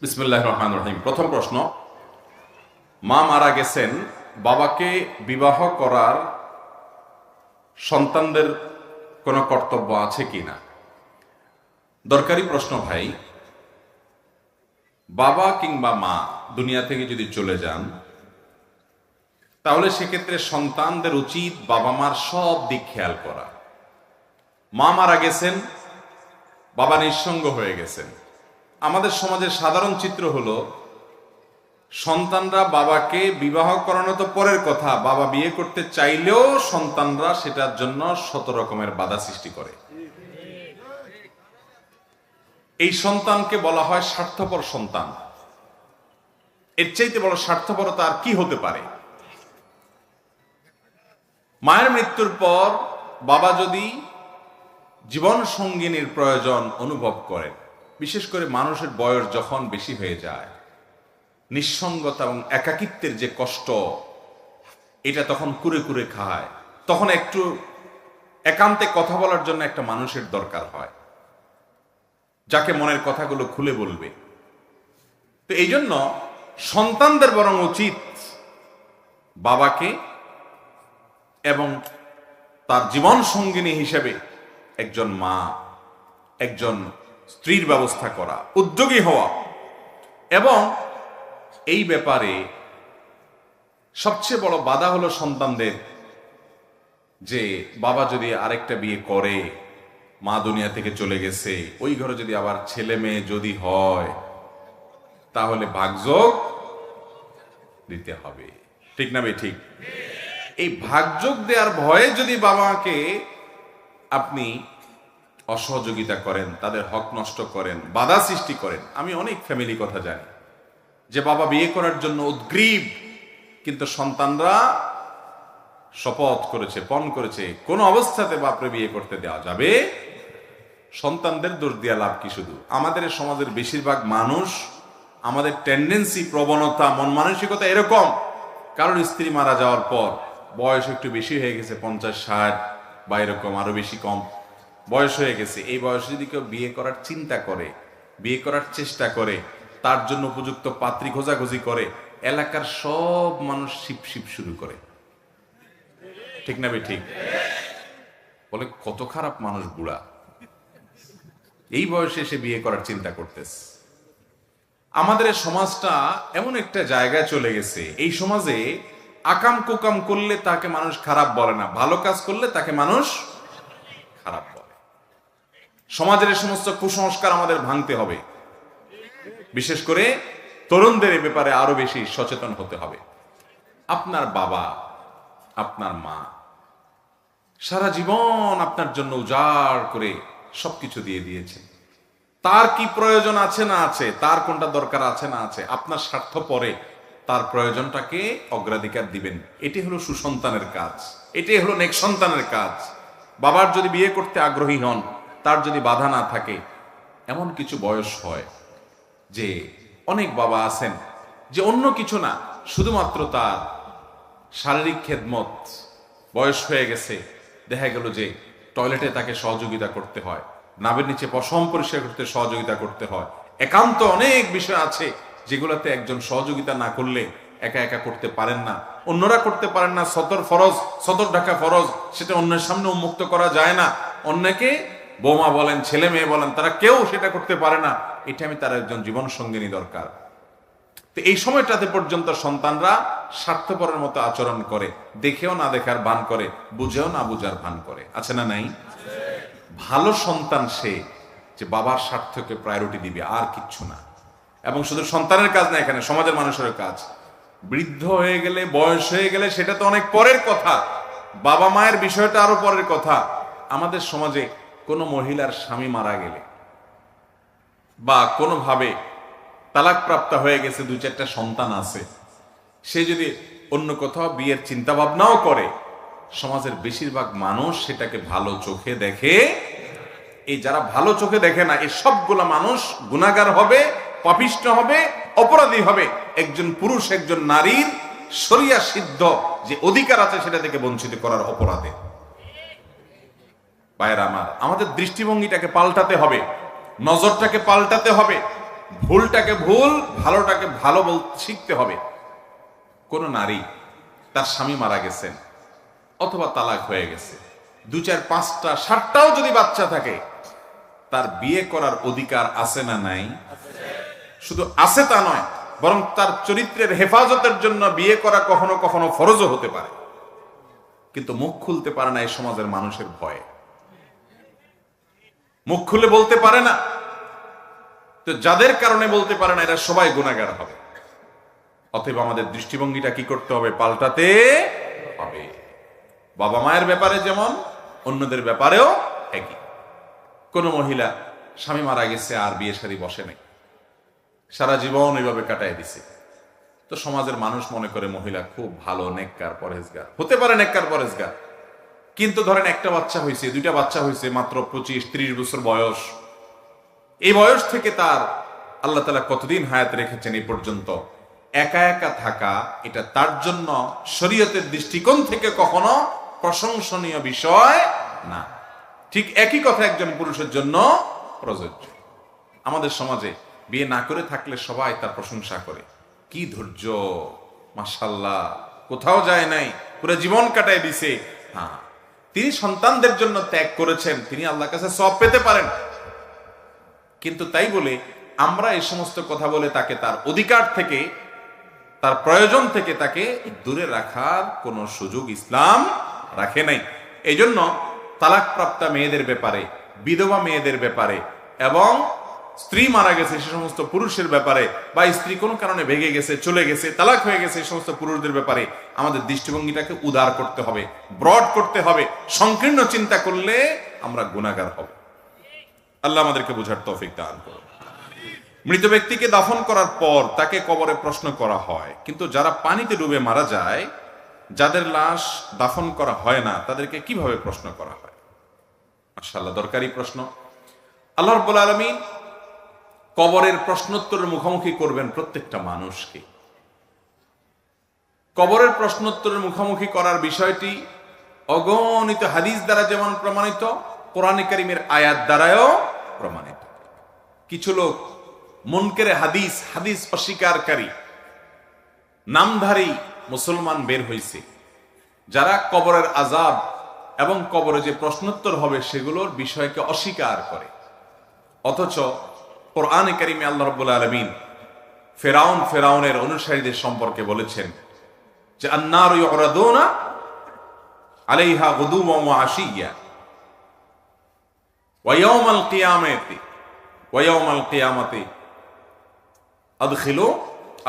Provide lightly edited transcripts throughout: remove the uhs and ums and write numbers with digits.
বিসমিল্লাহির রহমানির রহিম। প্রথম প্রশ্ন, মা মারা গেছেন, বাবাকে বিবাহ করার সন্তানদের কোনো কর্তব্য আছে কিনা? দরকারি প্রশ্ন ভাই। বাবা কিংবা মা দুনিয়া থেকে যদি চলে যান, তাহলে সেক্ষেত্রে সন্তানদের উচিত বাবা মার সব দিক খেয়াল করা। মা মারা গেছেন, বাবা নিঃসঙ্গ হয়ে গেছেন। আমাদের সমাজের সাধারণ চিত্র হলো, সন্তানরা বাবাকে বিবাহ করানো তো পরের কথা, বাবা বিয়ে করতে চাইলেও সন্তানরা সেটার জন্য শত রকমের বাধা সৃষ্টি করে। এই সন্তানকে বলা হয় স্বার্থপর সন্তান। এর চাইতে বড় স্বার্থপরতা আর কি হতে পারে? মায়ের মৃত্যুর পর বাবা যদি জীবন সঙ্গিনীর প্রয়োজন অনুভব করেন, বিশেষ করে মানুষের বয়স যখন বেশি হয়ে যায়, নিঃসঙ্গতা এবং একাকিত্বের যে কষ্ট, এটা তখন কুরে কুরে খায়, তখন একটু একান্তে কথা বলার জন্য একটা মানুষের দরকার হয়, যাকে মনের কথাগুলো খুলে বলবে। তো এই জন্য সন্তানদের বরং উচিত বাবাকে এবং তার জীবন সঙ্গিনী হিসেবে একজন মা, একজন স্ত্রীর ব্যবস্থা করা, উদ্যোগী হওয়া। এবং এই ব্যাপারে সবচেয়ে বড় বাধা হলো সন্তানদের, যে বাবা যদি আরেকটা বিয়ে করে, মা দুনিয়া থেকে চলে গেছে, ওই ঘরে যদি আবার ছেলে মেয়ে যদি হয়, তাহলে ভাগযোগ দিতে হবে। ঠিক না ভাই? ঠিক। এই ভাগযোগ দেওয়ার ভয়ে যদি বাবাকে আপনি অসহযোগিতা করেন, তাদের হক নষ্ট করেন, বাধা সৃষ্টি করেন। আমি অনেক ফ্যামিলি কথা জানি যে বাবা বিয়ে করার জন্য উদ্গ্রীব, কিন্তু সন্তানরা শপথ করেছে, পণ করেছে, কোন অবস্থাতে বাপরে বিয়ে করতে দেওয়া যাবে। সন্তানদের দোষ দিয়া লাভ কি? শুধু আমাদের সমাজের বেশিরভাগ মানুষ, আমাদের টেন্ডেন্সি, প্রবণতা, মন মানসিকতা এরকম, কারণ স্ত্রী মারা যাওয়ার পর বয়স একটু বেশি হয়ে গেছে, 50-60 বা এরকম আরো বেশি কম বয়স হয়ে গেছে, এই বয়সে যদি কেউ বিয়ে করার চিন্তা করে, বিয়ে করার চেষ্টা করে, তার জন্য উপযুক্ত পাত্রী খোঁজাখুঁজি করে, এলাকার সব মানুষ শিপ শিপ শুরু করে। ঠিক না ভাই? ঠিক। বলে কত খারাপ মানুষ, বুড়া এই বয়সে এসে বিয়ে করার চিন্তা করতেছে। আমাদের সমাজটা এমন একটা জায়গায় চলে গেছে, এই সমাজে আকাম কুকাম করলে তাকে মানুষ খারাপ বলে না, ভালো কাজ করলে তাকে মানুষ খারাপ বলে। সমাজের এই সমস্ত কুসংস্কার আমাদের ভাঙতে হবে। বিশেষ করে তরুণদের এ ব্যাপারে আরো বেশি সচেতন হতে হবে। আপনার বাবা, আপনার মা সারা জীবন আপনার জন্য উজাড় করে সবকিছু দিয়ে দিয়েছে। তার কি প্রয়োজন আছে না আছে, তার কোনটা দরকার আছে না আছে, আপনার স্বার্থ পরে তার প্রয়োজনটাকে অগ্রাধিকার দিবেন। এটি হলো সুসন্তানের কাজ, এটাই হলো নেক সন্তানের কাজ। বাবার যদি বিয়ে করতে আগ্রহী হন, তার যদি বাধা না থাকে, এমন কিছু বয়স হয় যে অনেক বাবা আছেন যে অন্য কিছু না, শুধুমাত্র তার শারীরিক খেদমত, বয়স হয়ে গেছে, দেখা গেল যে টয়লেটে তাকে সহযোগিতা করতে হয়, নাবের নিচে পশম পরিষ্কার করতে সহযোগিতা করতে হয়। একান্ত অনেক বিষয় আছে যেগুলোতে একজন সহযোগিতা না করলে একা একা করতে পারেন না, অন্যরা করতে পারেন না। সতর ফরজ, সতর ঢাকা ফরজ, সেটা অন্যের সামনে উন্মুক্ত করা যায় না। অন্যকে বৌমা বলেন, ছেলে মেয়ে বলেন, তারা কেউ সেটা করতে পারে না। এটা আমি তার একজন জীবন সঙ্গিনী দরকার। তো এই সময়টাতে পর্যন্ত সন্তানরা স্বার্থপরের মতো আচরণ করে, দেখেও না দেখার ভান করে, বুঝেও না বুঝার ভান করে। আছে না নাই? ভালো সন্তান সে যে বাবার স্বার্থকে প্রায়োরিটি দিবে, আর কিচ্ছু না। এবং শুধু সন্তানের কাজ না, এখানে সমাজের মানুষের কাজ। বৃদ্ধ হয়ে গেলে, বয়স হয়ে গেলে, সেটা তো অনেক পরের কথা, বাবা মায়ের বিষয়টা আরো পরের কথা। আমাদের সমাজে কোনো মহিলার স্বামী মারা গেলে বা কোনোভাবে তালাকপ্রাপ্ত হয়ে গেছে, 2-4টা সন্তান আছে, সে যদি অন্য কোথাও বিয়ের চিন্তা ভাবনাও করে, সমাজের বেশিরভাগ মানুষ সেটাকে ভালো চোখে দেখে। এই যারা ভালো চোখে দেখে না, এই সবগুলা মানুষ গুনাহগার হবে, পাপিষ্ট হবে, অপরাধী হবে। একজন পুরুষ, একজন নারীর শরিয়া সিদ্ধ যে অধিকার আছে সেটা থেকে বঞ্চিত করার অপরাধে। ভাইয়েরা আমার, আমাদের দৃষ্টিভঙ্গিটাকে পাল্টাতে হবে, নজরটাকে পাল্টাতে হবে। ভুলটাকে ভুল, ভালোটাকে ভালো শিখতে হবে। কোন নারী তার স্বামী মারা গেছেন অথবা তালাক হয়ে গেছে, 2, 4, 5টা 7টাও যদি বাচ্চা থাকে, তার বিয়ে করার অধিকার আছে না নাই? শুধু আছে তা নয়, বরং তার চরিত্রের হেফাজতের জন্য বিয়ে করা কখনো কখনো ফরজও হতে পারে। কিন্তু মুখ খুলতে পারে না এই সমাজের মানুষের ভয়ে, মুখ খুলে বলতে পারে না। তো যাদের কারণে বলতে পারে না, এরা সবাই গুনাহগার হবে। অতএব আমাদের দৃষ্টিভঙ্গিটা কি করতে হবে? পাল্টাতে হবে। বাবা মায়ের ব্যাপারে যেমন, অন্যদের ব্যাপারেও একই। কোন মহিলা স্বামী মারা গেছে আর বিয়ে শাদী বসে নাই, সারা জীবন ওইভাবে কাটায় দিছে, তো সমাজের মানুষ মনে করে মহিলা খুব ভালো, নেককার, পরহেজগার। হতে পারে নেককার, পরহেজগার, কিন্তু ধরেন একটা বাচ্চা হয়েছে, 2টা বাচ্চা হয়েছে, মাত্র 25-30 বছর বয়স। এই বয়স থেকে তার আল্লাহ তাআলা কতদিন হায়াত রেখেছেন এই পর্যন্ত, একা একা থাকা এটা তার জন্য শরীয়তের দৃষ্টিকোণ থেকে কখনো প্রশংসনীয় বিষয় না। ঠিক একই কথা একজন পুরুষের জন্য প্রযোজ্য। আমাদের সমাজে বিয়ে না করে থাকলে সবাই তার প্রশংসা করে, কি ধৈর্য, মাশাআল্লাহ, কোথাও যায় নাই, পুরো জীবন কাটায় দিছে। হ্যাঁ, তিনি সন্তানদের জন্য ত্যাগ করেছেন, তিনি আল্লাহর কাছে সওয়াব পেতে পারেন। কিন্তু তাই বলে আমরা এই সমস্ত কথা বলে তাকে তার অধিকার থেকে, তার প্রয়োজন থেকে তাকে দূরে রাখার কোনো সুযোগ ইসলাম রাখে নাই। এই জন্য তালাকপ্রাপ্তা মেয়েদের ব্যাপারে, বিধবা মেয়েদের ব্যাপারে এবং স্ত্রী মারা গেছে সে সমস্ত পুরুষের ব্যাপারে, বা স্ত্রী কোনো কারণে ভেঙে গেছে, চলে গেছে, তালাক হয়ে গেছে এই সমস্ত পুরুষদের ব্যাপারে আমাদের দৃষ্টিভঙ্গিটাকে উদার করতে হবে, ব্রড করতে হবে। সংকীর্ণ চিন্তা করলে আমরা গুনাহগার হব। আল্লাহ আমাদেরকে বোঝার তৌফিক দান করুন। মৃত ব্যক্তিকে দাফন করার পর তাকে কবরে প্রশ্ন করা হয়, কিন্তু যারা পানিতে ডুবে মারা যায়, যাদের লাশ দাফন করা হয় না, তাদেরকে কিভাবে প্রশ্ন করা হয়? মাশাআল্লাহ, দরকারি প্রশ্ন। আল্লাহ রাব্বুল আলামিন কবরের প্রশ্নোত্তরের মুখোমুখি করবেন প্রত্যেকটা মানুষকে। কবরের প্রশ্নোত্তরের মুখোমুখি করার বিষয়টি অগণিত হাদিস দ্বারা যেমন প্রমাণিত, কোরআনে কারীমের আয়াত দ্বারাও প্রমাণিত। কিছু লোক মুনকারে হাদিস, হাদিস অস্বীকারী, নামধারী মুসলমান বের হয়েছে, যারা কবরের আযাব এবং কবরে যে প্রশ্নোত্তর হবে সেগুলোর বিষয়কে অস্বীকার করে। অথচ কোরআনে কারীমে আল্লাহ রাব্বুল আলামিন ফেরাউনের অনুসারীদের সম্পর্কে বলেছেন যে আন্নারু ইউরাদুনা আলাইহা গুদুওয়ান ওয়া আশিয়্যা ওয়া ইয়াওমাল কিয়ামাতি আদখিলু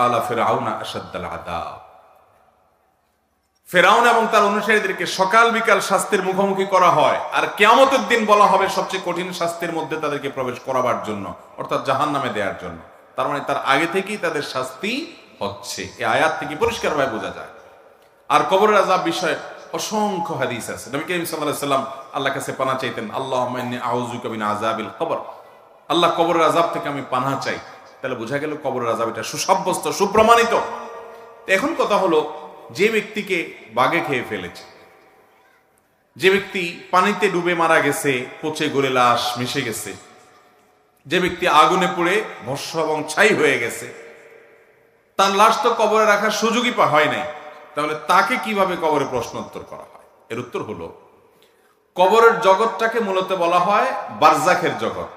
আলা ফিরআউনা আশাদ্দাল আযাব। ফেরাউন এবং তার অনুসারীদেরকে সকাল বিকাল শাস্তির মুখোমুখি করা হয়, আর কিয়ামতের দিন বলা হবে সবচেয়ে কঠিন শাস্তির মধ্যে তাদেরকে প্রবেশ করাবার জন্য, অর্থাৎ জাহান্নামে দেওয়ার জন্য। তার মানে তার আগে থেকেই তাদের শাস্তি হচ্ছে, এই আয়াত থেকে পরিষ্কারভাবে বোঝা যায়। আর কবরের আযাব বিষয়ে অসংখ্য হাদিস আছে। নবী করিম সাল্লাল্লাহু আলাইহি ওয়াসাল্লাম আল্লাহর কাছে পানাহ চাইতেন, আল্লাহুম্মা ইন্নী আউযুকা মিন আযাবিল কবর, আল্লাহ কবরের আযাব থেকে আমি পানাহ চাই। তাহলে বোঝা গেল কবরের আযাব এটা সুসাব্যস্ত, সুপ্রমাণিত। এখন কথা হলো, যে ব্যক্তিকে বাঘে খেয়ে ফেলেছে, যে ব্যক্তি পানিতে ডুবে মারা গেছে, পচে গলে লাশ মিশে গেছে, যে ব্যক্তি আগুনে পুড়ে ভস্ম এবং ছাই হয়ে গেছে, তার লাশ তো কবরে রাখার সুযোগই হয় নাই। তাহলে তাকে কিভাবে কবরে প্রশ্নোত্তর করা হয়? এর উত্তর হলো, কবরের জগৎটাকে মূলত বলা হয় বারজাখের জগৎ।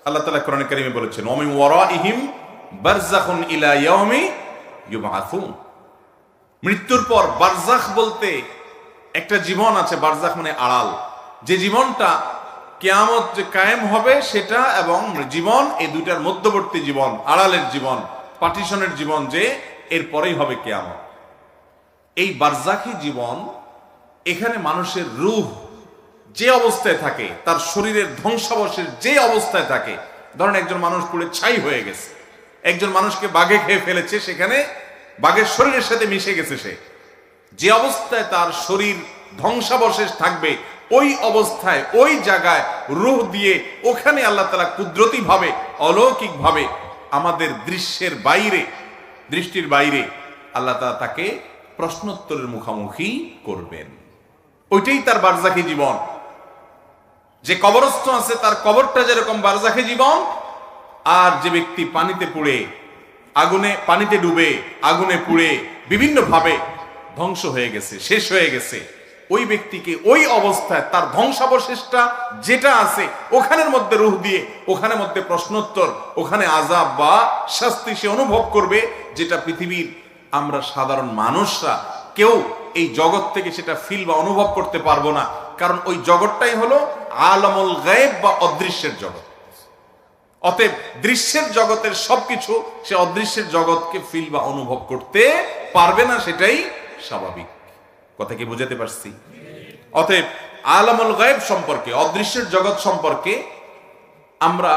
আল্লাহ তাআলা কোরআনে কারীমে বলেছেন, ওয়া মিন ওয়ারাইহিম বারযাখুন ইলা ইয়াউমি ইউবআসুন। মৃত্যুর পর বারজাখ বলতে একটা জীবন আছে, বারজাখ মানে আড়াল, যে জীবনটা কিয়ামত যে কায়েম হবে সেটা, এবং জীবন, এই দুইটার মধ্যবর্তী জীবন, আড়ালের জীবন, পার্টিশনের জীবন, যে এরপরেই হবে কিয়ামত। এই বারজাখী জীবন, এখানে মানুষের রূহ যে অবস্থায় থাকে, তার শরীরের ধ্বংসাবশেষ যে অবস্থায় থাকে, ধরেন একজন মানুষ পুড়ে ছাই হয়ে গেছে, একজন মানুষকে বাঘে খেয়ে ফেলেছে, সেখানে বাঘের শরীরের সাথে মিশে গেছে, সে যে অবস্থায় তার শরীর ধ্বংসাবশেষ থাকবে, ওই অবস্থায় ওই জায়গায় রূহ দিয়ে ওখানে আল্লাহ তাআলা কুদরতি ভাবে, অলৌকিক ভাবে, আমাদের দৃশ্যের বাইরে, দৃষ্টির বাইরে আল্লাহ তাআলা তাকে প্রশ্নোত্তরের মুখোমুখি করবেন। ওইটাই তার বারজাখী জীবন। যে কবরস্থ আছে তার কবরটা যেরকম বারজাখী জীবন, আর যে ব্যক্তি পানিতে পুড়ে পানিতে ডুবে আগুনে পুড়ে বিভিন্ন ভাবে ধ্বংস হয়ে গেছে, শেষ হয়ে গেছে, ওই ব্যক্তিকে ওই অবস্থায় তার ধ্বংসাবশেষটা যেটা আছে ওখানের মধ্যে রূহ দিয়ে, ওখানের মধ্যে প্রশ্নোত্তর, ওখানে আযাব বা শাস্তি সে অনুভব করবে, যেটা পৃথিবীর আমরা সাধারণ মানুষরা কেউ এই জগৎ থেকে সেটা ফিল বা অনুভব করতে পারবো না। কারণ ওই জগৎটাই হলো আলামুল গায়েব বা অদৃশ্যের জগৎ। অতএব দৃশ্যের জগতের সবকিছু সে অদৃশ্যের জগৎকে ফিল বা অনুভব করতে পারবে না, সেটাই স্বাভাবিক। কথা কি বুঝাতে পারছি? অতএব আলামুল গায়েব সম্পর্কে, অদৃশ্যের জগৎ সম্পর্কে আমরা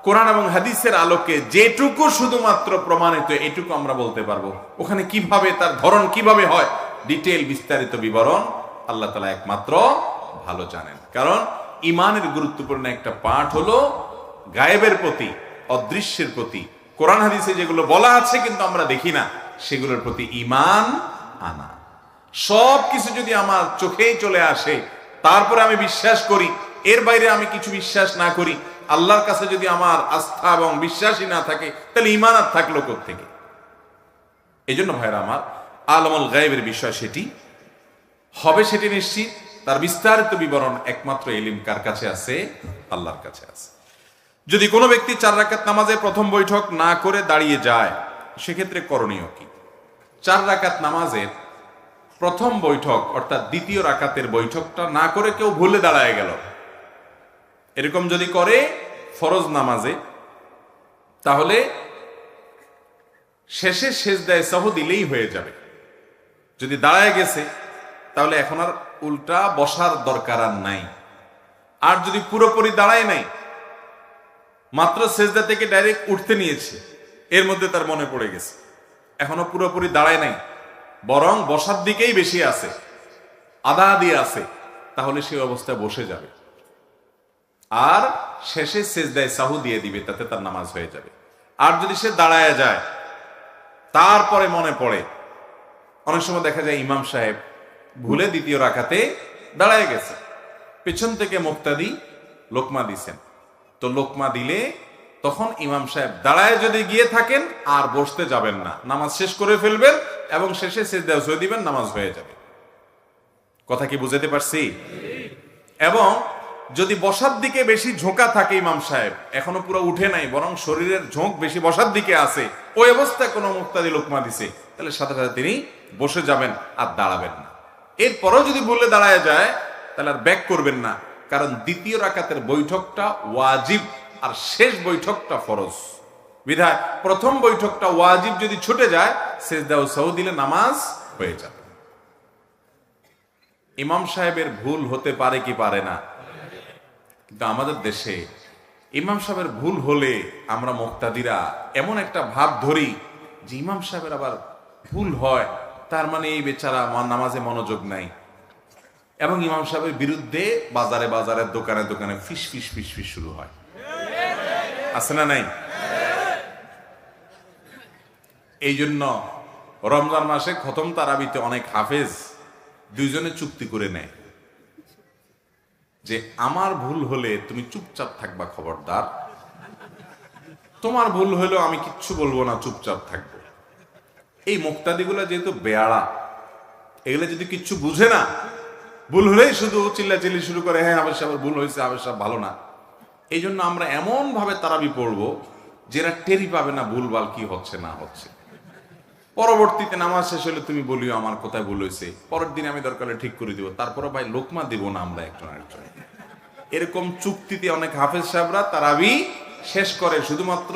কোরআন এবং হাদিসের আলোকে যেটুকু শুধুমাত্র প্রমাণিত এটুকু আমরা বলতে পারবো। ওখানে কিভাবে তার ধরন কিভাবে হয়, ডিটেইল বিস্তারিত বিবরণ আল্লাহ তাআলা একমাত্র ভালো জানেন। কারণ ইমানের গুরুত্বপূর্ণ একটা পাঠ হলো গায়েবের প্রতি, অদৃশ্যের প্রতি, কোরআন হাদিসে যেগুলো বলা আছে কিন্তু আমরা দেখি না, সেগুলোর প্রতি ঈমান আনা। সব কিছু যদি আমার চোখেই চলে আসে তারপরে আমি বিশ্বাস করি, এর বাইরে আমি কিছু বিশ্বাস না করি, আল্লাহর কাছে যদি আমার আস্থা এবং বিশ্বাসই না থাকে, তাহলে ঈমান আর থাকলো কোত্থেকে? এই জন্য ভাইরা আমার, আলামুল গায়েবের বিষয় সেটি হবে, সেটি নিশ্চিত। তার বিস্তারিত বিবরণ একমাত্র ইলম কার কাছে আছে? আল্লাহর কাছে আছে। যদি কোনো ব্যক্তি 4 রাকাত নামাজে প্রথম বৈঠক না করে দাঁড়িয়ে যায়, সেক্ষেত্রে করণীয় কি? 4 রাকাত নামাজের প্রথম বৈঠক অর্থাৎ দ্বিতীয় রাকাতের বৈঠকটা না করে কেউ ভুলে দাঁড়ায় গেল, এরকম যদি করে ফরজ নামাজে, তাহলে শেষে সেজদায়ে সাহু দিলেই হয়ে যাবে। যদি দাঁড়ায় গেছে তাহলে এখন আর উল্টা বসার দরকার আর নাই। আর যদি পুরোপুরি দাঁড়ায় নাই, মাত্র সেজদা থেকে ডাইরেক্ট উঠতে নিয়েছে, এর মধ্যে তার মনে পড়ে গেছে এখনো পুরোপুরি দাঁড়ায় নাই, বরং বসার দিকেই বেশি আছে, আধা দিয়ে আছে, তাহলে সেই অবস্থায় বসে যাবে আর শেষে সেজদায়ে সাহু দিয়ে দিবে, তাতে তার নামাজ হয়ে যাবে। আর যদি সে দাঁড়ায় যায় তারপরে মনে পড়ে, অনেক সময় দেখা যায় ইমাম সাহেব ভুলে দ্বিতীয় রাকাতে দাঁড়ায় গেছে, পেছন থেকে মুক্তাদি লোকমা দিছেন, তো লোকমা দিলে তখন ইমাম সাহেব দাঁড়ায় যদি গিয়ে থাকেন আর বসতে যাবেন না, নামাজ শেষ করে ফেলবেন এবং শেষে সেজদায়ে সাহু দিবেন, নামাজ হয়ে যাবে। কথা কি বুঝাতে পারছি? এবং যদি বসার দিকে বেশি ঝোঁকা থাকে, ইমাম সাহেব এখনো পুরো উঠে নাই, বরং শরীরের ঝোঁক বেশি বসার দিকে আছে, ওই অবস্থায় কোনো মুক্তাদি লোকমা দিছে, তাহলে সাথে সাথে তিনি বসে যাবেন আর দাঁড়াবেন না। এরপরও যদি বললে দাঁড়ায় যায় তাহলে আর ব্যাক করবেন না, কারণ দ্বিতীয় রাকাতের বৈঠকটা ওয়াজিব আর শেষ বৈঠকটা ফরজ। বিধায় প্রথম বৈঠকটা ওয়াজিব যদি ছুটে যায়, সেজদায়ে সাহু দিলে নামাজ হয়ে যাবে। ইমাম সাহেবের ভুল হতে পারে কি পারে না? কিন্তু আমাদের দেশে ইমাম সাহেবের ভুল হলে আমরা মুক্তাদিরা এমন একটা ভাব ধরি যে ইমাম সাহেবের আবার ভুল হয়, তার মানে এই বেচারা নামাজে মনোযোগ নাই, এবং ইমাম সাহেবের বিরুদ্ধে বাজারে বাজারে দোকানে দোকানে ফিস ফিস ফিস ফিস শুরু হয়, আছে না নাই? এই জন্য রমজান মাসে খতম তারাবিতে অনেক হাফেজ দুইজনে চুক্তি করে নেয় যে আমার ভুল হলে তুমি চুপচাপ থাকবা, খবরদার, তোমার ভুল হলেও আমি কিচ্ছু বলবো না, চুপচাপ থাকবো। এই মুক্তাদিগুলো যেহেতু বেয়াড়া, এগুলো যদি কিচ্ছু বুঝে না, ভুল হলেই শুধু চিল্লাচিল্লি শুরু করে, হ্যাঁ হাফেজ সাহেবের ভুল হয়েছে, হাফেজ সাহেব ভালো না। এই জন্য আমরা এমন ভাবে তারাবি পড়বো যেটা টেরি পাবে না ভুলভাল কি হচ্ছে না হচ্ছে। পরবর্তীতে নামাজ শেষ হলে তুমি বলিও আমার কোথায় ভুল হয়েছে, পরের দিন আমি দরকার ঠিক করে দিব, তারপরে ভাই লোকমা দিব না আমরা একজন আরেকজন। এরকম চুক্তিতে অনেক হাফেজ সাহেবরা তারাবি শেষ করে শুধুমাত্র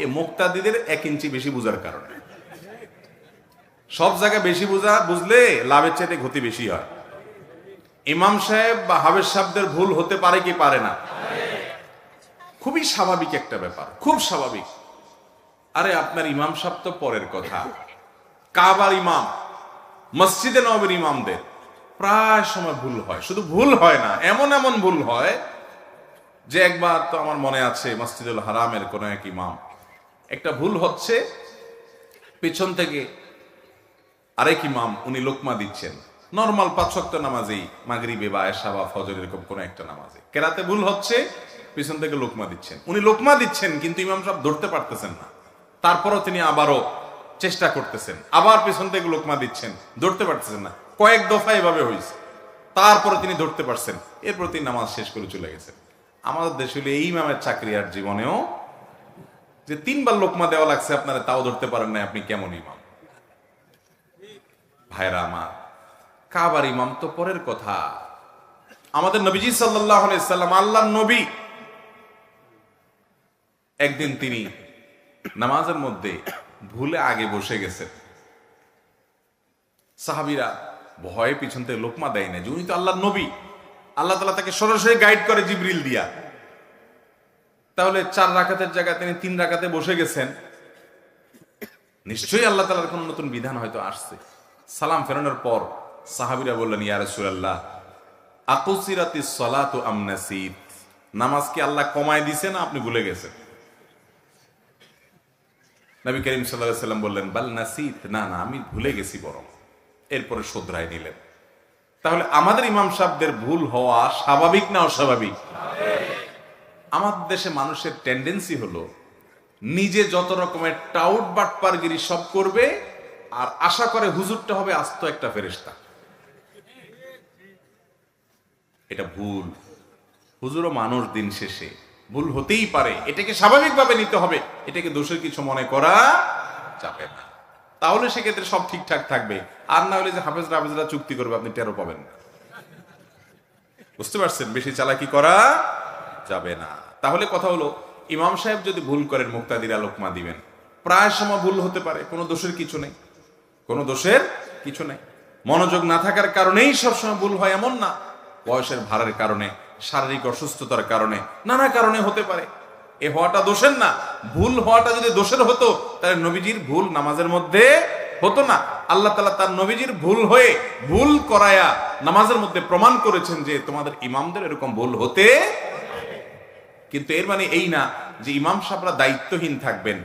এই মুক্তাদিদের 1 ইঞ্চি বেশি বুঝার কারণে। সব জায়গায় বেশি বুঝলে লাভের চাইতে ক্ষতি বেশি হয়। ইমাম সাহেব বা হাফেজ সাহেবদের ভুল হতে পারে কি পারে না? খুবই স্বাভাবিক একটা ব্যাপার, খুব স্বাভাবিক। আরে আপনার ইমাম সাহেব তো পরের কথা, কাবার ইমাম, মসজিদে নববীর ইমামদের প্রায় সময় ভুল হয়। শুধু ভুল হয় না, এমন এমন ভুল হয় যে একবার তো আমার মনে আছে মসজিদুল হারামের কোন এক ইমাম, একটা ভুল হচ্ছে, পেছন থেকে আরেক ইমাম উনি লোকমা দিচ্ছেন, নরমাল 5 ওয়াক্ত নামাজেই, মাগরিবে বা এশা বা ফজর এরকম কোন একটা নামাজে, কেরাতে ভুল হচ্ছে, পিছন থেকে লোকমা দিচ্ছেন। উনি লোকমা দিচ্ছেন কিন্তু ইমাম সাহেব ধরতে পারতেছেন না, তারপরও তিনি আবারও চেষ্টা করতেছেন, আবার পিছন থেকে লোকমা দিচ্ছেন, ধরতে পারতেছেন না। কয়েক দফা এভাবে হয়েছে, তারপরে তিনি ধরতে পারছেন, এরপর তিনি নামাজ শেষ করে চলে গেছেন। আমাদের দেশে হলে এই ইমামের চাকরি আর জীবনেও যে 3 বার লোকমা দেওয়া লাগছে আপনারা, তাও ধরতে পারেন না, আপনি কেমন ইমাম? ভাইরা আমার, কাবার ইমাম তো পরের কথা। আমাদের নবীজি সাল্লাল্লাহু আলাইহি সাল্লাম, আল্লাহর নবী, একদিন তিনি নামাজের মধ্যে ভুলে আগে বসে গেছেন। সাহাবীরা ভয়ে পিছন থেকে লোকমা দেয় না, যে উনি তো আল্লাহর নবী, আল্লাহ তাআলা তাকে সরাসরি গাইড করে জিবরিল দিয়া। তাহলে 4 রাকাতের জায়গায় তিনি 3 রাকাতে বসে গেছেন, নিশ্চয়ই আল্লাহ তাআলার কোন নতুন বিধান হয়তো আসছে। সালাম ফেরানোর পর সাহাবীরা বললেন, ইয়া রাসূলুল্লাহ, আকুসিরাতিস সালাতু আম নাসিত, নামাজ কি আল্লাহ কমায় দিয়েছে না আপনি ভুলে গেছেন? নবী করিম সাল্লাল্লাহু আলাইহি ওয়াসাল্লাম বললেন, বাল নাসিত, না না আমি ভুলে গেছি বরং। এরপরে শুধরায় নিলেন। তাহলে আমাদের ইমাম সাহেবদের ভুল হওয়া স্বাভাবিক না অস্বাভাবিক? আমাদের দেশে মানুষের টেন্ডেন্সি হলো নিজে যত রকমের টাউট বাটপারগিরি সব করবে, আর আশা করে হুজুরটা হবে আস্ত একটা ফেরেশতা। এটা ভুল। হুজুরও মানুষ, দিন শেষে ভুল হতেই পারে, এটাকে স্বাভাবিকভাবে নিতে হবে, এটাকে দোষের কিছু মনে করা যাবে না। তাহলে সেক্ষেত্রে সব ঠিকঠাক থাকবে। আর না হলে যে হাফেজরা চুক্তি করবে, আপনি টেরও পাবেন না। বুঝতে পারছেন? বেশি চালাকি করা যাবে না। তাহলে কথা হলো, ইমাম সাহেব যদি ভুল করেন, মুক্তাদিরা লোকমা দিবেন। প্রায় সময় ভুল হতে পারে, কোনো দোষের কিছু নেই, কোনো দোষের কিছু নেই। মনোযোগ না থাকার কারণেই সবসময় ভুল হয় এমন না, বয়সের ভারের কারণে, শারীরিক অসুস্থতার কারণে, নানা কারণে হতে পারে। এ হওয়াটা দোষের না। ভুল হওয়াটা যদি দোষের হতো, তাহলে নবীজির ভুল নামাজের মধ্যে হতো না। আল্লাহ তাআলা তার নবীজির ভুল হয়ে, ভুল করায়া নামাজের মধ্যে প্রমাণ করেছেন যে তোমাদের ইমামদের এরকম ভুল হতে। কিন্তু এর মানে এই না যে ইমাম সাহেবরা দায়িত্বহীন থাকবেন।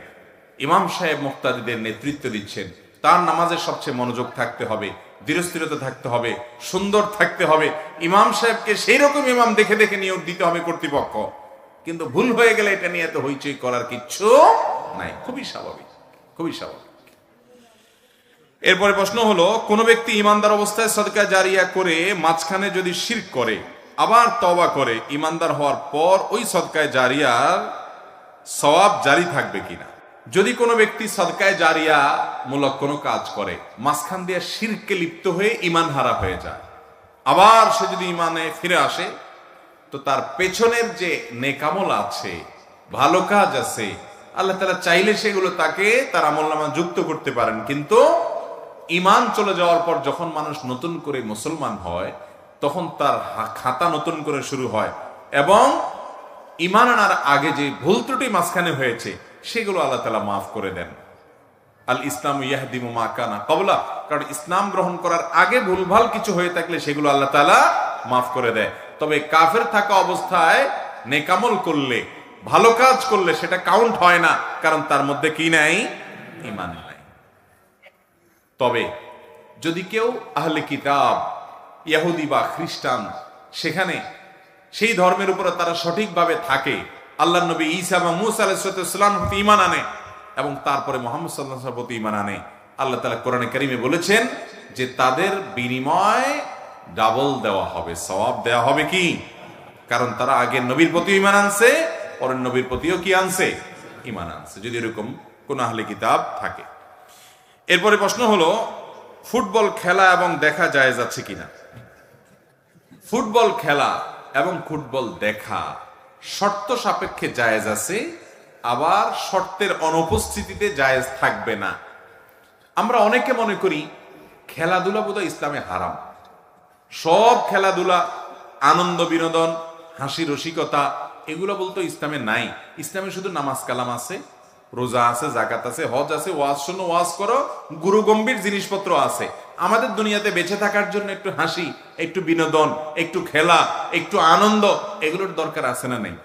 ইমাম সাহেব মুক্তাদিদের নেতৃত্ব দিচ্ছেন, তার নামাজের সবচেয়ে মনোযোগ থাকতে হবে, ধীরস্থিরতা থাকতে হবে, সুন্দর থাকতে হবে। ইমাম সাহেবকে সেই রকম ইমাম দেখে দেখে নিয়োগ দিতে হবে কর্তৃপক্ষ। কিন্তু ভুল হয়ে গেলে এটা নিয়ে তো হইচই করার কিচ্ছু নাই, খুবই স্বাভাবিক, খুবই স্বাভাবিক। এরপরে প্রশ্ন হলো, কোন ব্যক্তি ইমানদার অবস্থায় সদকা জারিয়া করে মাঝখানে যদি শিরক করে, আবার তওবা করে ইমানদার হওয়ার পর ওই সদকায়ে জারিয়ার সওয়াব জারি থাকবে কিনা? যদি কোনো ব্যক্তি সদকায়ে জারিয়া মূলক কোনো কাজ করে, মাঝখান দিয়ে শিরকে লিপ্ত হয়ে ইমান হারা হয়ে যায়, আবার সে যদি ইমানে ফিরে আসে, তো তার পেছনের যে নেকামল আছে, ভালো কাজ আছে, আল্লাহ তাআলা চাইলে সেগুলো তাকে তার আমলনামা যুক্ত করতে পারেন। কিন্তু ইমান চলে যাওয়ার পর যখন মানুষ নতুন করে মুসলমান হয়, তখন তার খাতা নতুন করে শুরু হয়, এবং ইমান আনার আগে যে ভুল ত্রুটি মাঝখানে হয়েছে সেগুলো আল্লাহ তাআলা মাফ করে দেন। আল ইসলাম ইয়াহদিমু মা কানা ক্বাবলা, কারণ ইসলাম গ্রহণ করার আগে ভুলভাল কিছু হয়ে থাকলে সেগুলো আল্লাহ তাআলা মাফ করে দেয়। তবে কাফের থাকা অবস্থায় নেকামল করলে, ভালো কাজ করলে সেটা কাউন্ট হয় না, কারণ তার মধ্যে কি নাই? ঈমান নাই। তবে যদি কেউ আহলে কিতাব, ইহুদি বা খ্রিস্টান, সেখানে সেই ধর্মের উপরে তারা সঠিকভাবে থাকে, আল্লাহর নবী ঈসা বা মূসা আলাইহিস সালাম প্রতি ঈমান আনে, এবং তারপরে মুহাম্মদ সাল্লাল্লাহু আলাইহি ওয়াসাল্লাম প্রতি ঈমান আনে, আল্লাহ তাআলা কোরআনে কারীমে বলেছেন যে তাদের বিনিময় ডাবল দেওয়া হবে, সওয়াব দেওয়া হবে। কি? কারণ তারা আগের নবীর প্রতি ঈমান আনছে, পরের নবীর প্রতিও কি আনছে? ঈমান আনছে, যদি এরকম কোন আহলে কিতাব থাকে। এরপরে প্রশ্ন হলো, ফুটবল খেলা এবং দেখা জায়েজ আছে কিনা? ফুটবল খেলা এবং ফুটবল দেখা শর্ত সাপেক্ষে জায়েজ আছে, আবার শর্তের অনুপস্থিতিতে জায়েজ থাকবে না। আমরা অনেকে মনে করি খেলাধুলা বোধহয় ইসলামে হারাম। সব খেলাধুলা, আনন্দ বিনোদন, হাসি রসিকতা, এগুলো বলতো ইসলামে নাই। ইসলামে শুধু নামাজ কালাম আছে, রোজা আছে, জাকাত আছে, হজ আছে, ওয়াজ শোনো, ওয়াজ করো, গুরু গম্ভীর জিনিসপত্র আছে। আমাদের দুনিয়াতে বেঁচে থাকার জন্য একটু হাসি, একটু বিনোদন, একটু খেলা, একটু আনন্দ, এগুলোর দরকার আছে না নেই?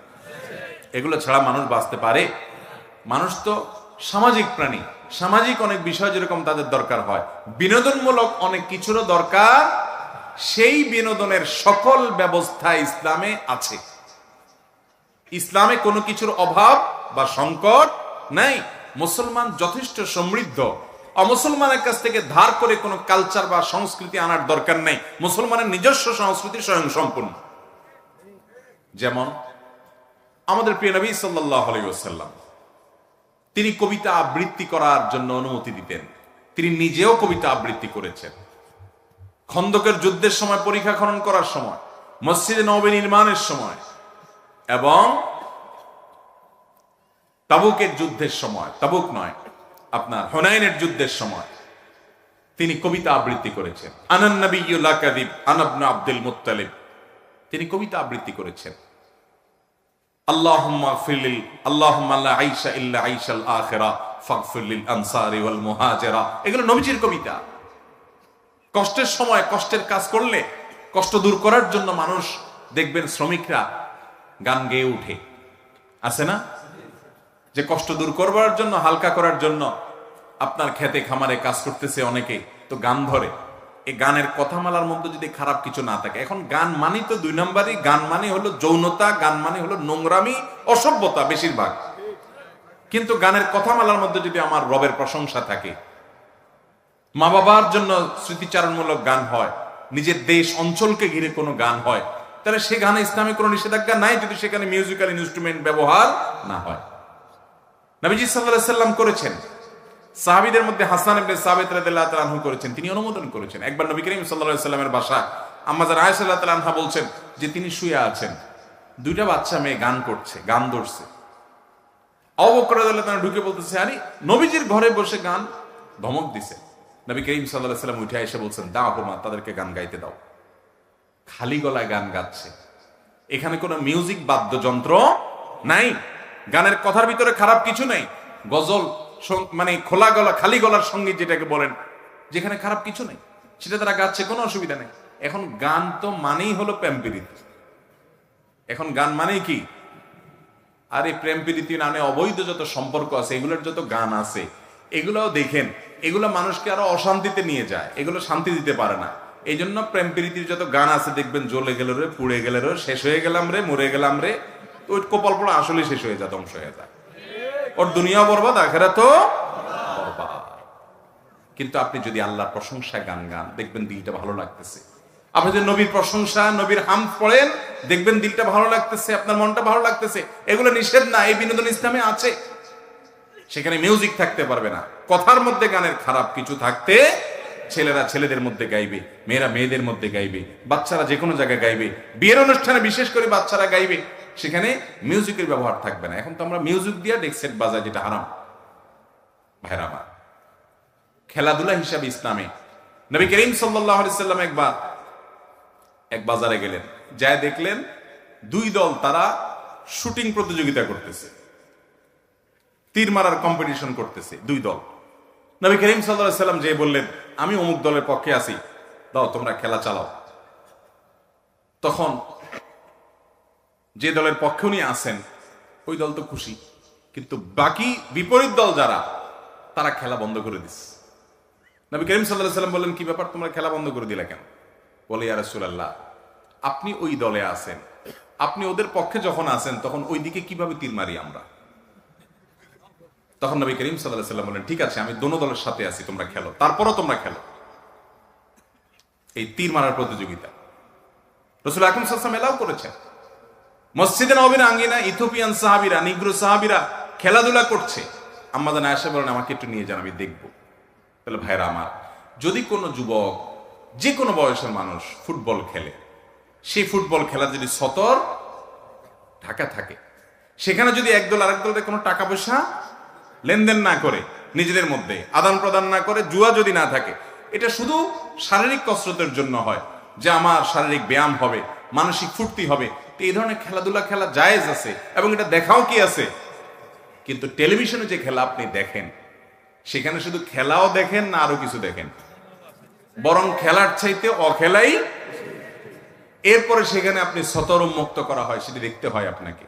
এগুলো ছাড়া মানুষ বাঁচতে পারে? মানুষ তো সামাজিক প্রাণী, সামাজিক অনেক বিষয় যেরকম তাদের দরকার হয়, বিনোদনমূলক অনেক কিছুরও দরকার। সেই বিনোদনের সকল ব্যবস্থা ইসলামে আছে। ইসলামে কোনো কিছুর অভাব বা সংকট নাই। মুসলমান যথেষ্ট সমৃদ্ধ। অমুসলমানের কাছ থেকে ধার করে কোনো কালচার বা সংস্কৃতি আনার দরকার নেই। মুসলমানের নিজস্ব সংস্কৃতি স্বয়ং সম্পূর্ণ। যেমন আমাদের প্রিয় নবী সাল্লাল্লাহু আলাইহি ওয়াসাল্লাম, তিনি কবিতা আবৃত্তি করার জন্য অনুমতি দিতেন। তিনি নিজেও কবিতা আবৃত্তি করেছেন। খন্দকের যুদ্ধের সময়, পরীক্ষা খনন করার সময়, মসজিদে নববী নির্মাণের সময় এবং তাবুকের যুদ্ধের সময়, তাবুক নয়, আপনার হুনাইনের যুদ্ধের সময় তিনি কবিতা আবৃত্তি করেছেন। আনান নবিয়্যু লা কাযিব আনা ইবনু আব্দুল মুত্তালিব, তিনি কবিতা আবৃত্তি করেছেন। আল্লাহুম্মা ফিলিল আল্লাহুম্মা লা আইশা ইল্লা আইশাল আখিরা ফাগফির লিল আনসারি ওয়াল মুহাজিরা, এগুলো নবীজির কবিতা। কষ্টের সময় কষ্টের কাজ করলে কষ্ট দূর করার জন্য মানুষ দেখবেন শ্রমিকরা গান গেয়ে উঠে, আছে না? যে কষ্ট দূর করবার জন্য, হালকা করার জন্য আপনার খেতে খামারে কাজ করতেছে অনেকে, তো গান ধরে। এই গানের কথামালার মধ্যে যদি খারাপ কিছু না থাকে, এখন গান মানি তো দুই নম্বরই, গান মানে হলো যৌনতা, গান মানে হলো নোংরামি, অসভ্যতা বেশিরভাগ। কিন্তু গানের কথামালার মধ্যে যদি আমার রবের প্রশংসা থাকে, মা বাবার জন্য স্মৃতিচারণমূলক গান হয়, নিজের দেশ অঞ্চলকে ঘিরে কোনো গান হয়, তাহলে সে গানে ইসলামে কোনো নিষেধাজ্ঞা নাই, যদি সেখানে মিউজিক্যাল ইনস্ট্রুমেন্ট ব্যবহার না হয়। নবীজি সাল্লাল্লাহু আলাইহি ওয়াসাল্লাম করেছেন। সাহাবীদের মধ্যে হাসান ইবনে সাবিত রাদিয়াল্লাহু তাআলা আনহু করেছেন, তিনি অনুমোদন করেছেন। একবার নবী করিম সাল্লাল্লাহু আলাইহি ওয়াসাল্লামের বাসায় আম্মা জান আয়েশা রাদিয়াল্লাহু তাআলা আনহা বলছেন যে তিনি শুয়ে আছেন, দুইটা বাচ্চা মেয়ে গান করছে, গান ধরছে। আবু বকর রাদিয়াল্লাহু তাআলা ঢুকে বলতেছে, আরে নবীজির ঘরে বসে গান, ধমক দিছে। নবী করিম সাল্লাল্লাহু আলাইহি ওয়াসাল্লাম উঠে এসে বলছেন, দাও হুমা, তাদেরকে গান গাইতে দাও। খালি গলায় গান গাচ্ছে, এখানে কোনো মিউজিক বাদ্যযন্ত্র নাই, গানের কথার ভিতরে খারাপ কিছু নাই। গজল মানে খোলা গলা, খালি গলার সঙ্গীত যেটাকে বলেন, যেখানে খারাপ কিছু নেই, সেটা তারা গাচ্ছে, কোনো অসুবিধা নেই। এখন গান তো মানেই হলো প্রেম প্রীতি। এখন গান মানেই কি? আরে প্রেম প্রীতি নামে অবৈধ যত সম্পর্ক আছে, এগুলোর যত গান আছে, এগুলোও দেখেন, এগুলো মানুষকে আরো অশান্তিতে নিয়ে যায়, এগুলো শান্তি দিতে পারে না। এই জন্য প্রেম প্রীতির যত গান আছে দেখবেন, জ্বলে গেল রে, পুড়ে গেল রে, শেষ হয়ে গেলাম রে, মরে গেলাম রে, ওই কপাল পড়া আসলে শেষ হয়ে যায়, ধ্বংস হয়ে যায়, ওর দুনিয়া বরবাদ, আখিরাতও বরবাদ। কিন্তু আপনি যদি আল্লাহর প্রশংসায় গান গান, দেখবেন দিলটা ভালো লাগতেছে। আপনি যদি নবীর প্রশংসা, নবীর হামদ পড়েন, দেখবেন দিলটা ভালো লাগতেছে, আপনার মনটা ভালো লাগতেছে। এগুলো নিষেধ না, এই বিনোদন ইসলামে আছে। সেখানে মিউজিক থাকতে পারবে না, কথার মধ্যে গানের খারাপ কিছু থাকতে, ছেলেরা ছেলেদের মধ্যে গাইবে, মেয়েরা মেয়েদের মধ্যে গাইবে, বাচ্চারা যে কোনো জায়গায় গাইবে, বিয়ের অনুষ্ঠানে বিশেষ করে বাচ্চারা গাইবে, সেখানে মিউজিকের ব্যবহার থাকবে না। এখন তো আমরা মিউজিক দিয়ে ডেক সেট বাজাই, যেটা হারাম। ভাইরা আমার, খেলাধুলা হিসাবে ইসলামে নবী করিম সাল্লাল্লাহু আলাইহি ওয়াসাল্লাম একবার এক বাজারে গেলেন, যায় দেখলেন দুই দল তারা শুটিং প্রতিযোগিতা করতেছে, তীর মারার কম্পিটিশন করতেছে দুই দল। নবী করিম সাল্লাল্লাহু আলাইহি ওয়াসাল্লাম যে বললেন, আমি অমুক দলের পক্ষে আছি, দাও তোমরা খেলা চালাও। তখন যে দলের পক্ষে উনি আছেন, ওই দল তো খুশি, কিন্তু বাকি বিপরীত দল যারা, তারা খেলা বন্ধ করে দিচ্ছে। নবী করিম সাল্লাল্লাহু আলাইহি ওয়াসাল্লাম বললেন, কি ব্যাপার, তোমরা খেলা বন্ধ করে দিলে কেন? বলে, ইয়া রাসূলুল্লাহ, আপনি ওই দলে আছেন, আপনি ওদের পক্ষে যখন আছেন, তখন ওই দিকে কিভাবে তীর মারি আমরা? তখন নবী করিম সাল্লাল্লাহু আলাইহি ওয়াসাল্লাম বললেন, ঠিক আছে, আমি দোনো দলের সাথে আছি, তোমরা খেলো, তারপরও তোমরা খেলো। এই তীর মারার প্রতিযোগিতা রাসূল আকরাম সাল্লাল্লাহু আলাইহি ওয়াসাল্লাম এলাও করেছেন। মসজিদে নববীর আঙ্গিনা ইথিওপিয়ান সাহাবীরা, নিগ্রো সাহাবীরা খেলাধুলা করছে। আম্মা জান আয়েশা বলেন, আমাকে একটু নিয়ে যান, আমি দেখবো। তাহলে ভাইরা আমার, যদি কোনো যুবক, যে কোনো বয়সের মানুষ ফুটবল খেলে, সেই ফুটবল খেলা যদি সতর ঢাকা থাকে, সেখানে যদি একদল আরেক দলের কোনো টাকা পয়সা লেনদেন না করে, নিজেদের মধ্যে আদান প্রদান না করে, জুয়া যদি না থাকে, এটা শুধু শারীরিক কসরতের জন্য হয়, যে আমার শারীরিক ব্যায়াম হবে, মানসিক ফুর্তি হবে, এই ধরনের খেলাধুলা খেলা জায়েজ আছে, এবং এটা দেখাও কি আছে। কিন্তু টেলিভিশনে যে খেলা আপনি দেখেন, সেখানে শুধু খেলাও দেখেন না, আরো কিছু দেখেন, বরং খেলার চাইতে অখেলাই। এরপরে সেখানে আপনি সতর মুক্ত করা হয়, সেটি দেখতে হয় আপনাকে,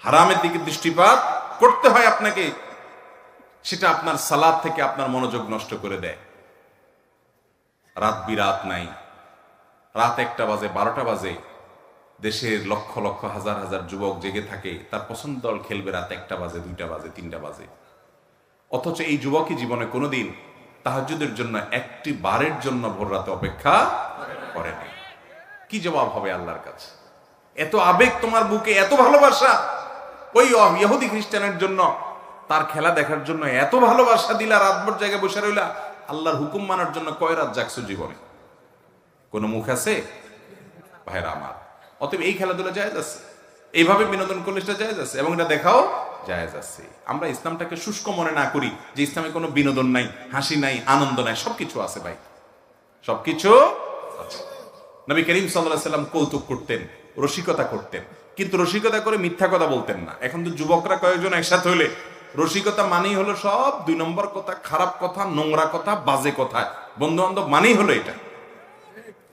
হারামের দিকে দৃষ্টিপাত করতে হয় আপনাকে। সেটা আপনার সালাত থেকে আপনার মনোযোগ নষ্ট করে দেয়। রাত বিরাত নাই, রাত 1টা বাজে, 12টা বাজে, দেশের লক্ষ লক্ষ হাজার হাজার যুবক জেগে থাকে, তার পছন্দ দল খেলবে রাত 1টা বাজে, 2টা বাজে, 3টা বাজে, অথচ এই যুবকই জীবনে কোনোদিন তাহাজ্জুদের জন্য একটি বারের জন্য ভোর রাতে অপেক্ষা করে নাই। কি জবাব হবে আল্লাহর কাছে? এত আবেগ তোমার বুকে, এত ভালোবাসা, ওই ইহুদি খ্রিস্টানের জন্য, তার খেলা দেখার জন্য এত ভালোবাসা দিলা, রাতভর জায়গায় বসে রইলা, আল্লাহর হুকুম মানার জন্য কয় রাত জাগছো জীবনে? কোনো মুখ আছে ভাইরা আমার? অতএব এই খেলাধুলা জায়েজ আছে, এইভাবে বিনোদন করলে সেটা জায়েজ আছে, এবং এটা দেখাও জায়েজ আছে। আমরা ইসলামটাকে শুষ্ক মনে না করি যে ইসলামে কোনো বিনোদন নাই, হাসি নাই, আনন্দ নাই, সবকিছু আছে ভাই, সবকিছু আছে। নবী করিম সাল্লাল্লাহু আলাইহি সাল্লাম কৌতুক করতেন, রসিকতা করতেন, কিন্তু রসিকতা করে মিথ্যা কথা বলতেন না। এখন তো যুবকরা কয়েকজন একসাথে হলে রসিকতা মানেই হলো সব 2 নম্বর কথা, খারাপ কথা, নোংরা কথা, বাজে কথা, বন্ধু বান্ধব মানেই হলো এটা।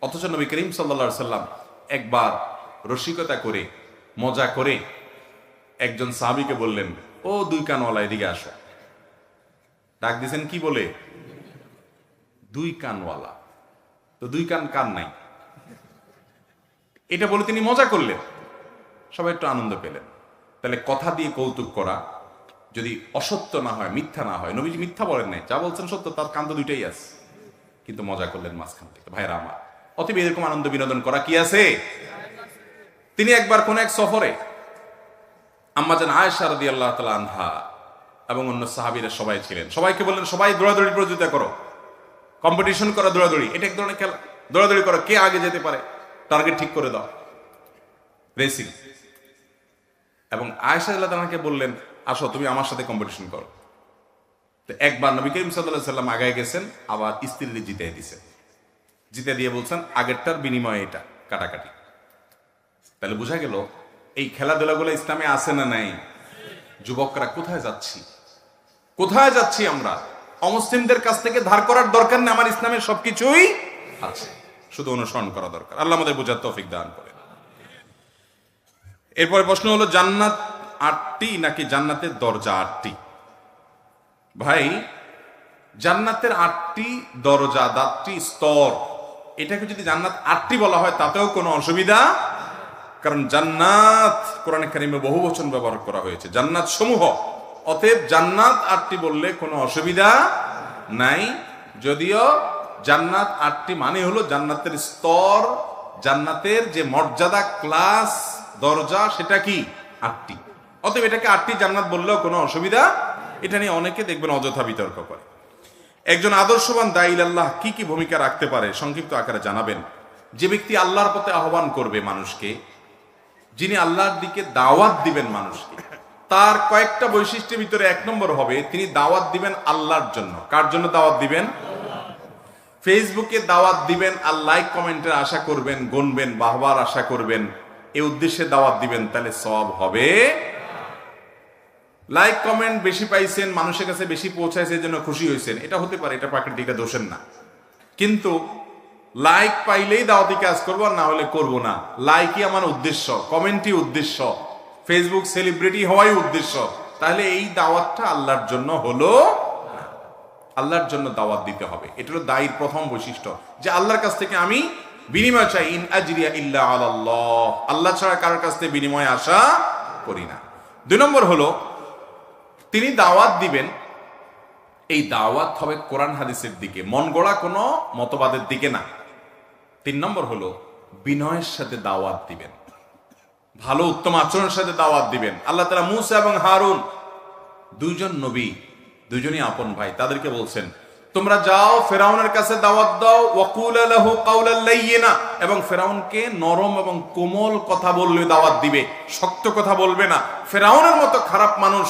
অথচ নবী করিম সাল্লাল্লাহু আলাইহি সাল্লাম একবার রসিকতা করে, মজা করে একজন সাহাবীকে বললেন, ও 2 কানওয়ালা এদিকে আসো। ডাক দিয়েছেন কি বলে? 2 কানওয়ালা। তো 2 কান কান নাই, এটা বলে তিনি মজা করলেন, সবাই একটু আনন্দ পেলেন। তাহলে কথা দিয়ে কৌতুক করা যদি অসত্য না হয়, মিথ্যা না হয়, নবীজি মিথ্যা বলেন নাই, যা বলছেন সত্য, তার কান তো 2টাই আছে, কিন্তু মজা করলেন মাঝখান থেকে। ভাইরা আমার, অতএব এরকম আনন্দ বিনোদন করা কি আছে? তিনি একবার কোন এক সফরে আম্মাজান আয়েশা রাদিয়াল্লাহু তাআলা আনহা এবং অন্য সাহাবীরা সবাই ছিলেন, সবাইকে বললেন, সবাই দৌড়াদৌড়ি প্রতিযোগিতা করো, কম্পিটিশন করা, দৌড়াদৌড়ি, এটা এক ধরনের খেলা, দৌড়াদৌড়ি করো, কে আগে যেতে পারে, টার্গেট ঠিক করে দাও, রেসিং। এবং আয়েশা রাদিয়াল্লাহু তাআলাকে বললেন, আসো তুমি আমার সাথে কম্পিটিশন করো। তো একবার নবী করিম সাল্লাল্লাহু আলাইহি সাল্লাম আগায় গেছেন, আবার স্ত্রীকে জিতে দিয়েছেন, জিতে দিয়ে বলছেন আগেরটার বিনিময়ে এটা কাটাকাটি। তাহলে বোঝা গেল এই খেলাধুলাগুলো ইসলামে আছে না নাই? যুবকরা কোথায় যাচ্ছি, কোথায় যাচ্ছি আমরা? অমুসলিমদের কাছ থেকে ধার করার দরকার নেই, আমার ইসলামের সবকিছুই আছে, শুধু অনুসরণ করা দরকার। আল্লাহ আমাদের বোঝার তৌফিক দান করেন। এরপরে প্রশ্ন হলো, জান্নাত 8টি নাকি জান্নাতের দরজা 8টি? ভাই, জান্নাতের 8টি দরজা, 8টি স্তর, এটাকে যদি জান্নাত 8টি বলা হয় তাতেও কোনো অসুবিধা, কারণ জান্নাত কোরআনে কারিমে বহু বচন ব্যবহার করা হয়েছে, জান্নাত সমূহ। অতএব জান্নাত 8টি বললে কোনো অসুবিধা নাই। যদিও জান্নাত 8টি মানে হলো জান্নাতের স্তর, জান্নাতের যে মর্যাদা, ক্লাস, দরজা, সেটা কি 8টি। অতএব এটাকে 8টি জান্নাত বললেও কোনো অসুবিধা। এটা নিয়ে অনেকে দেখবেন অযথা বিতর্ক করে। একজন আদর্শবান দাঈ ইলাল্লাহ কি কি ভূমিকা রাখতে পারে সংক্ষিপ্ত আকারে জানাবেন। যে ব্যক্তি আল্লাহর পথে আহ্বান করবে মানুষকে, যিনি আল্লাহর দিকে দাওয়াত দিবেন মানুষকে, তার কয়েকটা বৈশিষ্ট্যের ভিতরে 1 নম্বর হবে তিনি দাওয়াত দিবেন আল্লাহর জন্য। কার জন্য দাওয়াত দিবেন? ফেসবুকে দাওয়াত দিবেন আর লাইক কমেন্টের আশা করবেন, গুনবেন, বাহবার আশা করবেন, এই উদ্দেশ্যে দাওয়াত দিবেন, তাহলে সওয়াব হবে। লাইক কমেন্ট বেশি পাইছেন, মানুষের কাছে বেশি পৌঁছাইছে, এই জন্য খুশি হয়েছেন, এটা হতে পারে, এটা প্রাকৃতিক, দোষের না। কিন্তু লাইক পাইলেই দাওয়াতি কাজ করবো, আর না হলে করবো না, লাইকই আমার উদ্দেশ্য, কমেন্টই উদ্দেশ্য, ফেসবুক সেলিব্রিটি হওয়াই উদ্দেশ্য, তাহলে এই দাওয়াতটা আল্লাহর জন্য হলো না। আল্লাহর জন্য দাওয়াত দিতে হবে, এটা হলো দায়ীর প্রথম বৈশিষ্ট্য, যে আল্লাহর কাছ থেকে আমি বিনিময় চাই। ইন আজরিয়া ইল্লা আলাল্লাহ, আল্লাহ ছাড়া কারোর কাছ থেকে বিনিময় আশা করি না। 2 নম্বর হলো তিনি দাওয়াত দিবেন, এই দাওয়াত হবে কোরআন হাদিসের দিকে, মন গড়া কোনো মতবাদের দিকে না। 3 নম্বর হলো বিনয়ের সাথে দাওয়াত দিবেন, ভালো উত্তম আচরণের সাথে দাওয়াত দিবেন। আল্লাহ তাআলা মূসা এবং হারুন, 2 জন নবী, 2 জনই আপন ভাই, তাদেরকে বলছেন তোমরা যাও ফেরাউনের কাছে দাওয়াত দাও, ওয়াকুলা লাহু কাওলাল লাইয়িনা, এবং ফেরাউনকে নরম এবং কোমল কথা বললে দাওয়াত দিবে, শক্ত কথা বলবে না। ফেরাউনের মতো খারাপ মানুষ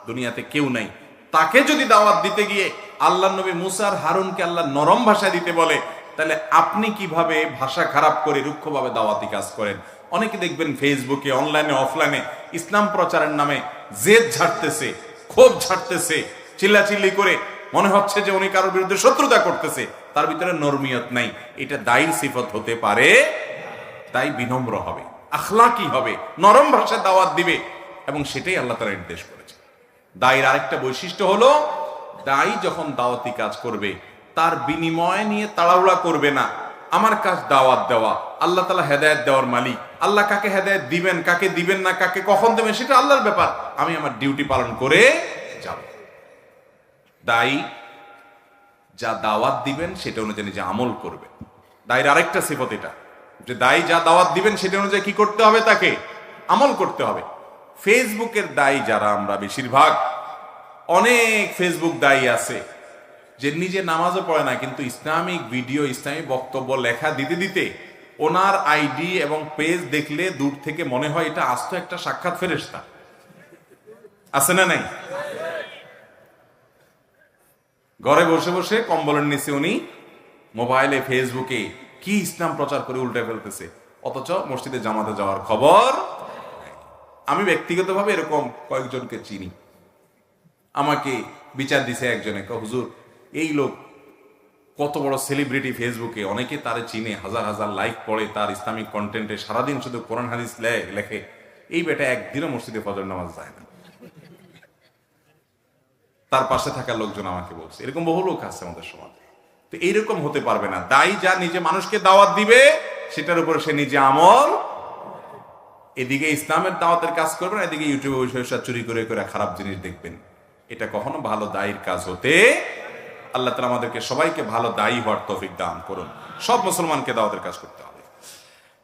দুনিয়াতে কেউ নাই, তাকে যদি দাওয়াত দিতে গিয়ে আল্লাহ নবী মূসা আর হারুনকে আল্লাহ নরম ভাষা দিতে বলে, তাহলে আপনি কিভাবে ভাষা খারাপ করে রুক্ষভাবে দাওয়াতি কাজ করেন? অনেকে দেখবেন ফেসবুকে, অনলাইনে, অফলাইনে ইসলাম প্রচারের নামে জেদ ঝাড়তেছে, ক্ষোভ ঝাড়তেছে, চিল্লাচিল্লি করে, মনে হচ্ছে যে উনি কারোর বিরুদ্ধে শত্রুতা করতেছে, তার ভিতরে নরমিয়ত নাই। এটা দায়ীর সিফত হতে পারে। তাই বিনম্র হবে, আখলাকি হবে, নরম ভাষায় দাওয়াত দিবে, এবং সেটাই আল্লাহ তাআলা নির্দেশ করেছে। দায়ীর আরেকটা বৈশিষ্ট্য হলো, দায়ী যখন দাওয়াতি কাজ করবে তার বিনিময় নিয়ে তাড়াহুড়া করবে না। আমার কাজ দাওয়াত দেওয়া, আল্লাহ তাআলা হেদায়েত দেওয়ার মালিক, আল্লাহ কাকে হেদায়েত দিবেন, কাকে দিবেন না, কাকে কখন দেবেন, সেটা আল্লাহর ব্যাপার। আমি আমার ডিউটি পালন করে যাব। দায়ী যা দাওয়াত দিবেন সেটা অনুযায়ী নিজে আমল করবে। দায়ীর আরেকটা সিফত এটা, যে দায়ী যা দাওয়াত দিবেন সেটা অনুযায়ী কি করতে হবে, তাকে আমল করতে হবে। ফেসবুকের দায়ী যারা, আমরা বেশিরভাগ, অনেক ফেসবুক দায়ী আছে যে নিজে নামাজও পড়ে না, কিন্তু ইসলামিক ভিডিও, ইসলামিক বক্তব্য লেখা দিতে দিতে ওনার আইডি এবং পেজ দেখলে দূর থেকে মনে হয় এটা আস্ত একটা সাক্ষাৎ ফেরেশতা। আছে না নাই? ঘরে বসে বসে কম্বলের নিচে উনি মোবাইলে, ফেসবুকে কি ইসলাম প্রচার করে উল্টে ফেলতেছে, অথচ মসজিদে জামাতে যাওয়ার খবর। আমি ব্যক্তিগতভাবে এরকম কয়েকজনকে চিনি। আমাকে বিচার দিছে একজনে, হুজুর এই লোক কত বড় সেলিব্রিটি ফেসবুকে, অনেকে তারে চিনে, হাজার হাজার লাইক পড়ে তার ইসলামিক কন্টেন্টে, সারাদিন শুধু কোরআন হাদিস লেখে, এই বেটা একদিনও মসজিদে ফজর নামাজ যায় না। তার পাশে থাকা লোকজন আমাকে বলছে, এরকম বহু লোক আছে আমাদের সমাজে। তো এইরকম হতে পারবে না। দায়ী যা নিজে মানুষকে দাওয়াত দিবে সেটার উপর সে নিজে আমল, এদিকে ইসলামের দাওয়াতের কাজ করবেন, এদিকে ইউটিউবে বসে চুরি করে করে খারাপ জিনিস দেখবেন। এটা কখনো ভালো দায়ীর কাজ হতে। আল্লাহ তাআলা আমাদেরকে সবাইকে ভালো দায়ী হওয়ার তৌফিক দান করুন। সব মুসলমানকে দাওয়াতের কাজ করতে হবে।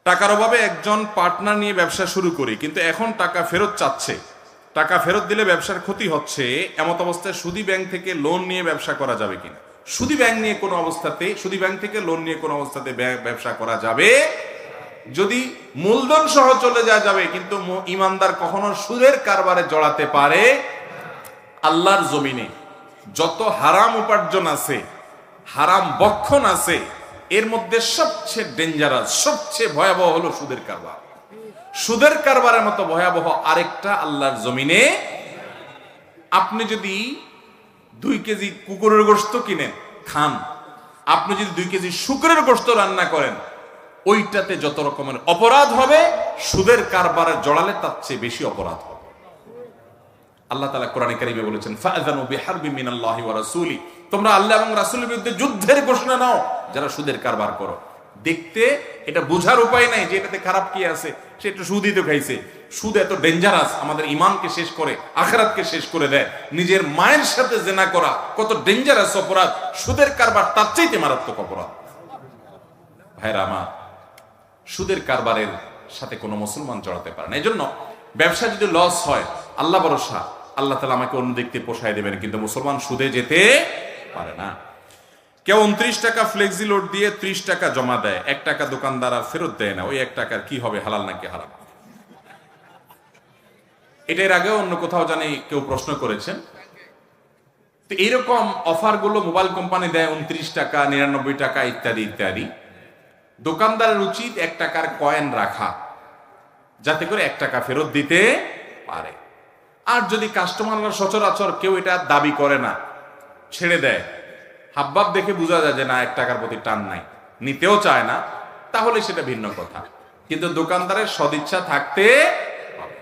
টাকার অভাবে একজন পার্টনার নিয়ে ব্যবসা শুরু করি, কিন্তু এখন টাকা ফেরত চাচ্ছে। টাকা ফেরত দিলে ব্যবসার ক্ষতি হচ্ছে, এমত অবস্থায় সুদী ব্যাংক থেকে লোন নিয়ে ব্যবসা করা যাবে কিনা? সুদী ব্যাংক থেকে লোন নিয়ে কোনো অবস্থাতে ব্যবসা করা যাবে। যদি মূলধন সহ চলে যাবে, কিন্তু ইমানদার কখনো সুদের কারবারে জড়াতে পারে। আল্লাহর জমিনে যত হারাম উপার্জন আছে, হারাম বক্ষণ আছে, এর মধ্যে সবচেয়ে ডেঞ্জারাস, সবচেয়ে ভয়াবহ হলো সুদের কারবার। সুদের কারবারের মতো ভয়াবহ আরেকটা আল্লাহর জমিনে। আপনি যদি 2 কেজি কুকুরের গোশত কিনেন খান, আপনি যদি 2 কেজি শুকরের গোশত রান্না করেন, ওইটাতে যত রকমের অপরাধ হবে, সুদের কারবারে জড়ালে তার চেয়ে বেশি অপরাধ হবে। আল্লাহ তাআলা কোরআনে কারীমে বলেছেন, ফাআযানু বিহারবিন মিনাল্লাহি ওয়া রাসূলি, তোমরা আল্লাহ এবং রাসূলের বিরুদ্ধে যুদ্ধের ঘোষণা নাও যারা সুদের কারবার করো। দেখতে এটা বোঝার উপায় নাই যে এটাতে খারাপ কি আছে, সে একটু সুদই তো খাইছে। সুদ এত ডেঞ্জারাস, আমাদের ঈমানকে শেষ করে, আখিরাতকে শেষ করে দেয়। নিজের মায়ের সাথে জিনা করা কত ডেঞ্জারাস অপরাধ, সুদের কারবার তার চাইতে মারাত্মক অপরাধ। ভাইরা আমার, সুদের কারবারের সাথে কোনো মুসলমান জড়াতে পারে না। এজন্য ব্যবসা যদি লস হয়, আল্লাহ ভরসা, আল্লাহ তাআলা আমাকে অন্য দিক থেকে পোষায় দেবেন, কিন্তু মুসলমান সুদে যেতে পারে না। কেউ 29 টাকা ফ্লেক্সি লোড দিয়ে 30 টাকা জমা দেয়, 1 টাকা দোকানদার আর ফেরত দেয় না। ওই 1 টাকার কি হবে, হালাল নাকি হারাম? এটার আগে অন্য কোথাও জানি কেউ প্রশ্ন করেছেন। তো এইরকম অফার গুলো মোবাইল কোম্পানি দেয়, 29 টাকা, 99 টাকা ইত্যাদি ইত্যাদি। দোকানদারের উচিত 1 টাকার কয়েন রাখা, যাতে করে 1 টাকা ফেরত দিতে পারে। আর যদি কাস্টমাররা সচরাচর কেউ এটা দাবি করে না, ছেড়ে দেয়, হাবভাব দেখে বোঝা যায় যে না 1 টাকার প্রতি টান নাই, নিতেও চায় না, তাহলে সেটা ভিন্ন কথা। কিন্তু দোকানদারের সদিচ্ছা থাকতে হবে।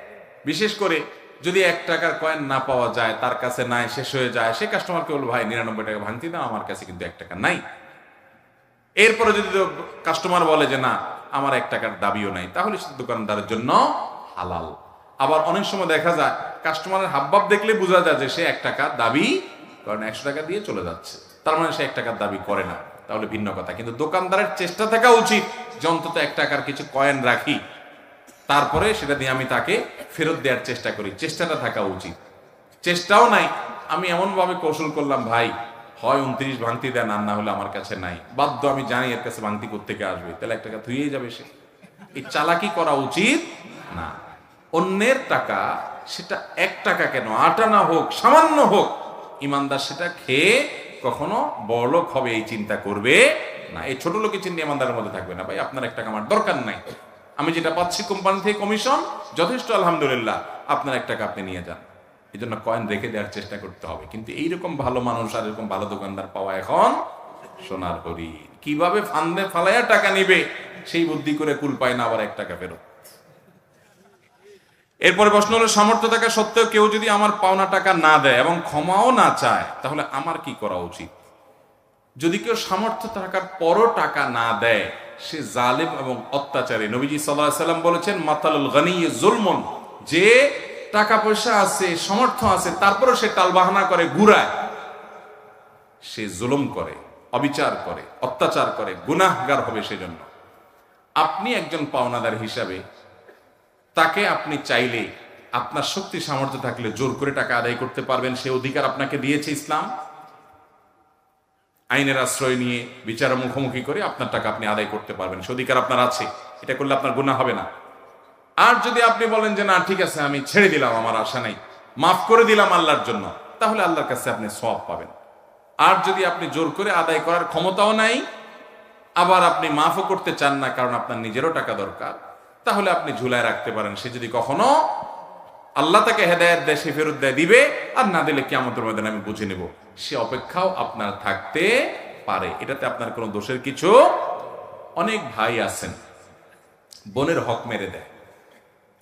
বিশেষ করে যদি 1 টাকার কয়েন না পাওয়া যায়, তার কাছে নাই, শেষ হয়ে যায়, সে কাস্টমারকে বলবো, ভাই 99 টাকা ভাঙতি দাও, আমার কাছে কিন্তু 1 টাকা নাই। এরপরে যদি কাস্টমার বলে যে না আমার 1 টাকার দাবিও নাই, তাহলে সেটা দোকানদারের জন্য হালাল। আবার অনেক সময় দেখা যায় কাস্টমারের হাবভাব দেখলে বোঝা যায় যে সে 1 টাকা দাবি, কারণ 100 টাকা দিয়ে চলে যাচ্ছে, তার মানে সে 1 টাকার দাবি করে না, তাহলে ভিন্ন কথা। কিন্তু দোকানদারের চেষ্টা থাকা উচিত যে অন্তত 1 টাকার কিছু কয়েন রাখি, তারপরে সেটা দিয়ে আমি তাকে ফেরত দেওয়ার চেষ্টা করি। চেষ্টাটা থাকা উচিত। চেষ্টাও নাই, আমি এমন ভাবে কৌশল করলাম, ভাই হয় 29 ভাঙতি দেন, আর না হলে আমার কাছে নাই, বাধ্য, আমি জানি এর কাছে ভাঙতি কোত্থেকে আসবে, তাহলে 1 টাকা ধুয়েই যাবে সে। এই চালাকি করা উচিত না। অন্যের টাকা, সেটা 1 টাকা কেন, 8 আনা হোক, সামান্য হোক, ইমানদার সেটা খেয়ে কখনো বড়লোক হবে এই চিন্তা করবে না। এই ছোট লোকের চিন্তা ইমানদারের মধ্যে থাকবে না। ভাই আপনার 1 টাকা আমার দরকার নাই, আমি যেটা পাচ্ছি কোম্পানি থেকে কমিশন যথেষ্ট, আলহামদুলিল্লাহ, আপনার 1 টাকা আপনি নিয়ে যান। এই জন্য কয়েন রেখে দেওয়ার চেষ্টা করতে হবে। কিন্তু এইরকম ভালো মানুষ আর এরকম ভালো দোকানদার পাওয়া এখন সোনার হরিণ। কিভাবে ফান্দে ফালাইয়া টাকা নিবে সেই বুদ্ধি করে কুল পায় না, আবার 1 টাকা ফেরত। এরপরে প্রশ্ন হলো, সামর্থ্য থাকা সত্ত্বেও কেউ যদি আমার পাওনা টাকা না দেয় এবং ক্ষমাও না চায়, তাহলে আমার কি করা উচিত? যদি কেউ সামর্থ্য থাকার পরও টাকা না দেয়, সে জালিম এবং অত্যাচারী। নবীজি সাল্লাল্লাহু আলাইহি ওয়াসাল্লাম বলেছেন মাতালুল গনি যুলমুন, যে টাকা পয়সা আছে, সামর্থ্য আছে, তারপরেও সে টালবাহানা করে, ঘুরায়, সে জুলুম করে, অবিচার করে, অত্যাচার করে, গুনাহগার হবে। সেজন্য আপনি একজন পাওনাদার হিসাবে তাকে আপনি চাইলে, আপনার শক্তি সামর্থ্য থাকলে জোর করে টাকা আদায় করতে পারবেন। সে অধিকার আপনাকে দিয়েছে ইসলাম। আইনের আশ্রয় নিয়ে বিচারের মুখোমুখি করে আপনার টাকা আপনি আদায় করতে পারবেন, সে অধিকার আপনার আছে। এটা করলে আপনার গুনাহ হবে না। আর যদি আপনি বলেন যে না ঠিক আছে, আমি ছেড়ে দিলাম, আমার আশা নাই, মাফ করে দিলাম আল্লাহর জন্য, তাহলে আল্লাহর কাছে আপনি সওয়াব পাবেন। আর যদি আপনি জোর করে আদায় করার ক্ষমতাও নাই, আবার আপনি মাফও করতে চান না কারণ আপনার নিজেরও টাকা দরকার, তাহলে আপনি ঝুলায় রাখতে পারেন। সে যদি কখনো আল্লাহ তাকে হেদায়েত দেয়, সে ফেরত দেয়, দিবে, আর না দিলে কিয়ামতের ময়দানে আমি বুঝে নেব, সে অপেক্ষাও আপনার থাকতে পারে। এটাতে আপনার কোনো দোষের কিছু। অনেক ভাই আছেন বোনের হক মেরে দেয়,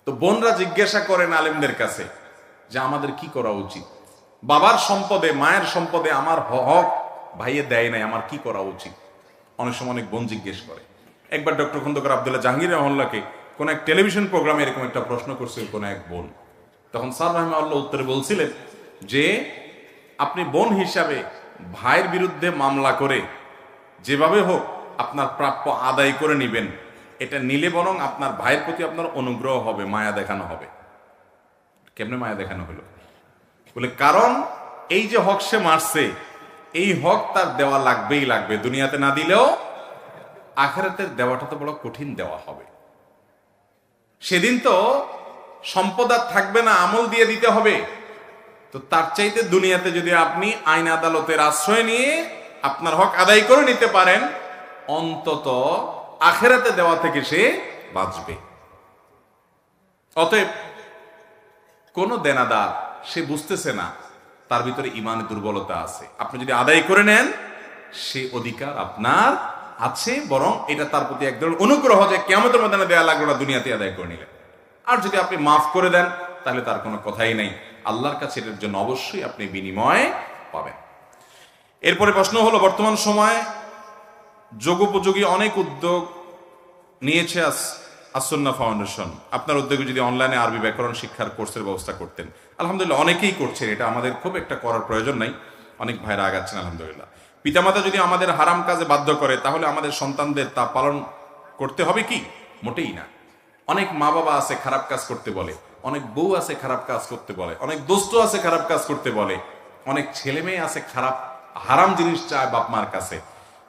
তো বোনরা জিজ্ঞাসা করেন আলেমদের কাছে যে আমাদের কি করা উচিত, বাবার সম্পদে, মায়ের সম্পদে আমার হক ভাইয়ে দেয় নাই, আমার কি করা উচিত। অনেক সময় অনেক বোন জিজ্ঞেস করে। একবার ডক্টর খন্দকার আব্দুল্লাহ জাহাঙ্গীর রহমাল্লাহকে কোন এক টেলিভিশন প্রোগ্রামে এরকম একটা প্রশ্ন করছে কোন এক বোন। তখন স্যার রহমাল্লাহ উত্তরে বলছিলেন যে আপনি বোন হিসাবে ভাইয়ের বিরুদ্ধে মামলা করে যেভাবে হোক আপনার প্রাপ্য আদায় করে নিবেন, এটা নিলে বরং আপনার ভাইয়ের প্রতি আপনার অনুগ্রহ হবে, মায়া দেখানো হবে। কেমনে মায়া দেখানো হলো? বলে কারণ এই যে হক সে মারছে, এই হক তার দেওয়া লাগবেই লাগবে, দুনিয়াতে না দিলেও আখিরাতের দেওয়াটা তো বড় কঠিন দেওয়া হবে। সেদিন তো সম্পদ আর থাকবে না, আমল দিয়ে দিতে হবে। তো তার চাইতে দুনিয়াতে যদি আপনি আইন আদালতের আশ্রয় নিয়ে আপনার হক আদায় করে নিতে পারেন, অন্তত আখিরাতে দেওয়া থেকে সে বাঁচবে। অতএব কোন দেনাদার সে বুঝতেছে না তার ভিতরে ইমানের দুর্বলতা আছে, আপনি যদি আদায় করে নেন সে অধিকার আপনার আছে, বরং এটা তার প্রতি এক ধরনের অনুগ্রহ যে কিয়ামতের ময়দানে দেয়া লাগলো না, দুনিয়াতে আদায় করে নিলেন। আর যদি আপনি মাফ করে দেন তাহলে তার কোনো কথাই নেই, আল্লাহর কাছে এটার জন্য অবশ্যই আপনি বিনিময় পাবেন। এরপরে প্রশ্ন হলো, বর্তমান সময়ে যোগোপযোগী অনেক উদ্যোগ নিয়েছে আসুন্নাহ ফাউন্ডেশন। আপনার উদ্যোগে যদি অনলাইনে আরবি ব্যাকরণ শিক্ষার কোর্সের ব্যবস্থা করতেন। আলহামদুলিল্লাহ অনেকেই করছেন, এটা আমাদের খুব একটা করার প্রয়োজন নাই, অনেক ভাইরা আগাচ্ছেন আলহামদুলিল্লাহ। পিতামাতা যদি আমাদের হারাম কাজে বাধ্য করে তাহলে আমাদের সন্তানদের তা পালন করতে হবে কি? মোটেই না। অনেক মা বাবা আছে খারাপ কাজ করতে বলে, অনেক বউ আছে খারাপ কাজ করতে বলে, অনেক দোস্ত আছে খারাপ কাজ করতে বলে, অনেক ছেলে মেয়ে আছে খারাপ হারাম জিনিস চায় বাপ মার কাছে।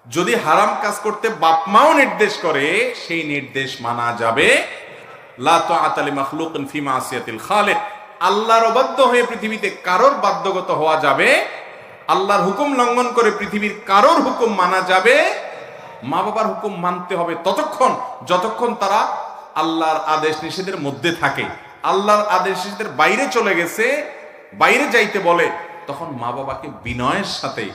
যদি হারাম কাজ করতে বাপ মাও নির্দেশ করে, সেই নির্দেশ মানা যাবে। লা তাআতা লিমাখলুকিন ফি মাসিয়াতিল খালিক। আল্লাহর অবাধ্য হয়ে পৃথিবীতে কারোর বাধ্যগত হওয়া যাবে, আল্লাহর হুকুম লঙ্ঘন করে পৃথিবীর কারোর হুকুম মানা যাবে। মা বাবার হুকুম মানতে হবে ততক্ষণ যতক্ষণ তারা আল্লাহর আদেশ নিষেধের মধ্যে থাকে। আল্লাহর আদেশ নিষেধের বাইরে চলে গেছে, বাইরে যাইতে বলে, তখন মা বাবাকে বিনয়ের সাথে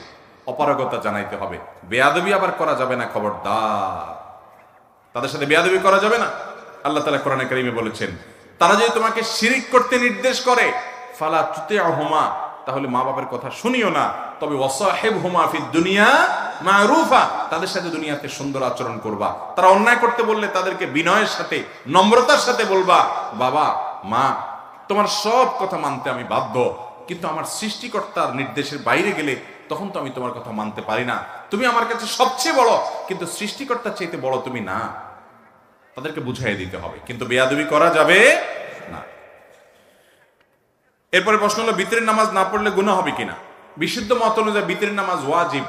অপারগতা জানাইতে হবে। বেয়াদবি আবার করা যাবে না, খবরদার, তাদের সাথে বেয়াদবি করা যাবে না। আল্লাহ তাআলা কোরআনে কারীমে বলেছেন, তারা যদি তোমাকে শিরিক করতে নির্দেশ করে, ফালা তুতিউহুমা, তাহলে মা বাবার কথা শুনিও না, তবে ওয়াসাহিবহুমা ফিদ দুনিয়া মারুফা, তাদের সাথে দুনিয়াতে সুন্দর আচরণ করবা। তারা অন্যায় করতে বললে তাদেরকে বিনয়ের সাথে, নম্রতার সাথে বলবা, বাবা মা তোমার সব কথা মানতে আমি বাধ্য, কিন্তু আমার সৃষ্টিকর্তার নির্দেশের বাইরে গেলে তখন তো আমি তোমার কথা মানতে পারি না। তুমি আমার কাছে সবচেয়ে বড়, কিন্তু সৃষ্টিকর্তার চাইতে বড় তুমি না। তাদেরকে বুঝাই দিতে হবে, কিন্তু বেয়াদবি করা যাবে না। এরপরে প্রশ্ন হলো, বিতরের নামাজ না পড়লে গুনাহ হবে কিনা? বিশুদ্ধ মত অনুযায়ী বিতরের নামাজ ওয়াজিব,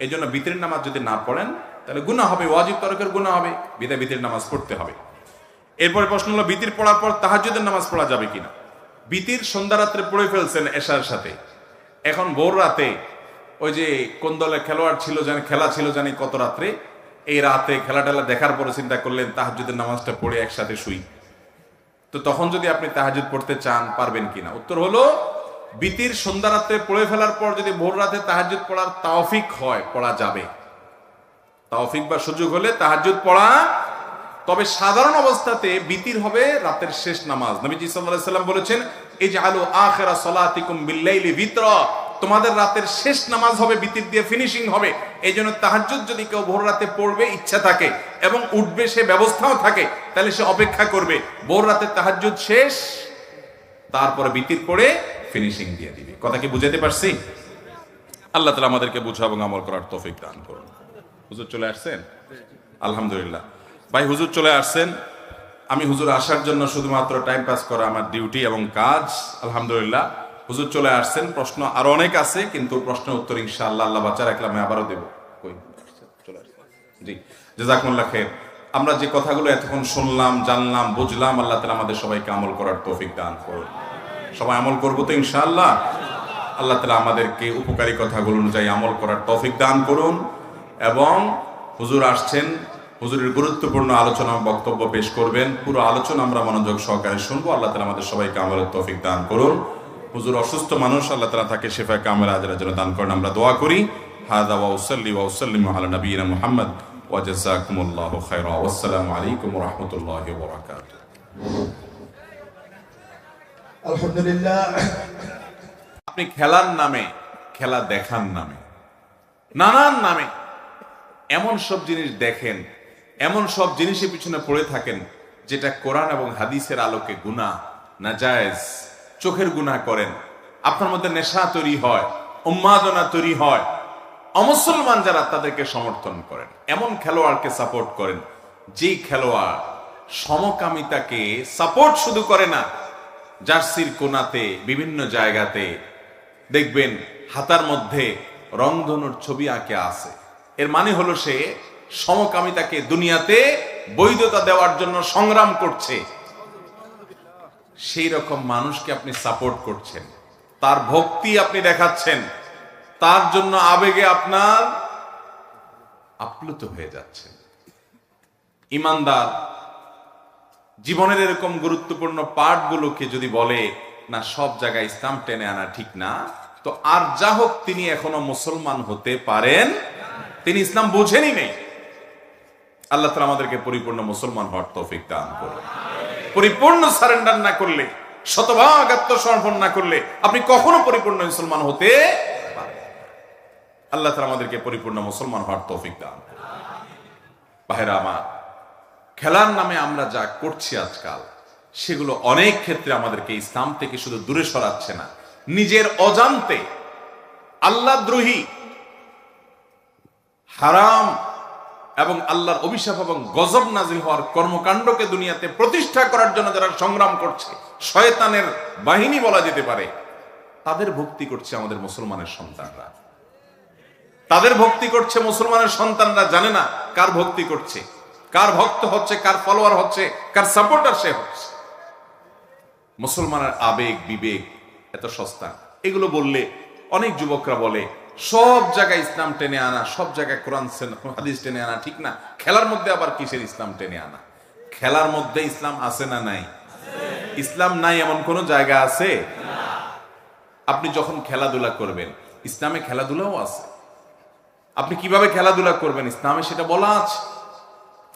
এই জন্য বিতরের নামাজ যদি না পড়েন তাহলে গুনাহ হবে, ওয়াজিব তরকের গুনাহ হবে, বিদায় বিতরের নামাজ পড়তে হবে। এরপরে প্রশ্ন হলো, বিতির পড়ার পর তাহাজ্জুদের নামাজ পড়া যাবে কিনা? বিতির সন্ধ্যা রাত্রে পড়ে ফেলছেন এশার সাথে, এখন ভোর রাতে ওই যে কোন দলে খেলোয়াড় ছিল জানি, খেলা ছিল জানি কত রাত্রে, এই রাতে খেলা টেলা দেখার পরে চিন্তা করলেন তাহাজ্জুদের নামাজটা পড়ে একসাথে শুই, তো তখন যদি আপনি তাহাজ্জুদ পড়তে চান পারবেন কিনা? উত্তর হলো, বিতির সন্ধ্যা রাত্রে পড়ে ফেলার পর যদি ভোর রাতে তাহাজ্জুদ পড়ার তৌফিক হয় পড়া যাবে, তৌফিক বা সুযোগ হলে তাহাজ্জুদ পড়া। তবে সাধারণ অবস্থাতে বিতির হবে রাতের শেষ নামাজ। নবীজি সাল্লাল্লাহু আলাইহি ওয়াসাল্লাম বলেছেন, ইজআলু আখিরা সালাতিকুম বিল-লাইলি বিতরা, তোমাদের রাতের শেষ নামাজ হবে, বিতির দিয়ে ফিনিশিং হবে। এই জন্য তাহাজ্জুদ যদি কেউ ভোর রাতে পড়বে, ইচ্ছা থাকে এবং উঠবে সে ব্যবস্থাও থাকে, তাহলে সে অপেক্ষা করবে ভোর রাতে তাহাজ্জুদ শেষ, তারপরে বিতির পড়ে ফিনিশিং দিয়ে দিবে। কথা কি বুঝাতে পারছি? আল্লাহ তাআলা আমাদেরকে বুঝা এবং আমল করার তৌফিক দান করুন। হুজুর চলে আসছেন? আলহামদুলিল্লাহ। ভাই হুজুর চলে আসছেন। আমি হুজুর আসার জন্য শুধুমাত্র টাইম পাস করা আমার ডিউটি এবং কাজ। আলহামদুলিল্লাহ হুজুর চলে আসছেন। প্রশ্ন আরো অনেক আছে, কিন্তু প্রশ্নের উত্তর ইনশাআল্লাহ আল্লাহ বাঁচা রাখলে আমি আবারও দেব। চলে আসছেন? জি, জাযাকুমুল্লাহ খাইর। আমরা যে কথাগুলো এতক্ষণ শুনলাম, জানলাম, বুঝলাম, আল্লাহ তাআলা আমাদের সবাইকে আমল করার তৌফিক দান করুন। সবাই আমল করবো তো ইনশাআল্লাহ? আল্লাহ তাআলা আমাদেরকে উপকারী কথাগুলো অনুযায়ী আমল করার তৌফিক দান করুন। এবং হুজুর আসছেন, হুজুরের গুরুত্বপূর্ণ আলোচনা বক্তব্য পেশ করবেন। পুরো আলোচনা আমরা মনোযোগ সহকারে শুনবো। আল্লাহ তাআলা আমাদের সবাইকে আমলের তৌফিক দান করুন। হুজুর অসুস্থ মানুষ, আল্লাহ তাআলা তাকে শিফা কামিলা আজরার জন্য দান করেন, আমরা দোয়া করি। হাযা ওয়া উসাল্লি ওয়া উসাল্লিমু আলা নাবিয়িনা মুহাম্মদ ওয়া জাযাকুমুল্লাহু খাইরা। ওয়াসসালামু আলাইকুম ওয়া রাহমাতুল্লাহি ওয়া বারাকাতুহু। আলহামদুলিল্লাহ। আপনি খেলার নামে, খেলা দেখার নামে, নানান নামে এমন সব জিনিস দেখেন, এমন সব জিনিসের পিছনে পড়ে থাকেন যেটা কোরআন এবং হাদিসের আলোকে গুনাহ, নাজায়েজ, চোখের গুনাহ করেন। আপনার মধ্যে নেশা তৈরি হয়, উন্মাদনা তৈরি হয়। অমুসলমান যারা তাদেরকে সমর্থন করেন, এমন খেলোয়াড়কে সাপোর্ট করেন যেই খেলোয়াড় সমকামিতাকে সাপোর্ট শুধু করে না, জার্সির কোনাতে বিভিন্ন জায়গাতে দেখবেন হাতার মধ্যে রংধনুর ছবি আঁকে আছে। এর মানে হলো সে সমকামিতাকে দুনিয়াতে বৈধতা দেওয়ার জন্য সংগ্রাম করছে। সেই রকম মানুষকে আপনি সাপোর্ট করছেন, তার ভক্তি আপনি দেখাচ্ছেন, তার জন্য আবেগে আপনার আপ্লুত হয়ে যাচ্ছে। ইমানদার জীবনের এরকম গুরুত্বপূর্ণ পার্টগুলোকে যদি বলে না সব জায়গায় ইসলাম টেনে আনা ঠিক না, তো আর যা হোক তিনি এখনো মুসলমান হতে পারেন, তিনি ইসলাম বুঝেনই নেই। আল্লাহ তাআলা আমাদেরকে পরিপূর্ণ মুসলমান হওয়ার তৌফিক দান করুন। পরিপূর্ণ সারেন্ডার না করলে, শতভাগ আত্মসমর্পণ না করলে আপনি কখনো পরিপূর্ণ মুসলমান হতে পারেন। আল্লাহ তাআলা আমাদেরকে পরিপূর্ণ মুসলমান হওয়ার তৌফিক দান করুন। ভাইরা আমার, খেলার নামে আমরা যা করছি আজকাল, সেগুলো অনেক ক্ষেত্রে আমাদেরকে ইসলাম থেকে শুধু দূরে সরাচ্ছে না, নিজের অজান্তে আল্লাহদ্রোহী, হারাম এবং আল্লাহর অভিশাপ এবং গজব নাজিল হওয়ার কর্মকাণ্ডকে দুনিয়াতে প্রতিষ্ঠা করার জন্য যারা সংগ্রাম করছে, শয়তানের বাহিনী বলা যেতে পারে, তাদের ভক্তি করছে আমাদের মুসলমানের সন্তানরা। তাদের ভক্তি করছে মুসলমানের সন্তানরা, জানে না কার ভক্তি করছে, কার ভক্ত হচ্ছে, কার ফলোয়ার হচ্ছে, কার সাপোর্টার সে হচ্ছে। মুসলমানের আবেগ বিবেক এত সস্তা। এগুলো বললে অনেক যুবকরা বলে সব জায়গায় ইসলাম টেনে আনা, সব জায়গায় কোরআন হাদিস টেনে আনা ঠিক না, খেলার মধ্যে আবার কিসের ইসলাম টেনে আনা? খেলার মধ্যে ইসলাম আছে না নাই? ইসলাম নাই এমন কোন জায়গা আছে? আপনি যখন খেলাধুলা করবেন, ইসলামে খেলাধুলাও আছে। আপনি কিভাবে খেলাধুলা করবেন ইসলামে সেটা বলা আছে।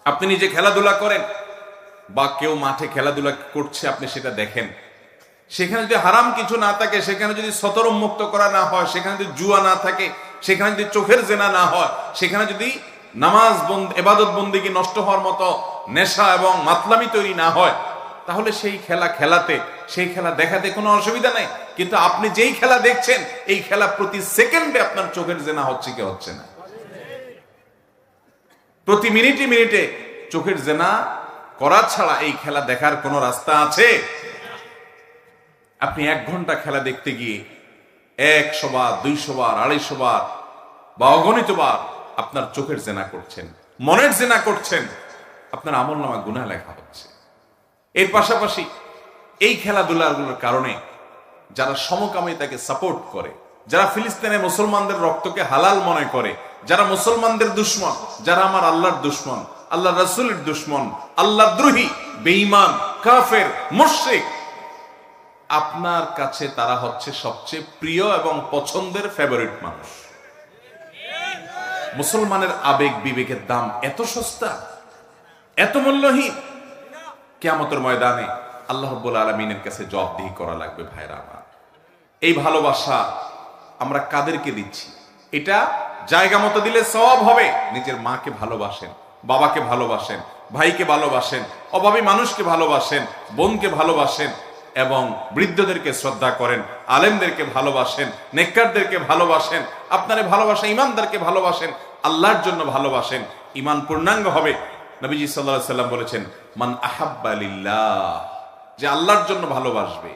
আপনি নিজে খেলাধুলা করেন বা কেউ মাঠে খেলাধুলা করছে, আপনি সেটা দেখেন। সেখানে যদি হারাম কিছু না থাকে, সেখানে যদি সতর মুক্ত করা না হয়, সেখানে যদি জুয়া না থাকে, সেখানে যদি চোখের জেনা না হয়, সেখানে যদি নামাজ ইবাদত বন্দেগী নষ্ট হওয়ার মতো নেশা এবং মাতলামি তৈরি না হয়, তাহলে সেই খেলা খেলাতে, সেই খেলা দেখাতে কোনো অসুবিধা নেই। কিন্তু আপনি যেই খেলা দেখছেন, এই খেলা প্রতি সেকেন্ডে আপনার চোখের জেনা হচ্ছে কি হচ্ছে না? প্রতি মিনিটে মিনিটে চোখের জেনা করা ছাড়া এই খেলা দেখার কোন রাস্তা আছে? আপনি 1 ঘন্টা খেলা দেখতে গিয়ে 100 বার, 200 বার, 250 বার বা অগণিত বার আপনার চোখের জেনা করছেন, মনের জেনা করছেন, আপনার আমলনামা গুনাহ লেখা হচ্ছে। এর পাশাপাশি এই খেলাধুলাগুলোর কারণে যারা সমকামিতাকে সাপোর্ট করে, যারা ফিলিস্তিনে মুসলমানদের রক্তকে হালাল মনে করে, যারা মুসলমানদের দুশ্মন, যারা আমার আল্লাহর দুশ্মন, আল্লাহ রাসূলের দুশ্মন, আল্লাহদ্রোহী, বেঈমান, কাফের, মুশরিক, আপনার কাছে তারা হচ্ছে সবচেয়ে প্রিয় এবং পছন্দের ফেভারিট মানুষ। মুসলমানের আবেগ বিবেকের দাম এত সস্তা, এত মূল্যহীন, কিয়ামতের ময়দানে আল্লাহ রাব্বুল আলামিনের কাছে জবাবদিহি করা লাগবে। ভাইরা আমার, এই ভালোবাসা আমরা কাদেরকে দিচ্ছি? এটা জায়গা মতো দিলে সওয়াব হবে। নিজের মাকে ভালোবাসেন, বাবাকে ভালোবাসেন, ভাইকে ভালোবাসেন, অভাবী মানুষকে ভালোবাসেন, বোনকে ভালোবাসেন এবং বৃদ্ধদেরকে শ্রদ্ধা করেন, আলেমদেরকে ভালোবাসেন, নেককারদেরকে ভালোবাসেন, আপনারে ভালোবাসেন, ইমানদারকে ভালোবাসেন, আল্লাহর জন্য ভালোবাসেন, ইমান পূর্ণাঙ্গ হবে। নবীজি সাল্লাল্লাহু আলাইহি সাল্লাম বলেছেন, মান আহাব্বা লিল্লাহ, যে আল্লাহর জন্য ভালোবাসবে,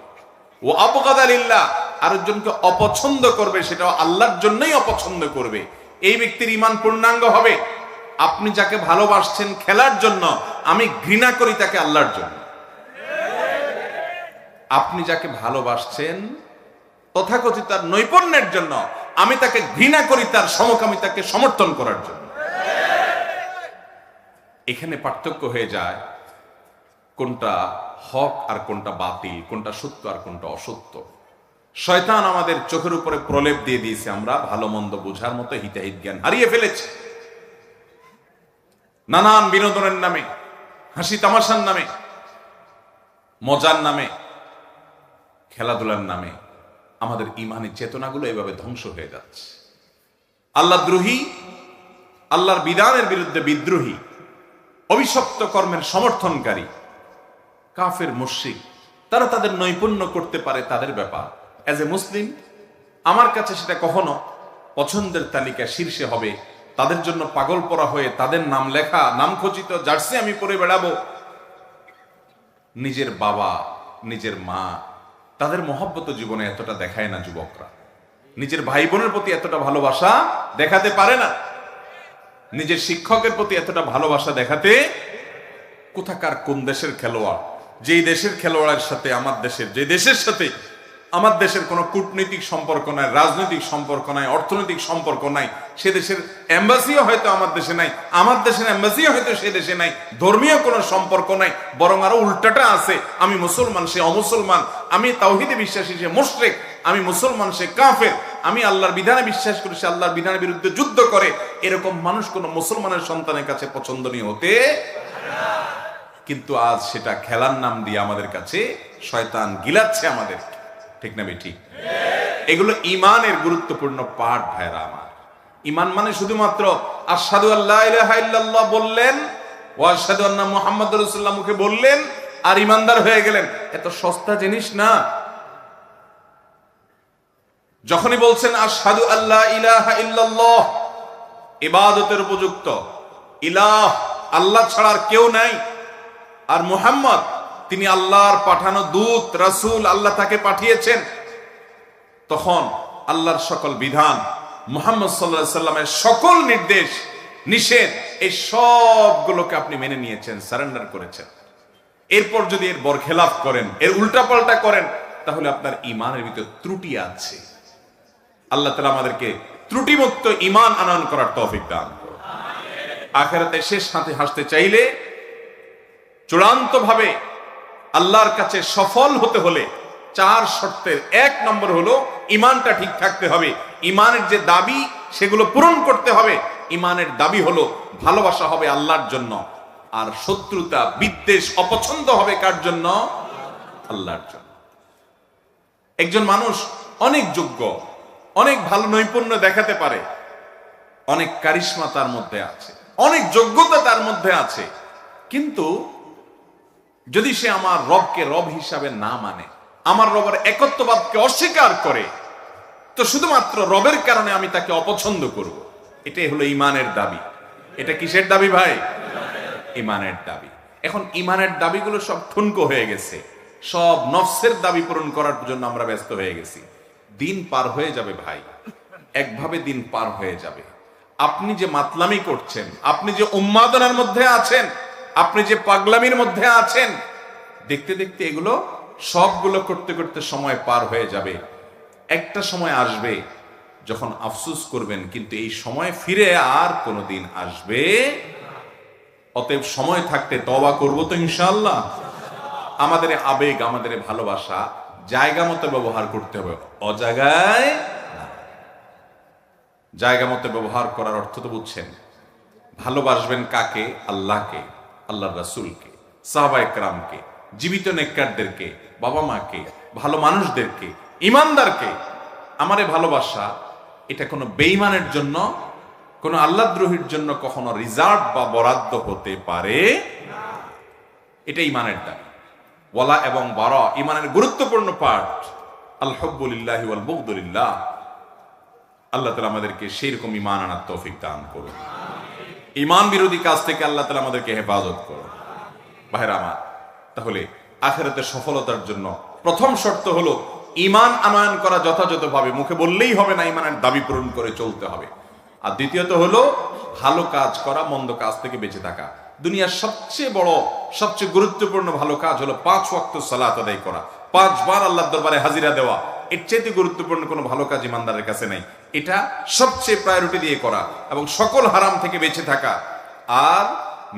ও আবগাদা লিল্লাহ, আরেকজনকে অপছন্দ করবে, সেটাও আল্লাহর জন্যই অপছন্দ করবে, এই ব্যক্তির ইমান পূর্ণাঙ্গ হবে। আপনি যাকে ভালোবাসছেন খেলার জন্য, আমি ঘৃণা করি তাকে আল্লাহর জন্য। আপনি যাকে ভালোবাসছেন তথাকথিত তার নৈপুণ্যের জন্য, আমি তাকে ঘৃণা করি তার সমকামিতাকে সমর্থন করার জন্য। এখানে পার্থক্য হয়ে যায় কোনটা হক আর কোনটা বাতিল, কোনটা সত্য আর কোনটা অসত্য। শয়তান আমাদের চোখের উপরে প্রলেপ দিয়ে দিয়েছে, আমরা ভালো মন্দ বোঝার মতো হিতাহিত জ্ঞান হারিয়ে ফেলেছি। নানান বিনোদনের নামে, হাসি তামাশার নামে, মজার নামে, খেলাধুলার নামে আমাদের ইমানের চেতনাগুলো এভাবে ধ্বংস হয়ে যাচ্ছে। আল্লাহ দ্রোহী, আল্লাহর বিধানের বিরুদ্ধে বিদ্রোহী, অভিশপ্ত কর্মের সমর্থনকারী, কাফের মুশরিক, তারা তাদের নৈপুণ্য করতে পারে, তাদের ব্যাপার। এজ এ মুসলিম আমার কাছে সেটা কখনো পছন্দের তালিকা শীর্ষে হবে। তাদের জন্য পাগল পরা হয়ে তাদের নাম লেখা, নাম খচিত জার্সি আমি পরে বেড়াবো। নিজের বাবা, নিজের মা, তাদের মহব্বত জীবনে এতটা দেখায় না যুবকরা। নিজের ভাই বোনের প্রতি এতটা ভালোবাসা দেখাতে পারে না। নিজের শিক্ষকের প্রতি এতটা ভালোবাসা দেখাতে, কোথাকার কোন দেশের খেলোয়াড়, যেই দেশের খেলোয়াড়ের সাথে আমার দেশের, যে দেশের সাথে আমার দেশের কোনো কূটনৈতিক সম্পর্ক নাই, রাজনৈতিক সম্পর্ক নাই, অর্থনৈতিক সম্পর্ক নাই, সে দেশের এম্বাসিও হয়তো আমার দেশে নাই, আমার দেশের এম্বাসিও হয়তো সে দেশে নাই, ধর্মীয় কোনো সম্পর্ক নাই, বরং আরো উল্টাটা আছে। আমি মুসলমান, সে অমুসলমান, আমি তাওহীদে বিশ্বাসী, সে মুশরিক, আমি মুসলমান, সে কাফের, আমি আল্লাহর বিধানে বিশ্বাস করি, সে আল্লাহর বিধানের বিরুদ্ধে যুদ্ধ করে। এরকম মানুষ কোন মুসলমানের সন্তানের কাছে পছন্দনীয় হতে, কিন্তু আজ সেটা খেলার নাম দিয়ে আমাদের কাছে শয়তান গিলাচ্ছে আমাদের, ঠিক না ঠিক? এগুলো ইমানের গুরুত্বপূর্ণ পাঠ ভাইরা আমার। ইমান মানে শুধুমাত্র আশহাদু আল্লা ইলাহা ইল্লাল্লাহ বললেন, ওয়া আশহাদু আন্না মুহাম্মাদুর রাসূলুল্লাহ মুখে বললেন আর ইমানদার হয়ে গেলেন, এত সস্তা জিনিস না। যখনই বলছেন আশহাদু আল্লা ইলাহা ইল্লাল্লাহ, ইবাদতের উপযুক্ত ইলাহ আল্লাহ ছাড়া আর কেউ নাই, আর মুহাম্মদ তিনি আল্লাহর পাঠানো দূত, রাসূল, আল্লাহ তাকে পাঠিয়েছেন, তখন আল্লাহর সকল বিধান, মুহাম্মদ সাল্লাল্লাহু আলাইহি সাল্লামের সকল নির্দেশ নিষেধ, এই সবগুলোকে আপনি মেনে নিয়েছেন, সারেন্ডার করেছেন। এরপর যদি এর বরখেলাফ করেন, এর উল্টাপাল্টা করেন, তাহলে আপনার ইমানের ভিতর ত্রুটি আছে। আল্লাহ তাআলা আমাদেরকে ত্রুটিমুক্ত ইমান আনয়ন করার তৌফিক দান করুন। আখিরাতে শেষ হাসতে চাইলে, চূড়ান্ত ভাবে আল্লাহর কাছে সফল হতে হলে 4 শর্তের 1 নম্বর হলো ইমানটা ঠিক থাকতে হবে। ইমানের যে দাবি সেগুলো পূরণ করতে হবে। ইমানের দাবি হলো ভালোবাসা হবে আল্লাহর জন্য, আর শত্রুতা, বিদ্বেষ, অপছন্দ হবে কার জন্য? আল্লাহর জন্য। একজন মানুষ অনেক যোগ্য, অনেক ভালো নৈপুণ্য দেখাতে পারে, অনেক কারিশমা তার মধ্যে আছে, অনেক যোগ্যতা তার মধ্যে আছে, কিন্তু যদি সে আমার রবকে রব হিসাবে না মানে, আমার রবের একত্ববাদকে অস্বীকার করে, তো শুধুমাত্র রবের কারণে আমি তাকে অপছন্দ করব। এটাই হলো ইমানের দাবি। এটা কিসের দাবি ভাই? ইমানের দাবি। এখন ইমানের দাবিগুলো সব ঠুনকো হয়ে গেছে, সব নফসের দাবি পূরণ করার জন্য আমরা ব্যস্ত হয়ে গেছি। দিন পার হয়ে যাবে ভাই, একভাবে দিন পার হয়ে যাবে। আপনি যে মাতলামি করছেন, আপনি যে উন্মাদনার মধ্যে আছেন, আপনি যে পাগলামির মধ্যে আছেন, দেখতে দেখতে এগুলো সবগুলো করতে করতে সময় পার হয়ে যাবে। একটা সময় আসবে যখন আফসোস করবেন, কিন্তু এই সময় ফিরে আর কোনোদিন আসবে। অতএব সময় থাকতে তওবা করব তো ইনশাআল্লাহ। আমাদের আবেগ, আমাদের ভালোবাসা জায়গা মতো ব্যবহার করতে হবে, অজায়গায় না। জায়গা মতো ব্যবহার করার অর্থ তো বুঝছেন। ভালোবাসবেন কাকে? আল্লাহকে, আল্লাহর রাসূলকে, সাহাবায়ে কেরামকে, জীবিত নেককারদেরকে, বাবা মাকে, ভালো মানুষদেরকে, ইমানদারকে। আমারে ভালোবাসা এটা কোনো বেঈমানের জন্য, কোনো আল্লাহদ্রোহীর জন্য কখনো রিজার্ভ বা বরাদ্দ হতে পারে। এটা ইমানের দাবি। ওয়ালা এবং বারা ইমানের গুরুত্বপূর্ণ পার্ট। আল হুব্বু লিল্লাহি ওয়াল বুগদু লিল্লাহ। আল্লাহ তাআলা আমাদেরকে সেইরকম ঈমান আনার তৌফিক দান করুন। ঈমান বিরোধী কাজ থেকে আল্লাহ তাআলা আমাদেরকে হেফাজত করুন। ভাইরা আমার, তাহলে আখিরাতের সফলতার জন্য প্রথম শর্ত হলো ঈমান আনয়ন করা যথাযথভাবে। মুখে বললেই হবে না, ঈমানের দাবি পূরণ করে চলতে হবে। আর দ্বিতীয়ত হলো ভালো কাজ করা, মন্দ কাজ থেকে বেঁচে থাকা। দুনিয়ার সবচেয়ে বড়, সবচেয়ে গুরুত্বপূর্ণ ভালো কাজ হলো 5 ওয়াক্ত সালাত আদায় করা, 5 বার আল্লাহর দরবারে হাজিরা দেওয়া। এর চাইতে গুরুত্বপূর্ণ কোনো ভালো কাজ ইমানদারের কাছে নাই। এটা সবচেয়ে প্রায়োরিটি দিয়ে করা এবং সকল হারাম থেকে বেঁচে থাকা। আর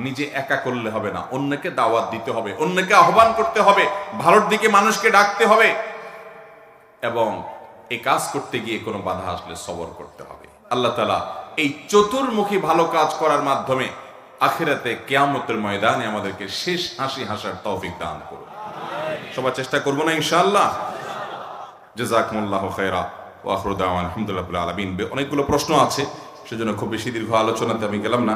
নিজে একা করলে হবে না, অন্যকে দাওয়াত দিতে হবে, অন্যকে আহ্বান করতে হবে, ভালোর দিকে মানুষকে ডাকতে হবে এবং এই কাজ করতে গিয়ে কোনো বাধা আসলে সবর করতে হবে। আল্লাহ তাআলা এই চতুর্মুখী ভালো কাজ করার মাধ্যমে আখিরাতে কিয়ামতের ময়দানে আমাদেরকে শেষ হাসি হাসার তৌফিক দান করুন। সবাই চেষ্টা করব না ইনশাআল্লাহ। জাযাকুমুল্লাহু খায়রা ওয়া আখিরু দাওয়ানা আলহামদুলিল্লাহি রাব্বিল আলামিন। অনেকগুলো প্রশ্ন আছে, সেজন্য খুব বেশি দীর্ঘ আলোচনাতে আমি গেলাম না।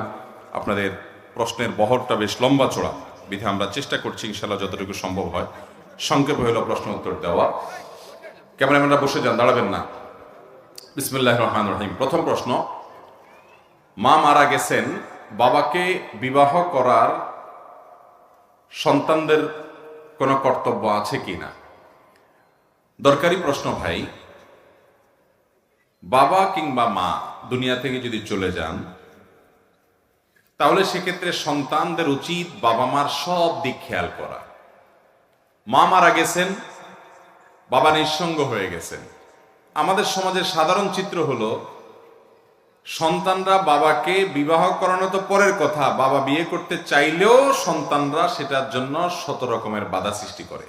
আপনাদের প্রশ্নের বহরটা বেশ লম্বা চড়া, বিধে আমরা চেষ্টা করছি ইনশাআল্লাহ যতটুকু সম্ভব হয় সংক্ষেপে হলো প্রশ্ন উত্তর দেওয়া। ক্যামেরাম্যানরা বসে যান, দাঁড়াবেন না। বিসমিল্লাহির রহমানির রহিম। প্রথম প্রশ্ন, মা মারা গেছেন, বাবাকে বিবাহ করার সন্তানদের কোনো কর্তব্য আছে কিনা? দরকারি প্রশ্ন ভাই। বাবা কিংবা মা দুনিয়া থেকে যদি চলে যান, তাহলে সেক্ষেত্রে সন্তানদের উচিত বাবা মার সব দিক খেয়াল করা। মা মারা গেছেন, বাবা নিঃসঙ্গ হয়ে গেছেন। আমাদের সমাজের সাধারণ চিত্র হলো সন্তানরা বাবাকে বিবাহ করানো তো পরের কথা, বাবা বিয়ে করতে চাইলেও সন্তানরা সেটার জন্য 100 রকমের বাধা সৃষ্টি করে।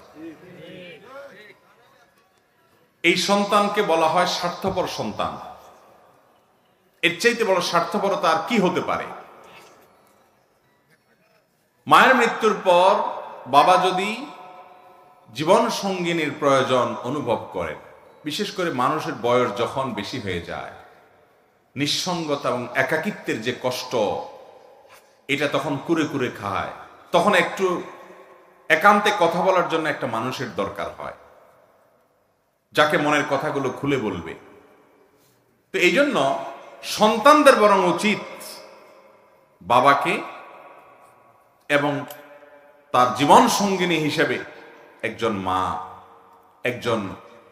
এই সন্তানকে বলা হয় স্বার্থপর সন্তান। এর চাইতে বড় স্বার্থপরতা আর কি হতে পারে? মায়ের মৃত্যুর পর বাবা যদি জীবন সঙ্গিনীর প্রয়োজন অনুভব করেন, বিশেষ করে মানুষের বয়স যখন বেশি হয়ে যায়, নিঃসঙ্গতা এবং একাকিত্বের যে কষ্ট, এটা তখন কুরে কুরে খায়, তখন একটু একান্তে কথা বলার জন্য একটা মানুষের দরকার হয়, যাকে মনের কথাগুলো খুলে বলবে। তো এই জন্য সন্তানদের বরং উচিত বাবাকে এবং তার জীবন সঙ্গিনী হিসেবে একজন মা, একজন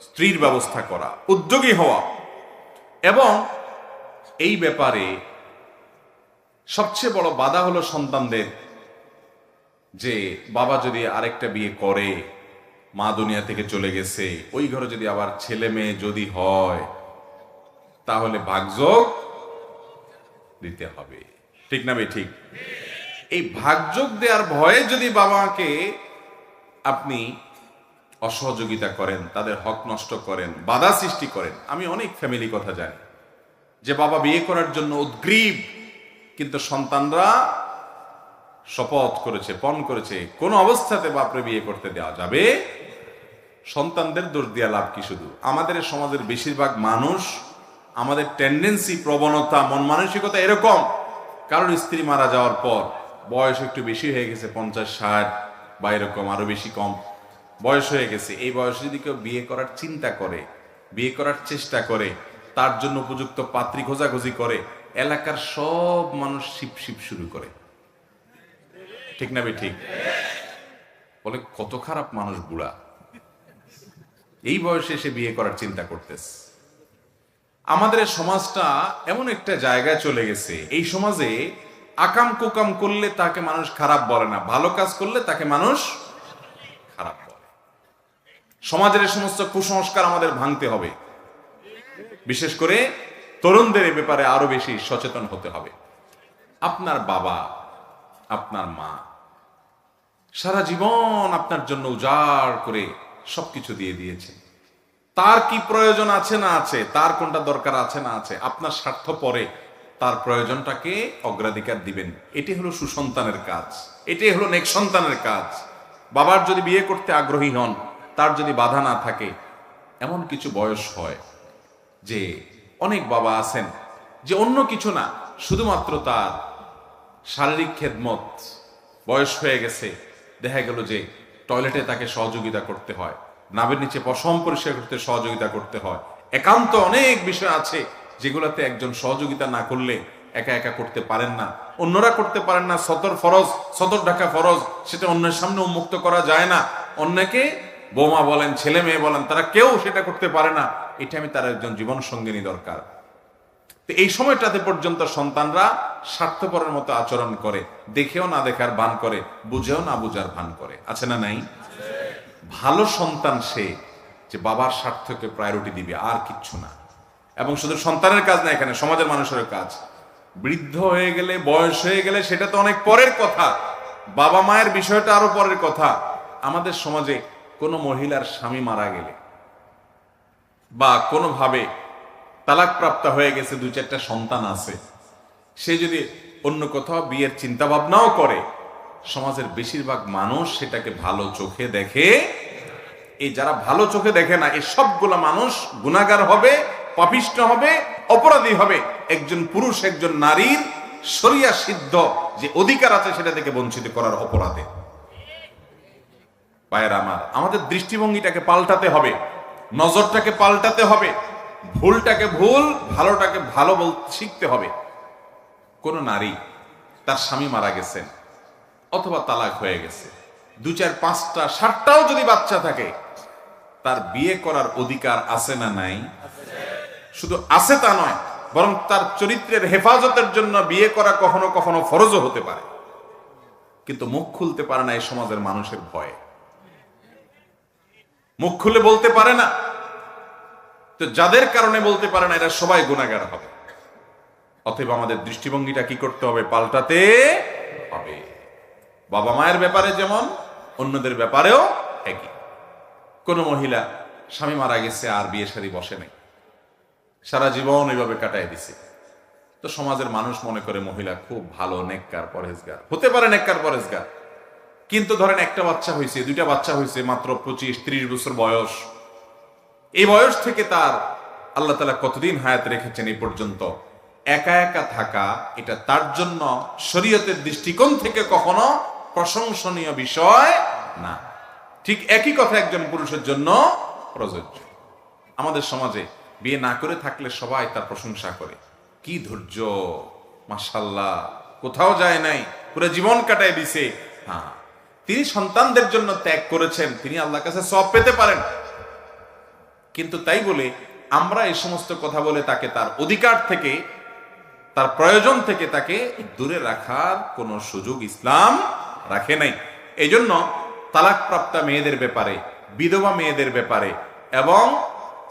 স্ত্রীর ব্যবস্থা করা, উদ্যোগী হওয়া। এবং এই ব্যাপারে সবচেয়ে বড় বাধা হলো সন্তানদের, যে বাবা যদি আরেকটা বিয়ে করে, মা দুনিয়া থেকে চলে গেছে, ওই ঘরে যদি আবার ছেলে মেয়ে যদি হয়, তাহলে ভাগযোগ দিতে হবে। ঠিক না ভাই? ঠিক। এই ভাগযোগ দেওয়ার ভয়ে যদি বাবাকে আপনি অসহযোগিতা করেন, তাদের হক নষ্ট করেন, বাধা সৃষ্টি করেন। আমি অনেক ফ্যামিলি কথা জানি যে বাবা বিয়ে করার জন্য উদ্গ্রীব, কিন্তু সন্তানরা শপথ করেছে, পণ করেছে, কোন অবস্থাতে বাপরে বিয়ে করতে দেওয়া যাবে। সন্তানদের দোষ দিয়া লাভ কি? শুধু আমাদের সমাজের বেশিরভাগ মানুষ, আমাদের টেন্ডেন্সি, প্রবণতা, মন মানসিকতা এরকম, কারোর স্ত্রী মারা যাওয়ার পর বয়স একটু বেশি হয়ে গেছে, 50-60 বা এরকম আরো বেশি কম বয়স হয়ে গেছে, এই বয়সে যদি কেউ বিয়ে করার চিন্তা করে, বিয়ে করার চেষ্টা করে, তার জন্য উপযুক্ত পাত্রী খোঁজাখুঁজি করে, এলাকার সব মানুষ শিপ শিপ শুরু করে। ঠিক না ভাই? ঠিক। বলে কত খারাপ মানুষ, বুড়া, এই বয়সে এসে বিয়ে করার চিন্তা করতেছে। আমাদের সমাজটা এমন একটা জায়গায় চলে গেছে, এই সমাজে আকাম কুকাম করলে তাকে মানুষ খারাপ বলে না, ভালো কাজ করলে তাকে মানুষ খারাপ বলে। সমাজের এই সমস্ত কুসংস্কার আমাদের ভাঙতে হবে। বিশেষ করে তরুণদের এ ব্যাপারে আরো বেশি সচেতন হতে হবে। আপনার বাবা, আপনার মা সারা জীবন আপনার জন্য উজাড় করে সবকিছু দিয়ে দিয়েছে। তার কি প্রয়োজন আছে না আছে, তার কোনটা দরকার আছে না আছে, আপনার স্বার্থ পরে তার প্রয়োজনটাকে অগ্রাধিকার দিবেন। এটি হলো সুসন্তানের কাজ, এটাই হলো নেক সন্তানের কাজ। বাবার যদি বিয়ে করতে আগ্রহী হন, তার যদি বাধা না থাকে, এমন কিছু বয়স হয় যে অনেক বাবা আছেন যে অন্য কিছু না, শুধুমাত্র তার শারীরিক খেদমত, বয়স হয়ে গেছে, দেখা গেল যে টয়লেটে তাকে সহযোগিতা করতে হয়, নাভের নিচে পশম পরিষ্কার করতে সহযোগিতা করতে হয়, একান্ত অনেক বিষয় আছে যেগুলোতে একজন সহযোগিতা না করলে একা একা করতে পারেন না, অন্যরা করতে পারেন না। সতর ঢাকা ফরজ, সেটা অন্যের সামনে উন্মুক্ত করা যায় না। অন্যকে বৌমা বলেন, ছেলে মেয়ে বলেন, তারা কেউ সেটা করতে পারে না। এটা আমি তার একজন জীবন সঙ্গিনী দরকার। তো এই সময়টাতে পর্যন্ত সন্তানরা স্বার্থপরের মতো আচরণ করে, দেখেও না দেখার ভান করে, বুঝেও না বুঝার ভান করে, আছে না নাই? ভালো সন্তান সে যে বাবার স্বার্থকে প্রায়োরিটি দিবে, আর কিচ্ছু না। এবং শুধু সন্তানের কাজ না, এখানে সমাজের মানুষের কাজ। বৃদ্ধ হয়ে গেলে, বয়স হয়ে গেলে, সেটা তো অনেক পরের কথা, বাবা মায়ের বিষয়টা আরো পরের কথা। আমাদের সমাজে কোনো মহিলার স্বামী মারা গেলে বা কোনোভাবে তালাকপ্রাপ্ত হয়ে গেছে, 2-4টা সন্তান আছে, সে যদি অন্য কোথাও বিয়ের চিন্তা ভাবনাও করে, সমাজের বেশিরভাগ মানুষ সেটাকে ভালো চোখে দেখে। এই যারা ভালো চোখে দেখে না, এই সবগুলো মানুষ গুনাহগার হবে, পাপিষ্ঠ হবে, অপরাধী হবে। একজন পুরুষ একজন নারীর শরিয়া সিদ্ধ যে অধিকার আছে সেটা থেকে বঞ্চিত করার অপরাধে। ভাইয়েরা আমার, আমাদের দৃষ্টিভঙ্গিটাকে পাল্টাতে হবে, নজরটাকে পাল্টাতে হবে, ভুলটাকে ভুল, ভালোটাকে ভালো বলতে শিখতে হবে। কোন নারী তার স্বামী মারা গেছেন অথবা তালাক হয়ে গেছে, 2, 4, 5টা 7টাও যদি বাচ্চা থাকে, তার বিয়ে করার অধিকার আছে না নাই? শুধু আছে তা নয়, বরং তার চরিত্রের হেফাজতের জন্য বিয়ে করা কখনো কখনো ফরজও হতে পারে। কিন্তু মুখ খুলতে পারে না এই সমাজের মানুষের ভয়ে, মুখ খুলে বলতে পারে না। তো যাদের কারণে বলতে পারে না, এরা সবাই গুনাহগার হবে। অতএব আমাদের দৃষ্টিভঙ্গিটা কি করতে হবে? পাল্টাতে হবে। বাবা মায়ের ব্যাপারে যেমন, অন্যদের ব্যাপারেও একই। কোন মহিলা স্বামী মারা গেছে, আর বিয়ে শাদী বসে নাই, সারা জীবন এইভাবে কাটায় দিছে, তো সমাজের মানুষ মনে করে মহিলা খুব ভালো, নেককার, পরহেজগার। হতে পারে নেককার, পরহেজগার, কিন্তু ধরেন একটা বাচ্চা হয়েছে, 2টা বাচ্চা হয়েছে, মাত্র 25-30 বছর বয়স। এই বয়স থেকে তার আল্লাহ তাআলা কতদিন হায়াত রেখেছেন এই পর্যন্ত, একা একা থাকা এটা তার জন্য শরীয়তের দৃষ্টিকোণ থেকে কখনো প্রশংসনীয় বিষয় না। ঠিক একই কথা একজন পুরুষের জন্য প্রযোজ্য। আমাদের সমাজে বিয়ে না করে থাকলে সবাই তার প্রশংসা করে, কি ধৈর্য, মাশাআল্লাহ, কোথাও যায় নাই, পুরো জীবন কাটায় দিছে। হ্যাঁ, তিনি সন্তানদের জন্য ত্যাগ করেছেন, তিনি আল্লাহর কাছে সওয়াব পেতে পারেন। কিন্তু তাই বলে আমরা এই সমস্ত কথা বলে তাকে তার অধিকার থেকে, তার প্রয়োজন থেকে তাকে দূরে রাখার কোনো সুযোগ ইসলাম রাখে নাই। এই জন্য তালাকপ্রাপ্তা মেয়েদের ব্যাপারে, বিধবা মেয়েদের ব্যাপারে, এবং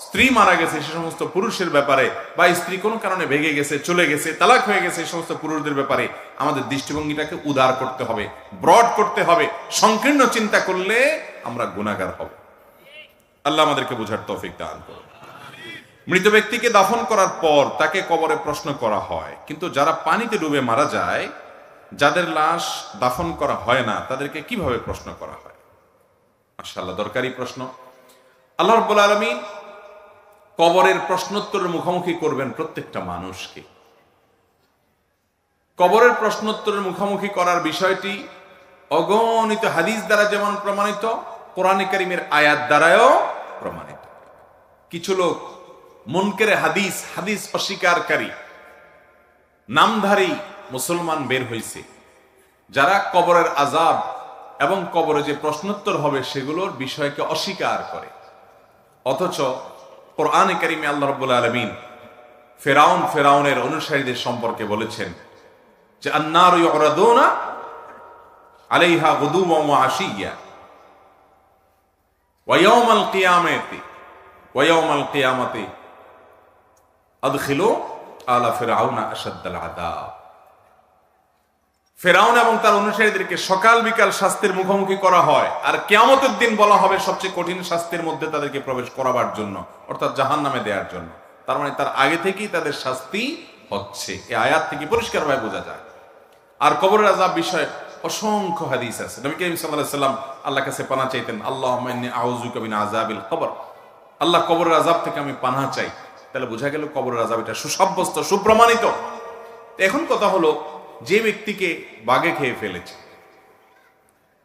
স্ত্রী মারা গেছে সে সমস্ত পুরুষের ব্যাপারে, বা স্ত্রী কোনো কারণে ভেঙে গেছে, চলে গেছে, তালাক হয়ে গেছে এই সমস্ত পুরুষদের ব্যাপারে আমাদের দৃষ্টিভঙ্গিটাকে উদার করতে হবে, ব্রড করতে হবে। সংকীর্ণ চিন্তা করলে আমরা গুনাহগার হব। আল্লাহ আমাদেরকে বুঝার তৌফিক দান করুন। মৃত ব্যক্তিকে দাফন করার পর তাকে কবরে প্রশ্ন করা হয়, কিন্তু যারা পানিতে ডুবে মারা যায়, যাদের লাশ দাফন করা হয় না, তাদেরকে কিভাবে প্রশ্ন করা হয়? মাশাআল্লাহ, দরকারি প্রশ্ন। আল্লাহ রাব্বুল আলামিন কবরের প্রশ্নোত্তরের মুখোমুখি করবেন প্রত্যেকটা মানুষকে। কবরের প্রশ্নোত্তরের মুখোমুখি করার বিষয়টি অগণিত হাদিস দ্বারা যেমন প্রমাণিত, কোরআনে কারীমের আয়াত দ্বারাও প্রমাণিত। কিছু লোক মুনকারে হাদিস, হাদিস অস্বীকারী, নামধারী মুসলমান বের হয়েছে, যারা কবরের আযাব এবং কবরে যে প্রশ্নোত্তর হবে সেগুলোর বিষয়কে অস্বীকার করে। অথচ কোরআনে কারীমে আল্লাহ রাব্বুল আলামিন ফেরাউনের অনুসারীদের সম্পর্কে বলেছেন যে আন্নারু ইউরাদুনা আলাইহা গুদুওয়ান ওয়া আশিয়্যা ওয়া ইয়াওমাল কিয়ামাতি আদখিলু আলা ফিরআউনা আশাদ্দাল আযাব। ফেরাউন এবং তার অনুসারীদেরকে সকাল বিকাল শাস্তির মুখোমুখি করা হয়, আর কিয়ামতের দিন বলা হবে সবচেয়ে কঠিন শাস্তির মধ্যে তাদেরকে প্রবেশ করাবার জন্য, অর্থাৎ জাহান্নামে দেওয়ার জন্য। তার মানে তার আগে থেকেই তাদের শাস্তি হচ্ছে, এই আয়াত থেকে পরিষ্কারভাবে বোঝা যায়। আর কবরের আযাব বিষয়ে অসংখ্য হাদিস আছে। নবী করিম সাল্লাল্লাহু আলাইহি ওয়াসাল্লাম আল্লাহর কাছে পানাহ চাইতেন, আল্লাহুম্মা ইন্নী আউযুকা মিন আযাবিল কবর, আল্লাহ কবরের আযাব থেকে আমি পানাহ চাই। তাহলে বোঝা গেল কবরের আযাব এটা সুসাব্যস্ত, সুপ্রমাণিত। এখন কথা হলো, যে ব্যক্তিকে বাঘে খেয়ে ফেলেছে,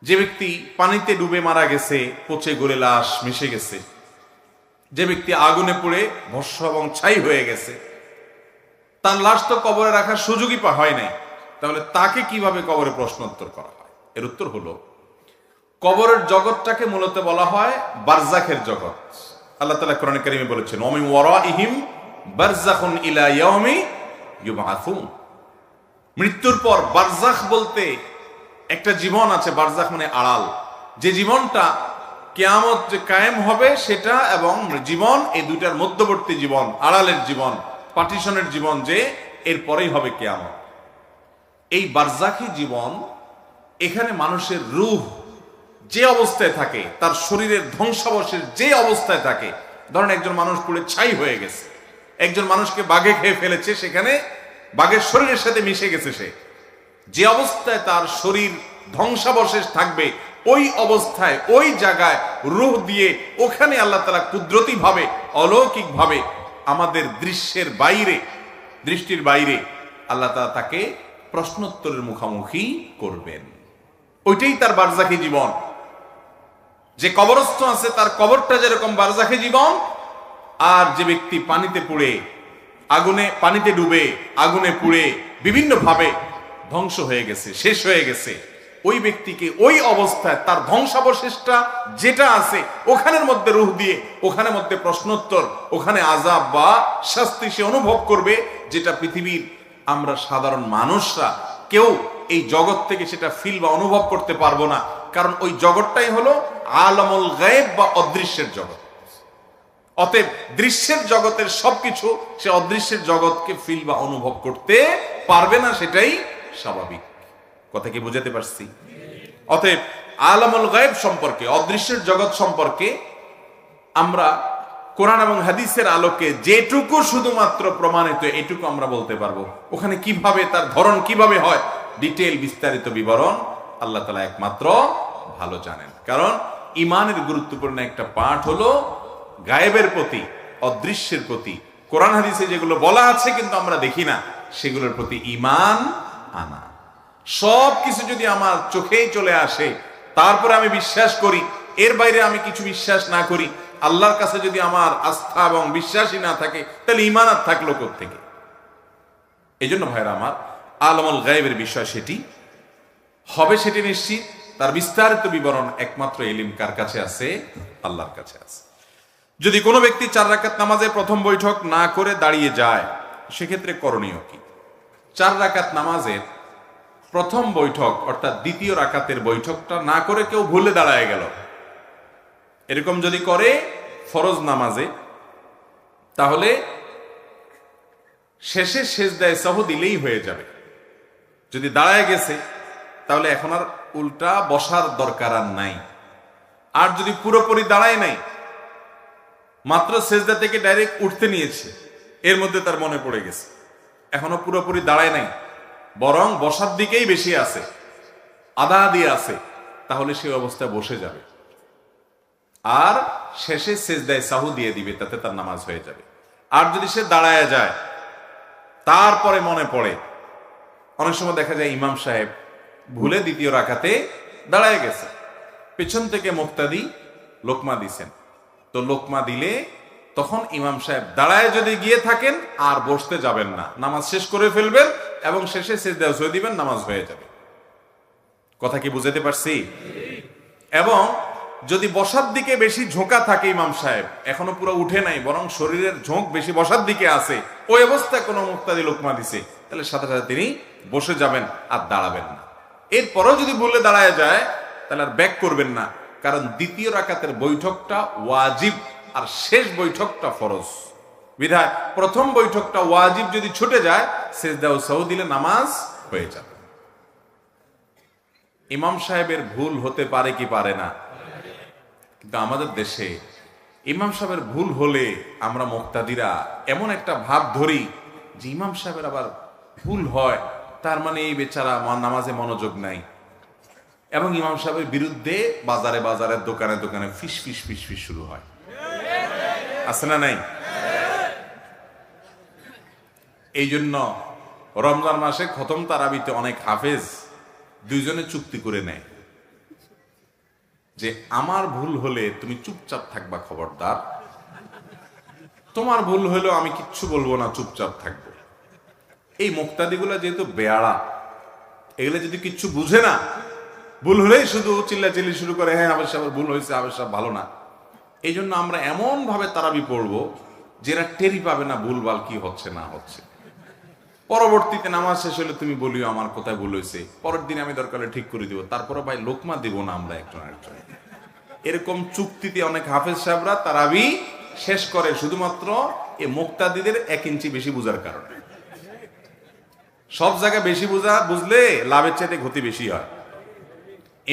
যে ব্যক্তি পানিতে ডুবে মারা গেছে, পচে গলে লাশ মিশে গেছে, যে ব্যক্তি আগুনে পুড়ে ভস্ম এবং ছাই হয়ে গেছে, তার লাশ তো কবরে রাখার সুযোগই হয় নাই, তাহলে তাকে কিভাবে কবরে প্রশ্নোত্তর করা হয়? এর উত্তর হলো, কবরের জগৎটাকে মূলত বলা হয় বারজাখের জগৎ। আল্লাহ তাআলা কোরআনে কারীমে বলেছেন, ওয়া মিন ওয়ারাইহিম বারজাখুন ইলা ইয়াউমি ইউবআসুন। মৃত্যুর পর বারজাখ বলতে একটা জীবন আছে। বারজাখ মানে আড়াল, যে জীবনটা কিয়ামত যে কায়েম হবে সেটা, এবং জীবন, এই দুইটার মধ্যবর্তী জীবন, আড়ালের জীবন, পার্টিশনের জীবন, যে এরপরেই হবে কিয়ামত। এই বারজাখী জীবন, এখানে মানুষের রূহ যে অবস্থায় থাকে, তার শরীরের ধ্বংসাবশেষ যে অবস্থায় থাকে, ধরেন একজন মানুষ পুড়ে ছাই হয়ে গেছে, একজন মানুষকে বাঘে খেয়ে ফেলেছে, সেখানে বাঘের শরীরের সাথে মিশে গেছে, সে যে অবস্থায় তার শরীর ধ্বংসাবশেষ থাকবে, ওই অবস্থায় ওই জায়গায় রূহ দিয়ে ওখানে আল্লাহ তাআলা কুদরতি ভাবে, অলৌকিক ভাবে, আমাদের দৃশ্যের বাইরে, দৃষ্টির বাইরে আল্লাহ তাআলা তাকে প্রশ্নোত্তরের মুখোমুখি করবেন। ওইটাই তার বারজাখী জীবন। যে কবরস্থ আছে তার কবরটা যেরকম বারজাখী জীবন, আর যে ব্যক্তি পানিতে পুড়ে, আগুনে, পানিতে ডুবে আগুনে পুড়ে বিভিন্ন ভাবে ধ্বংস হয়ে গেছে, শেষ হয়ে গেছে, ওই ব্যক্তিকে ওই অবস্থায় তার ধ্বংসাবশেষটা যেটা আছে ওখানের মধ্যে রূহ দিয়ে, ওখানে মধ্যে প্রশ্নোত্তর, ওখানে আযাব বা শাস্তি সে অনুভব করবে, যেটা পৃথিবীর আমরা সাধারণ মানুষরা কেউ এই জগৎ থেকে সেটা ফিল বা অনুভব করতে পারবো না। কারণ ওই জগৎটাই হলো আলামুল গায়েব বা অদৃশ্যের জগৎ। অতএব দৃশ্যের জগতের সবকিছু সে অদৃশ্যের জগৎকে ফিল বা অনুভব করতে পারবে না, সেটাই স্বাভাবিক। কথা কি বুঝাতে পারছি? অতএব আলামুল গায়েব সম্পর্কে, অদৃশ্যের জগৎ সম্পর্কে আমরা কোরআন এবং হাদিসের আলোকে যেটুকু শুধুমাত্র প্রমাণিত, এটুকু আমরা বলতে পারবো। ওখানে কিভাবে, তার ধরন কিভাবে হয়, ডিটেইল বিস্তারিত বিবরণ আল্লাহ তাআলা একমাত্র ভালো জানেন। কারণ ইমানের গুরুত্বপূর্ণ একটা পাঠ হলো গায়েবের প্রতি, অদৃশ্যের প্রতি, কোরআন হাদিসে যেগুলো বলা আছে কিন্তু আমরা দেখি না, সেগুলোর প্রতি ঈমান আনা। সব কিছু যদি আমার চোখেই চলে আসে, তারপরে আমি বিশ্বাস করি, এর বাইরে আমি কিছু বিশ্বাস না করি, আল্লাহর কাছে যদি আমার আস্থা এবং বিশ্বাসই না থাকে, তাহলে ঈমান আর থাকলো কোত্থেকে? এই জন্য ভাইরা আমার, আলামুল গায়েবের বিষয় সেটি হবে, সেটি নিশ্চিত। তার বিস্তারিত বিবরণ একমাত্র ইলম কার কাছে আছে? আল্লাহর কাছে আছে। যদি কোনো ব্যক্তি 4 রাকাত নামাজে প্রথম বৈঠক না করে দাঁড়িয়ে যায়, সেক্ষেত্রে করণীয় কি? 4 রাকাত নামাজের প্রথম বৈঠক অর্থাৎ দ্বিতীয় রাকাতের বৈঠকটা না করে কেউ ভুলে দাঁড়ায় গেল, এরকম যদি করে ফরজ নামাজে, তাহলে শেষে সেজদায়ে সাহু দিলেই হয়ে যাবে। যদি দাঁড়ায় গেছে তাহলে এখন আর উল্টা বসার দরকার আর নাই। আর যদি পুরোপুরি দাঁড়ায় নাই, মাত্র সেজদা থেকে ডাইরেক্ট উঠতে নিয়েছে, এর মধ্যে তার মনে পড়ে গেছে, এখনো পুরোপুরি দাঁড়ায় নাই, বরং বসার দিকেই বেশি আছে, আধা দিয়ে আছে, তাহলে সেই অবস্থায় বসে যাবে আর শেষে সেজদায়ে সাহু দিয়ে দিবে, তাতে তার নামাজ হয়ে যাবে। আর যদি সে দাঁড়ায় যায়, তারপরে মনে পড়ে, অনেক সময় দেখা যায় ইমাম সাহেব ভুলে দ্বিতীয় রাকাতে দাঁড়ায় গেছে, পেছন থেকে মুক্তাদি লোকমা দিছেন, তো লোকমা দিলে তখন ইমাম সাহেব দাঁড়ায় যদি গিয়ে থাকেন আর বসতে যাবেন না, নামাজ শেষ করে ফেলবেন এবং শেষে সেজদায়ে সাহু দিবেন, নামাজ হয়ে যাবে। কথা কি বুঝাতে পারছি? এবং যদি বসার দিকে বেশি ঝোঁকা থাকে, ইমাম সাহেব এখনো পুরো উঠে নাই, বরং শরীরের ঝোঁক বেশি বসার দিকে আছে, ওই অবস্থায় কোনো মুক্তাদি লোকমা দিছে, তাহলে সাথে সাথে তিনি বসে যাবেন আর দাঁড়াবেন না। এরপরও যদি বলে দাঁড়ায় যায়, তাহলে আর ব্যাক করবেন না, কারণ দ্বিতীয় রাকাতের বৈঠকটা ওয়াজিব আর শেষ বৈঠকটা ফরজ। বিধায় প্রথম বৈঠকটা ওয়াজিব যদি ছুটে যায়, সেজদায়ে সাহু দিলে নামাজ হয়ে যাবে। ইমাম সাহেবের ভুল হতে পারে কি পারে না? কিন্তু আমাদের দেশে ইমাম সাহেবের ভুল হলে আমরা মুক্তাদিরা এমন একটা ভাব ধরি যে ইমাম সাহেবের আবার ভুল হয়, তার মানে এই বেচারা নামাজে মনোযোগ নাই, এবং ইমাম সাহেবের বিরুদ্ধে বাজারে বাজারে, দোকানে দোকানে ফিস ফিস ফিস ফিস শুরু হয়। আছে না নাই? এই জন্য রমজান মাসে খতম তারাবিতে অনেক হাফেজ দুইজনে চুক্তি করে নেয় যে আমার ভুল হলে তুমি চুপচাপ থাকবা, খবরদার। তোমার ভুল হলেও আমি কিচ্ছু বলবো না, চুপচাপ থাকবো। এই মুক্তাদিগুলা যেহেতু বেয়াড়া, এগুলো যদি কিচ্ছু বুঝে না, ভুল হলেই শুধু চিল্লাচিল্লি শুরু করে, হ্যাঁ হাফেজ সাহেবের ভুল হয়েছে, হাফেজ সাহেব ভালো না। এই জন্য আমরা এমন ভাবে তারাবি পড়বো যেটা টেরি পাবে না ভুলভাল কি হচ্ছে না হচ্ছে। পরবর্তীতে নামাজ শেষ হলে তুমি বলিও আমার কোথায় ভুল হয়েছে, পরের দিন আমি দরকার হলে ঠিক করে দিব। তারপরে ভাই লোকমা দিব না আমরা একজন আরেকজন। এরকম চুক্তিতে অনেক হাফেজ সাহেবরা তারাবি শেষ করে শুধুমাত্র এই মুক্তাদিদের 1 ইঞ্চি বেশি বুঝার কারণে। সব জায়গায় বেশি বুঝলে লাভের চাইতে ক্ষতি বেশি হয়।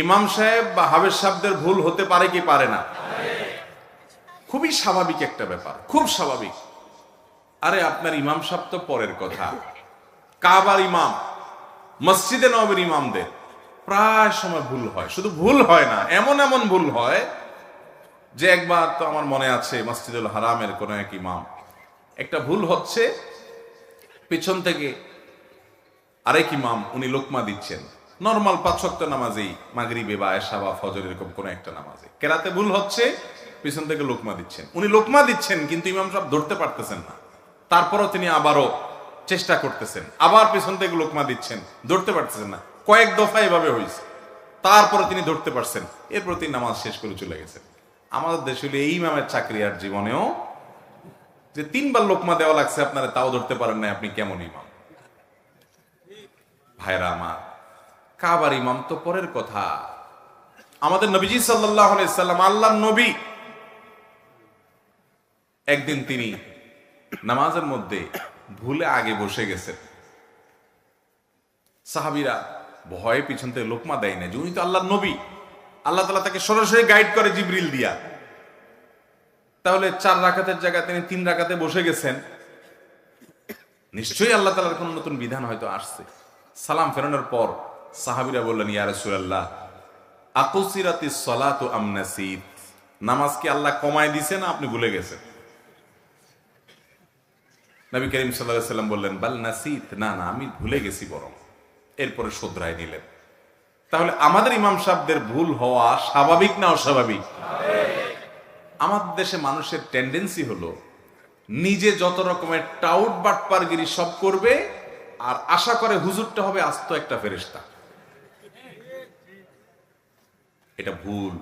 ইমাম সাহেব বা হাফেজ সাহেবদের ভুল হতে পারে কি পারে না? খুবই স্বাভাবিক একটা ব্যাপার, খুব স্বাভাবিক। আরে আপনার ইমাম সাহেব তো পরের কথা, কাবার ইমাম, মসজিদে নববীর ইমামদের প্রায় সময় ভুল হয়। শুধু ভুল হয় না, এমন এমন ভুল হয় যে একবার তো আমার মনে আছে মসজিদুল হারামের কোন এক ইমাম, একটা ভুল হচ্ছে, পিছন থেকে আরেক ইমাম উনি লোকমা দিচ্ছেন, নর্মাল 5 ওয়াক্ত নামাজেই, মাগরিবে বা এশা বা ফজর এরকম কোন একটা নামাজে কেরাতে ভুল হচ্ছে, পিছন থেকে লোকমা দিচ্ছেন। উনি লোকমা দিচ্ছেন কিন্তু ইমাম সাহেব ধরতে পারতেছেন না। তারপরও তিনি আবারও চেষ্টা করতেছেন, আবার পিছন থেকে লোকমা দিচ্ছেন, ধরতে পারতেছেন না। কয়েক দফা এভাবে হয়েছে, তারপরে তিনি ধরতে পারছেন, এরপর তিনি নামাজ শেষ করে চলে গেছেন। আমাদের দেশে এই ইমামের চাকরি আর জীবনেও যে 3 বার লোকমা দেওয়া লাগছে আপনারা, তাও ধরতে পারেন না, আপনি কেমন ইমাম? ভাইরা আমার, কাবার ইমাম তো পরের কথা। আমাদের নবীজি সাল্লাল্লাহু আলাইহি সাল্লাম, আল্লাহর নবী, একদিন তিনি নামাজের মধ্যে ভুলে আগে বসে গেছেন। সাহাবীরা ভয়ে পিছন থেকে লোকমা দেয় না, যে উনি তো আল্লাহর নবী, আল্লাহ তাআলা তাকে সরাসরি গাইড করে জিবরিল দিয়া। তাহলে 4 রাকাতের জায়গায় তিনি 3 রাকাতে বসে গেছেন, নিশ্চয়ই আল্লাহ তাআলার কোন নতুন বিধান হয়তো আসছে। সালাম ফেরানোর পর সাহাবীরা বললেন, ইয়া রাসূলুল্লাহ, আকুসিরাতিস সালাতু আম নাসিত, নামাজ কি আল্লাহ কমায় দিয়েছে না আপনি ভুলে গেছেন? নবী করিম সাল্লাল্লাহু আলাইহি সাল্লাম বললেন, বাল নাসিত, না না আমি ভুলে গেছি বরং। এরপরে শুধরায় নিলেন। তাহলে আমাদের ইমাম সাহেবদের ভুল হওয়া স্বাভাবিক না অস্বাভাবিক? আমাদের দেশে মানুষের টেন্ডেন্সি হলো নিজে যত রকমের টাউট বাটপারগিরি সব করবে, আর আশা করে হুজুরটা হবে আস্ত একটা ফেরেশতা। এটা ভুল।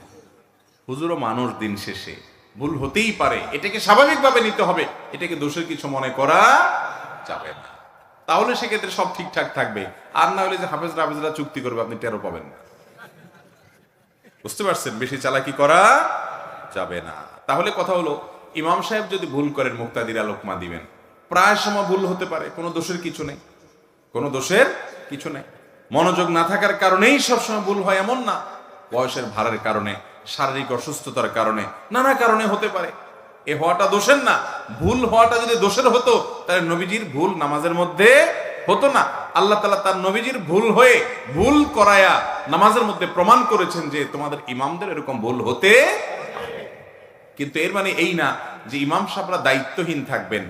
হুজুরও মানুষ, দিন শেষে ভুল হতেই পারে, এটাকে স্বাভাবিকভাবে নিতে হবে, এটাকে দোষের কিছু মনে করা যাবে না। তাহলে সেক্ষেত্রে সব ঠিকঠাক থাকবে। আর না হলে যে হাফেজরা চুক্তি করবে, আপনি টেরও পাবেন না। বুঝতে পারছেন? বেশি চালাকি করা যাবে না। তাহলে কথা হলো, ইমাম সাহেব যদি ভুল করেন, মুক্তাদিরা লোকমা দিবেন। প্রায় সময় ভুল হতে পারে, কোনো দোষের কিছু নেই, কোনো দোষের কিছু নেই। মনোযোগ না থাকার কারণেই সবসময় ভুল হয় এমন না, বয়সের ভারের কারণে, শারীরিক অসুস্থতার কারণে, নানা কারণে হতে পারে। এ হওয়াটা দোষের না। ভুল হওয়াটা যদি দোষের হতো, তাহলে নবীজির ভুল নামাজের মধ্যে হতো না। আল্লাহ তাআলা তার নবীজির ভুল হয়ে, ভুল করায়া নামাজের মধ্যে প্রমাণ করেছেন যে তোমাদের ইমামদের এরকম ভুল হতে। কিন্তু এর মানে এই না যে ইমাম সাহেবরা দায়িত্বহীন থাকবেন।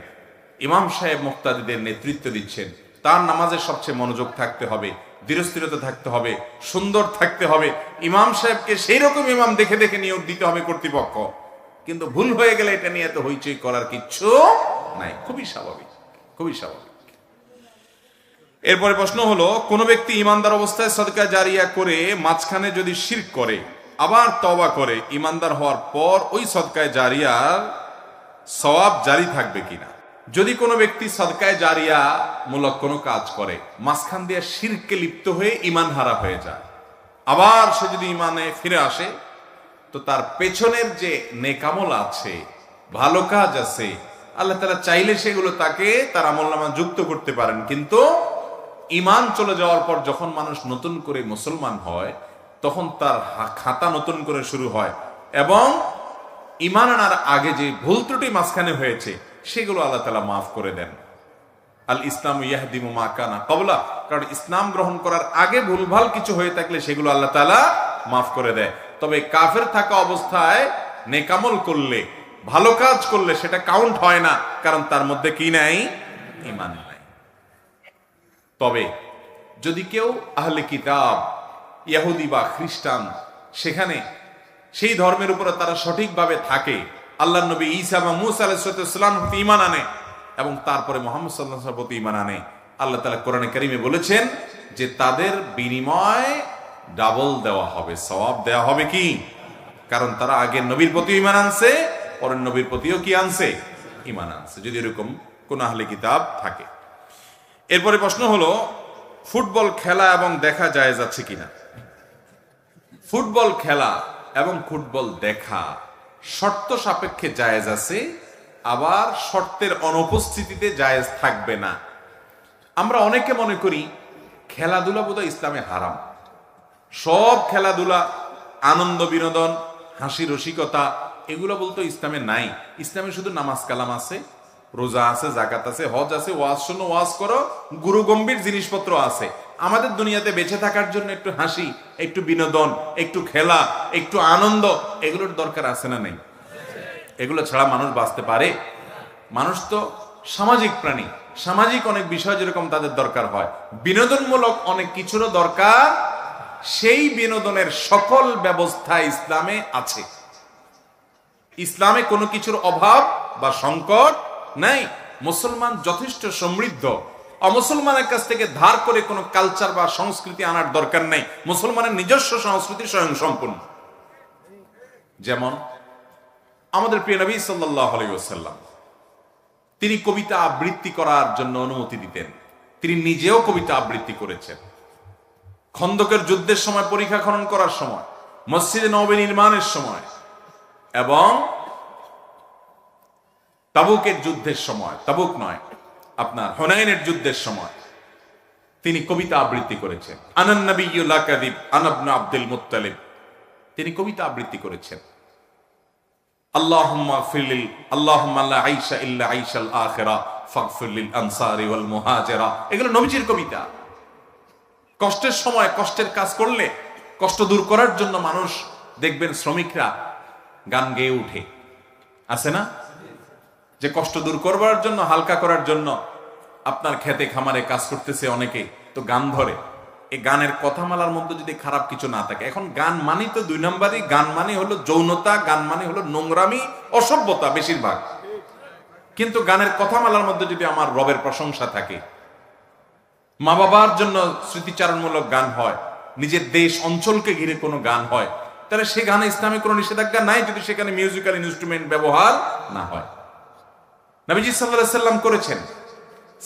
ইমাম সাহেব মুক্তাদিদের নেতৃত্ব দিচ্ছেন, তার নামাজের সবচেয়ে মনোযোগ থাকতে হবে, ধীরস্থিরতা থাকতে হবে, সুন্দর থাকতে হবে। ইমাম সাহেবকে সেই রকম ইমাম দেখে দেখে নিয়োগ দিতে হবে কর্তৃপক্ষ। কিন্তু ভুল হয়ে গেলে এটা নিয়ে এত হইচই করার কিচ্ছু নাই, খুবই স্বাভাবিক, খুবই স্বাভাবিক। এরপরে প্রশ্ন হলো, কোন ব্যক্তি ইমানদার অবস্থায় সদকা জারিয়া করে মাঝখানে যদি শিরক করে, আবার তওবা করে ইমানদার হওয়ার পর ওই সদকায়ে জারিয়ার সওয়াব জারি থাকবে কিনা? যদি কোনো ব্যক্তি সদকায়ে জারিয়া মূলক কোনো কাজ করে, মাঝখান দিয়ে শিরকে লিপ্ত হয়ে ইমান হারা হয়ে যায়, আবার সে যদি ইমানে ফিরে আসে, তো তার পেছনের যে নেকামল আছে, ভালো কাজ আছে, আল্লাহ তাআলা চাইলে সেগুলো তাকে তার আমলনামা যুক্ত করতে পারেন। কিন্তু ইমান চলে যাওয়ার পর যখন মানুষ নতুন করে মুসলমান হয়, তখন তার খাতা নতুন করে শুরু হয়, এবং ইমান আনার আগে যে ভুল ত্রুটি মাঝখানে হয়েছে সেগুলো আল্লাহ তাআলা মাফ করে দেন। আল ইসলাম ইয়াহদিমু মা কানা ক্বাবলা, কারণ ইসলাম গ্রহণ করার আগে ভুলভাল কিছু হয়ে থাকলে সেগুলো আল্লাহ তাআলা মাফ করে দেয়। তবে কাফের থাকা অবস্থায় নেকামল করলে, ভালো কাজ করলে সেটা কাউন্ট হয় না, কারণ তার মধ্যে কি নাই? ঈমান নাই। তবে যদি কেউ আহলে কিতাব, ইহুদি বা খ্রিস্টান, সেখানে সেই ধর্মের উপরে তারা সঠিকভাবে থাকে, আল্লাহর নবী ঈসা বা মূসা আলাইহিস সালাম প্রতি ঈমান আনে এবং তারপরে মুহাম্মদ সাল্লাল্লাহু আলাইহি ওয়াসাল্লামের প্রতি ঈমান আনে, আল্লাহ তাআলা কোরআনে কারীমে বলেছেন যে তাদের বিনিময় ডাবল দেওয়া হবে, সওয়াব দেওয়া হবে। কি কারণ তারা আগের নবীর প্রতি ঈমান আনছে, পরের নবীর প্রতিও কি আনছে? ঈমান আনছে, যদি এরকম কোন আহলে কিতাব থাকে। এরপরে প্রশ্ন হলো, ফুটবল খেলা এবং দেখা জায়েজ আছে কিনা? ফুটবল খেলা এবং ফুটবল দেখা শর্ত সাপেক্ষে জায়েজ আছে, আবার শর্তের অনুপস্থিতিতে জায়েজ থাকবে না। আমরা অনেকে মনে করি খেলাধুলা বোধহয় ইসলামে হারাম। সব খেলাধুলা, আনন্দ বিনোদন, হাসি রসিকতা, এগুলো বলতো ইসলামে নাই। ইসলামে শুধু নামাজ কালাম আছে, রোজা আছে, জাকাত আছে, হজ আছে, ওয়াজ শোনো, ওয়াজ করো, গুরু গম্ভীর জিনিসপত্র আছে। আমাদের দুনিয়াতে বেঁচে থাকার জন্য একটু হাসি, একটু বিনোদন, একটু খেলা, একটু আনন্দ, এগুলোর দরকার আছে না নেই? এগুলো ছাড়া মানুষ বাঁচতে পারে? মানুষ তো সামাজিক প্রাণী, সামাজিক অনেক বিষয় যেরকম তাদের দরকার হয়, বিনোদনমূলক অনেক কিছুরও দরকার। সেই বিনোদনের সকল ব্যবস্থা ইসলামে আছে। ইসলামে কোনো কিছুর অভাব বা সংকট নাই। মুসলমান যথেষ্ট সমৃদ্ধ। অমুসলমানের কাছ থেকে ধার করে কোনো কালচার বা সংস্কৃতি আনার দরকার নেই। মুসলমানের নিজস্ব সংস্কৃতি স্বয়ং সম্পূর্ণ। যেমন আমাদের প্রিয় নবী সাল্লাল্লাহু আলাইহি ওয়াসাল্লাম, তিনি কবিতা আবৃত্তি করার জন্য অনুমতি দিতেন। তিনি নিজেও কবিতা আবৃত্তি করেছেন। খন্দকের যুদ্ধের সময়, পরীক্ষা খনন করার সময়, মসজিদে নববী নির্মাণের সময় এবং তাবুকের যুদ্ধের সময়, তাবুক নয়, আপনার হুনাইনের যুদ্ধের সময় তিনি কবিতা আবৃত্তি করেছেন। আনান নবিয়্যু লা কাযিব আনা ইবনু আব্দুল মুত্তালিব, তিনি কবিতা আবৃত্তি করেছেন। আল্লাহুম্মা ফিরলিল, আল্লাহুম্মা লা আইশা ইল্লা আইশাল আখিরা ফাগফির লিল আনসারি ওয়াল মুহাজিরা, এগুলো নবীজির কবিতা। কষ্টের সময় কষ্টের কাজ করলে কষ্ট দূর করার জন্য মানুষ দেখবেন শ্রমিকরা গান গেয়ে উঠে, আছে না? যে কষ্ট দূর করবার জন্য, হালকা করার জন্য আপনার খেতে খামারে কাজ করতেছে অনেকে, তো গান ধরে। এই গানের কথামালার মধ্যে যদি খারাপ কিছু না থাকে, এখন গান মানি তো দুই নম্বরই, গান মানে হলো যৌনতা, গান মানে হলো নোংরামি, অসভ্যতা বেশিরভাগ। কিন্তু গানের কথামালার মধ্যে যদি আমার রবের প্রশংসা থাকে, মা বাবার জন্য স্মৃতিচারণমূলক গান হয়, নিজের দেশ অঞ্চলকে ঘিরে কোনো গান হয়, তাহলে সে গানে ইসলামে কোনো নিষেধাজ্ঞা নাই, যদি সেখানে মিউজিক্যাল ইনস্ট্রুমেন্ট ব্যবহার না হয়। নবীজি সাল্লাল্লাহু আলাইহি ওয়াসাল্লাম করেছেন।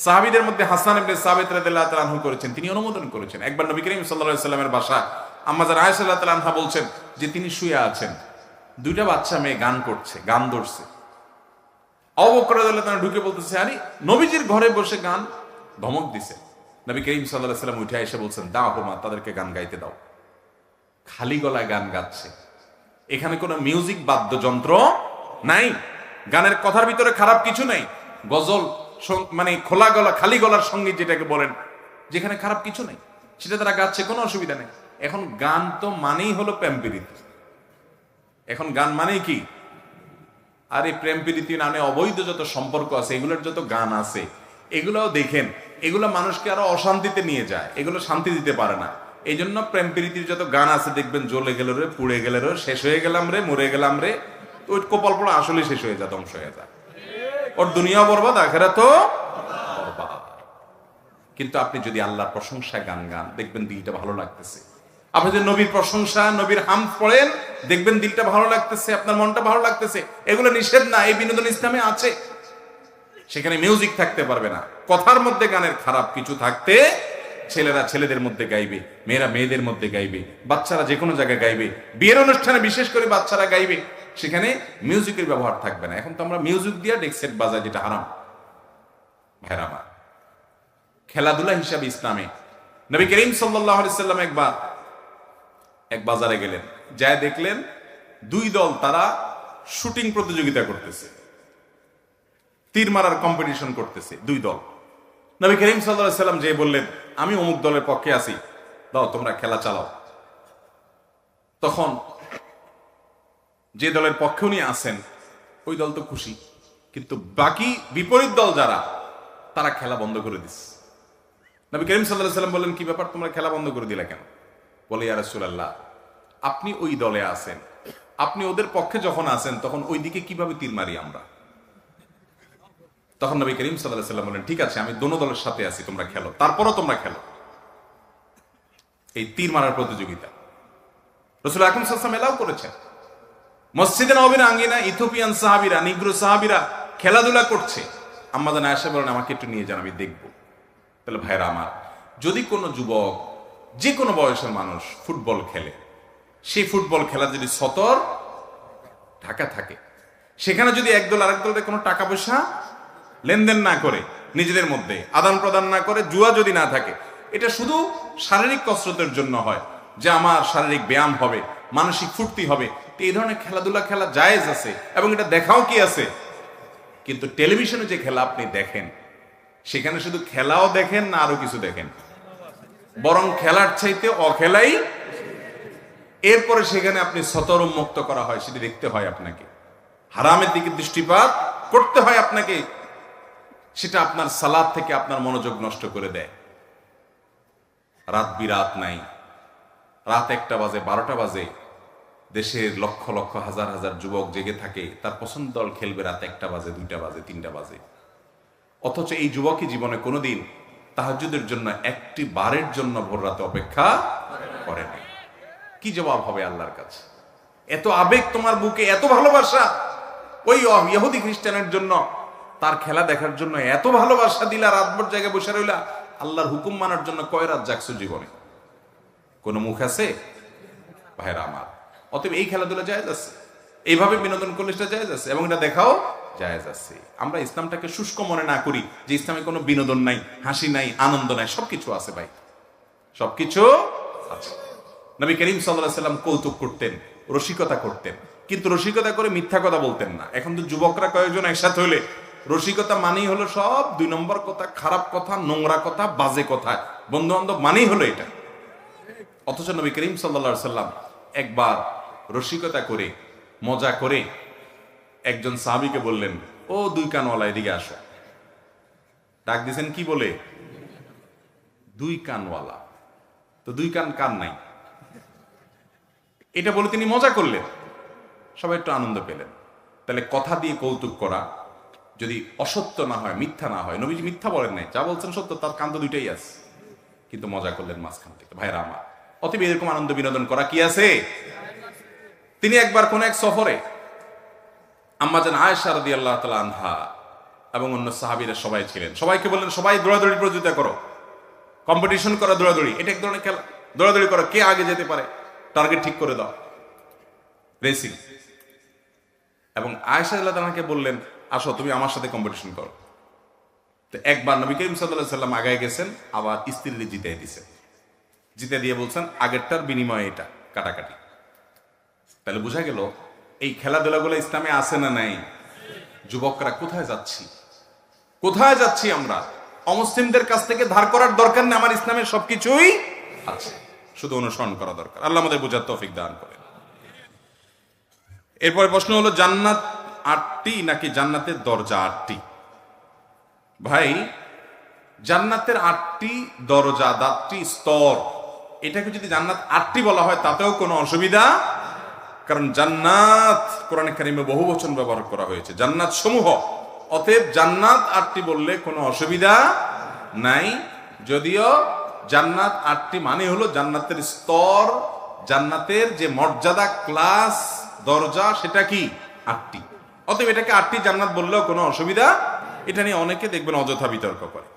সাহাবীদের মধ্যে হাসান ইবনে সাবিত রাদিয়াল্লাহু তাআলা আনহু করেছেন, তিনি অনুমোদন করেছেন। একবার নবী করিম সাল্লাল্লাহু আলাইহি ওয়াসাল্লামের বাসায় আম্মা জান আয়েশা রাদিয়াল্লাহু তাআলা আনহা বলছেন যে তিনি শুয়ে আছেন, দুইটা বাচ্চা মেয়ে গান করছে, গান ধরছে। আবু বকর রাদিয়াল্লাহু তাআলা ঢুকে বলতেছে, আরে নবীজির ঘরে বসে গান, ধমক দিছে। নবী করিম সাল্লাল্লাহু আলাইহি ওয়াসাল্লাম উঠে এসে বলছেন, দাও হোমা, তাদেরকে গান গাইতে দাও। খালি গলায় গান গাচ্ছে, এখানে কোনো মিউজিক বাদ্যযন্ত্র নাই, গানের কথার ভিতরে খারাপ কিছু নাই। গজল মানে খোলা গলা, খালি গলার সঙ্গীত যেটাকে বলেন, যেখানে খারাপ কিছু নাই, সেটা তারা গাচ্ছে, কোনো অসুবিধা নেই। এখন গান তো মানেই হলো প্রেম প্রীতি। এখন গান মানেই কি? আরে প্রেম প্রীতি নামে অবৈধ যত সম্পর্ক আছে, এগুলোর যত গান আছে, এগুলোও দেখেন, এগুলো মানুষকে আরো অশান্তিতে নিয়ে যায়, এগুলো শান্তি দিতে পারে না। এই জন্য প্রেম প্রীতির যত গান আছে দেখবেন, জ্বলে গেল রে, পুড়ে গেল রে, শেষ হয়ে গেলাম রে, মরে গেলাম রে, ওই কপাল পড়া আসলে শেষ হয়ে যায়, ধ্বংস হয়ে যায়, ওর দুনিয়া বরবাদ, আখিরাত তো বরবাদ। কিন্তু আপনি যদি আল্লাহর প্রশংসায় গান গান, দেখবেন দিলটা ভালো লাগতেছে। আপনি যদি নবীর প্রশংসা, নবীর হামদ পড়েন, দেখবেন দিলটা ভালো লাগতেছে, আপনার মনটা ভালো লাগতেছে। এগুলো নিষেধ না, এই বিনোদন ইসলামে আছে। সেখানে মিউজিক থাকতে পারবে না, কথার মধ্যে গানের খারাপ কিছু থাকতে, ছেলেরা ছেলেদের মধ্যে গাইবে, মেয়েরা মেয়েদের মধ্যে গাইবে, বাচ্চারা যে কোনো জায়গায় গাইবে, বিয়ের অনুষ্ঠানে বিশেষ করে বাচ্চারা গাইবে, সেখানে মিউজিকের ব্যবহার থাকবে না। এখন তো আমরা মিউজিক দিয়ে ডেক সেট বাজাই, যেটা হারাম। ভেরামা খেলাধুলা হিসাবে ইসলামে নবী করিম সাল্লাল্লাহু আলাইহি ওয়াসাল্লাম একবার এক বাজারে গেলেন, যায় দেখলেন দুই দল তারা শুটিং প্রতিযোগিতা করতেছে, তীর মারার কম্পিটিশন করতেছে দুই দল। নবী করিম সাল্লাল্লাহু আলাইহি ওয়াসাল্লাম যে বললেন, আমি অমুক দলের পক্ষে আছি, দাও তোমরা খেলা চালাও। তখন যে দলের পক্ষে উনি আছেন, ওই দল তো খুশি, কিন্তু বাকি বিপরীত দল যারা, তারা খেলা বন্ধ করে দিচ্ছে। নবী করিম সাল্লাল্লাহু আলাইহি ওয়াসাল্লাম বললেন, কি ব্যাপার, তোমরা খেলা বন্ধ করে দিলা কেন? বলে, ইয়া রাসূলুল্লাহ, আপনি ওই দলে আছেন, আপনি ওদের পক্ষে যখন আছেন তখন ওই দিকে কিভাবে তীর মারি আমরা? তখন নবী করিম সাল্লাল্লাহু আলাইহি ওয়াসাল্লাম বললেন, ঠিক আছে, আমি দোনো দলের সাথে আছি, তোমরা খেলো, তারপরও তোমরা খেলো। এই তীর মারার প্রতিযোগিতা রাসূল আকরাম সাল্লাল্লাহু আলাইহি ওয়াসাল্লাম এলাও করেছেন। মসজিদে নববীর আঙ্গিনা ইথিওপিয়ান সাহাবীরা, নিগ্রো সাহাবীরা খেলাধুলা করছে। আম্মা জান আয়েশা বলেন, আমাকে একটু নিয়ে যান, আমি দেখবো। তাহলে ভাইরা আমার, যদি কোনো যুবক, যে কোনো বয়সের মানুষ ফুটবল খেলে, সেই ফুটবল খেলা যদি সতর ঢাকা থাকে, সেখানে যদি একদল আরেক দলের কোনো টাকা পয়সা লেনদেন না করে, নিজেদের মধ্যে আদান প্রদান না করে, জুয়া যদি না থাকে, এটা শুধু শারীরিক কসরতের জন্য হয়, যে আমার শারীরিক ব্যায়াম হবে, মানসিক ফুর্তি হবে, এই ধরনের খেলাধুলা খেলা জায়েজ আছে এবং এটা দেখাও কি আছে। কিন্তু টেলিভিশনে যে খেলা আপনি দেখেন, সেখানে শুধু খেলাও দেখেন না, আরো কিছু দেখেন, বরং খেলার চাইতে অখেলাই। এরপরে সেখানে আপনি সতর উন্মুক্ত করা হয়, সেটি দেখতে হয় আপনাকে, হারামের দিকে দৃষ্টিপাত করতে হয় আপনাকে। সেটা আপনার সালাত থেকে আপনার মনোযোগ নষ্ট করে দেয়। রাত বিরাত নাই, রাত 1টা বাজে, 12টা বাজে, দেশের লক্ষ লক্ষ হাজার হাজার যুবক জেগে থাকে, তার পছন্দ দল খেলবে রাত 1টা বাজে, 2টা বাজে, 3টা বাজে। অথচ এই যুবকই জীবনে কোনোদিন তাহাজ্জুদের জন্য একটি বারের জন্য ভোর রাতে অপেক্ষা করে নাই। কি জবাব হবে আল্লাহর কাছে? এত আবেগ তোমার বুকে, এত ভালোবাসা, ওই ইহুদি খ্রিস্টানের জন্য, তার খেলা দেখার জন্য এত ভালোবাসা দিলা, রাতভর জায়গায় বসে রইলা, আল্লাহর হুকুম মানার জন্য কয় রাত জাগছো জীবনে? কোন মুখ আছে ভাইরা আমার? অতএব এই খেলাধুলা জায়েজ আছে, এইভাবে বিনোদন করলে সেটা জায়েজ আছে এবং এটা দেখাও জায়েজ আছে। আমরা ইসলামটাকে শুষ্ক মনে না করি যে ইসলামে কোনো বিনোদন নাই, হাসি নাই, আনন্দ নাই, সবকিছু আছে ভাই, সবকিছু আছে। নবী করিম সাল্লাল্লাহু আলাইহি ওয়াসাল্লাম কৌতুক করতেন, রসিকতা করতেন, কিন্তু রসিকতা করে মিথ্যা কথা বলতেন না। এখন তো যুবকরা কয়েকজন একসাথে হলে রসিকতা মানেই হলো সব 2 নম্বর কথা, খারাপ কথা, নোংরা কথা, বাজে কথা, বন্ধু বান্ধব মানেই হলো এটা। অথচ নবী করিম সাল্লাল্লাহু আলাইহি ওয়াসাল্লাম একবার রসিকতা করে, মজা করে একজন সাহাবীকে বললেন, ও 2 কানওয়ালা, এদিকে আসো। ডাক দিয়েছেন কি বলে? 2 কানওয়ালা। তো 2 কান কান নাই, এটা বলে তিনি মজা করলেন, সবাই একটু আনন্দ পেলেন। তাহলে কথা দিয়ে কৌতুক করা যদি অসত্য না হয়, মিথ্যা না হয়, নবীজি মিথ্যা বলেন নাই, যা বলছেন সত্য, তার কান তো 2টাই আছে, কিন্তু মজা করলেন মাঝখান থেকে। ভাইরা আমার, অতএব এরকম আনন্দ বিনোদন করা কি আছে? তিনি একবার কোন এক সফরে আম্মা জান আয়েশা রাদিয়াল্লাহু তাআলা আনহা এবং অন্য সাহাবীরা সবাই ছিলেন, সবাইকে বললেন, সবাই দৌড়াদৌড়ি প্রতিযোগিতা করো, কম্পিটিশন করো, দৌড়াদৌড়ি, এটা এক ধরনের খেলা, দৌড়াদৌড়ি করো, কে আগে যেতে পারে, টার্গেট ঠিক করে দাও, রেসিং। এবং আয়েশা রাদিয়াল্লাহু তাআলাকে বললেন, আসো তুমি আমার সাথে কম্পিটিশন করো। তো একবার নবী করিম সাল্লাল্লাহু আলাইহি ওয়াসাল্লাম আগায় গেছেন, আবার স্ত্রীকে জিতাই দিয়েছেন, জিতে দিয়ে বলছেন, আগেরটার বিনিময়ে এটা কাটাকাটি। তাহলে বোঝা গেল এই খেলাধুলাগুলো ইসলামে আছে না নাই? যুবকরা কোথায় যাচ্ছি, কোথায় যাচ্ছি আমরা? অমুসলিমদের কাছ থেকে ধার করার দরকার নেই, আমার ইসলামের সবকিছুই আছে, শুধু অনুসরণ করা দরকার। আল্লাহ আমাদের বোঝার তৌফিক দান করেন। এরপরে প্রশ্ন হলো, জান্নাত 8টি নাকি জান্নাতের দরজা 8টি? ভাই, জান্নাতের 8টি দরজা, 8টি স্তর, এটাকে যদি জান্নাত 8টি বলা হয় তাতেও কোনো অসুবিধা, কারণ জান্নাত কোরআনে কারিমে বহু বচন ব্যবহার করা হয়েছে, জান্নাত সমূহ। অতএব জান্নাত 8টি বললে কোনো অসুবিধা নাই। যদিও জান্নাত 8টি মানে হলো জান্নাতের স্তর, জান্নাতের যে মর্যাদা, ক্লাস, দরজা, সেটা কি 8টি। অতএব এটাকে 8টি জান্নাত বললেও কোনো অসুবিধা। এটা নিয়ে অনেকে দেখবেন অযথা বিতর্ক করে।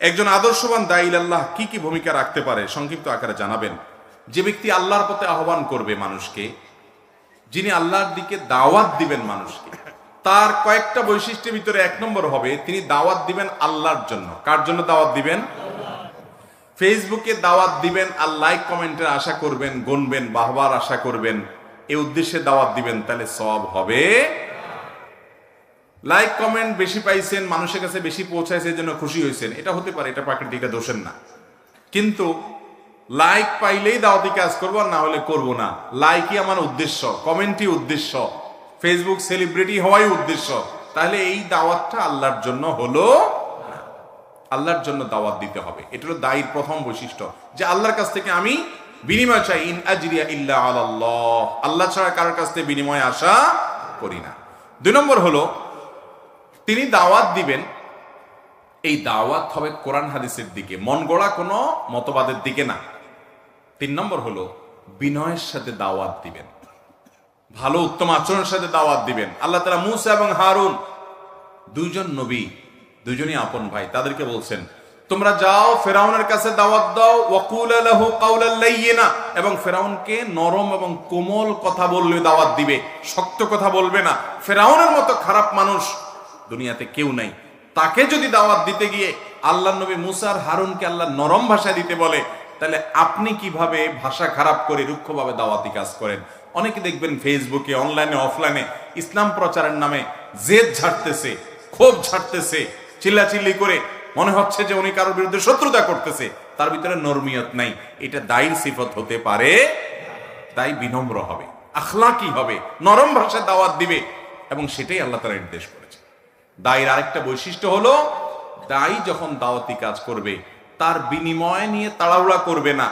একজন আদর্শবান দাঈ ইলাল্লাহ কি কি ভূমিকা রাখতে পারে সংক্ষিপ্ত আকারে জানাবেন। যে ব্যক্তি আল্লাহর পথে আহ্বান করবে মানুষকে, যিনি আল্লাহর দিকে দাওয়াত দিবেন মানুষকে, তার কয়েকটা বৈশিষ্ট্যের ভিতরে 1 নম্বর হবে তিনি দাওয়াত দিবেন আল্লাহর জন্য। কার জন্য দাওয়াত দিবেন? ফেসবুকে দাওয়াত দিবেন আর লাইক কমেন্টের আশা করবেন, গুনবেন, বাহবার আশা করবেন, এই উদ্দেশ্যে দাওয়াত দিবেন, তাহলে সওয়াব হবে। লাইক কমেন্ট বেশি পাইছেন, মানুষের কাছে বেশি পৌঁছাইছে, এই জন্য খুশি হয়েছেন, এটা হতে পারে, এটা প্রাকৃতিক, এটা দোষের না। কিন্তু লাইক পাইলেই দাওয়াতি কাজ করবো, না হলে করব না, লাইকই আমার উদ্দেশ্য, কমেন্টই উদ্দেশ্য, ফেসবুক সেলিব্রিটি হওয়াই উদ্দেশ্য, তাহলে এই দাওয়াতটা আল্লাহর জন্য হলো না। আল্লাহর জন্য দাওয়াত দিতে হবে। এটা হলো দায়ীর প্রথম বৈশিষ্ট্য, যে আল্লাহর কাছ থেকে আমি বিনিময় চাই। ইন আজরিয়া ইল্লা আলাল্লাহ, আল্লাহ ছাড়া কারোর কাছ থেকে বিনিময় আশা করি না। 2 নম্বর হলো তিনি দাওয়াত দিবেন, এই দাওয়াত হবে কোরআন হাদিসের দিকে, মন গড়া কোনো মতবাদের দিকে না। 3 নম্বর হলো বিনয়ের সাথে দাওয়াত দিবেন, ভালো উত্তম আচরণের সাথে দাওয়াত দিবেন। আল্লাহ তাআলা মূসা এবং হারুন, 2 জন নবী, 2 জনই আপন ভাই, তাদেরকে বলছেন তোমরা যাও ফেরাউনের কাছে দাওয়াত দাও, ওয়াকুলা লাহু কাওলাল লাইয়িনা, এবং ফেরাউনকে নরম এবং কোমল কথা বললে দাওয়াত দিবে, শক্ত কথা বলবে না। ফেরাউনের মতো খারাপ মানুষ দুনিয়াতে কেউ নাই, তাকে যদি দাওয়াত দিতে গিয়ে আল্লাহর নবী মূসা আর হারুনকে আল্লাহ নরম ভাষা দিতে বলে, তাহলে আপনি কিভাবে ভাষা খারাপ করে রুক্ষভাবে দাওয়াতি কাজ করেন? অনেকে দেখবেন ফেসবুকে, অনলাইনে, অফলাইনে ইসলাম প্রচারের নামে জেদ ঝাড়তেছে, ক্ষোভ ঝাড়তেছে, চিল্লাচিল্লি করে, মনে হচ্ছে যে উনি কারোর বিরুদ্ধে শত্রুতা করতেছে, তার ভিতরে নরমিয়ত নাই। এটা দায়ীর সিফত হতে পারে। দায়ী বিনম্র হবে, আখলাকি হবে, নরম ভাষায় দাওয়াত দিবে, এবং সেটাই আল্লাহ তাআলা নির্দেশ করেছে। দায়ীর আরেকটা বৈশিষ্ট্য হলো, দায়ী যখন দাওয়াতি কাজ করবে তার বিনিময় নিয়ে তাড়াহুড়া করবে না।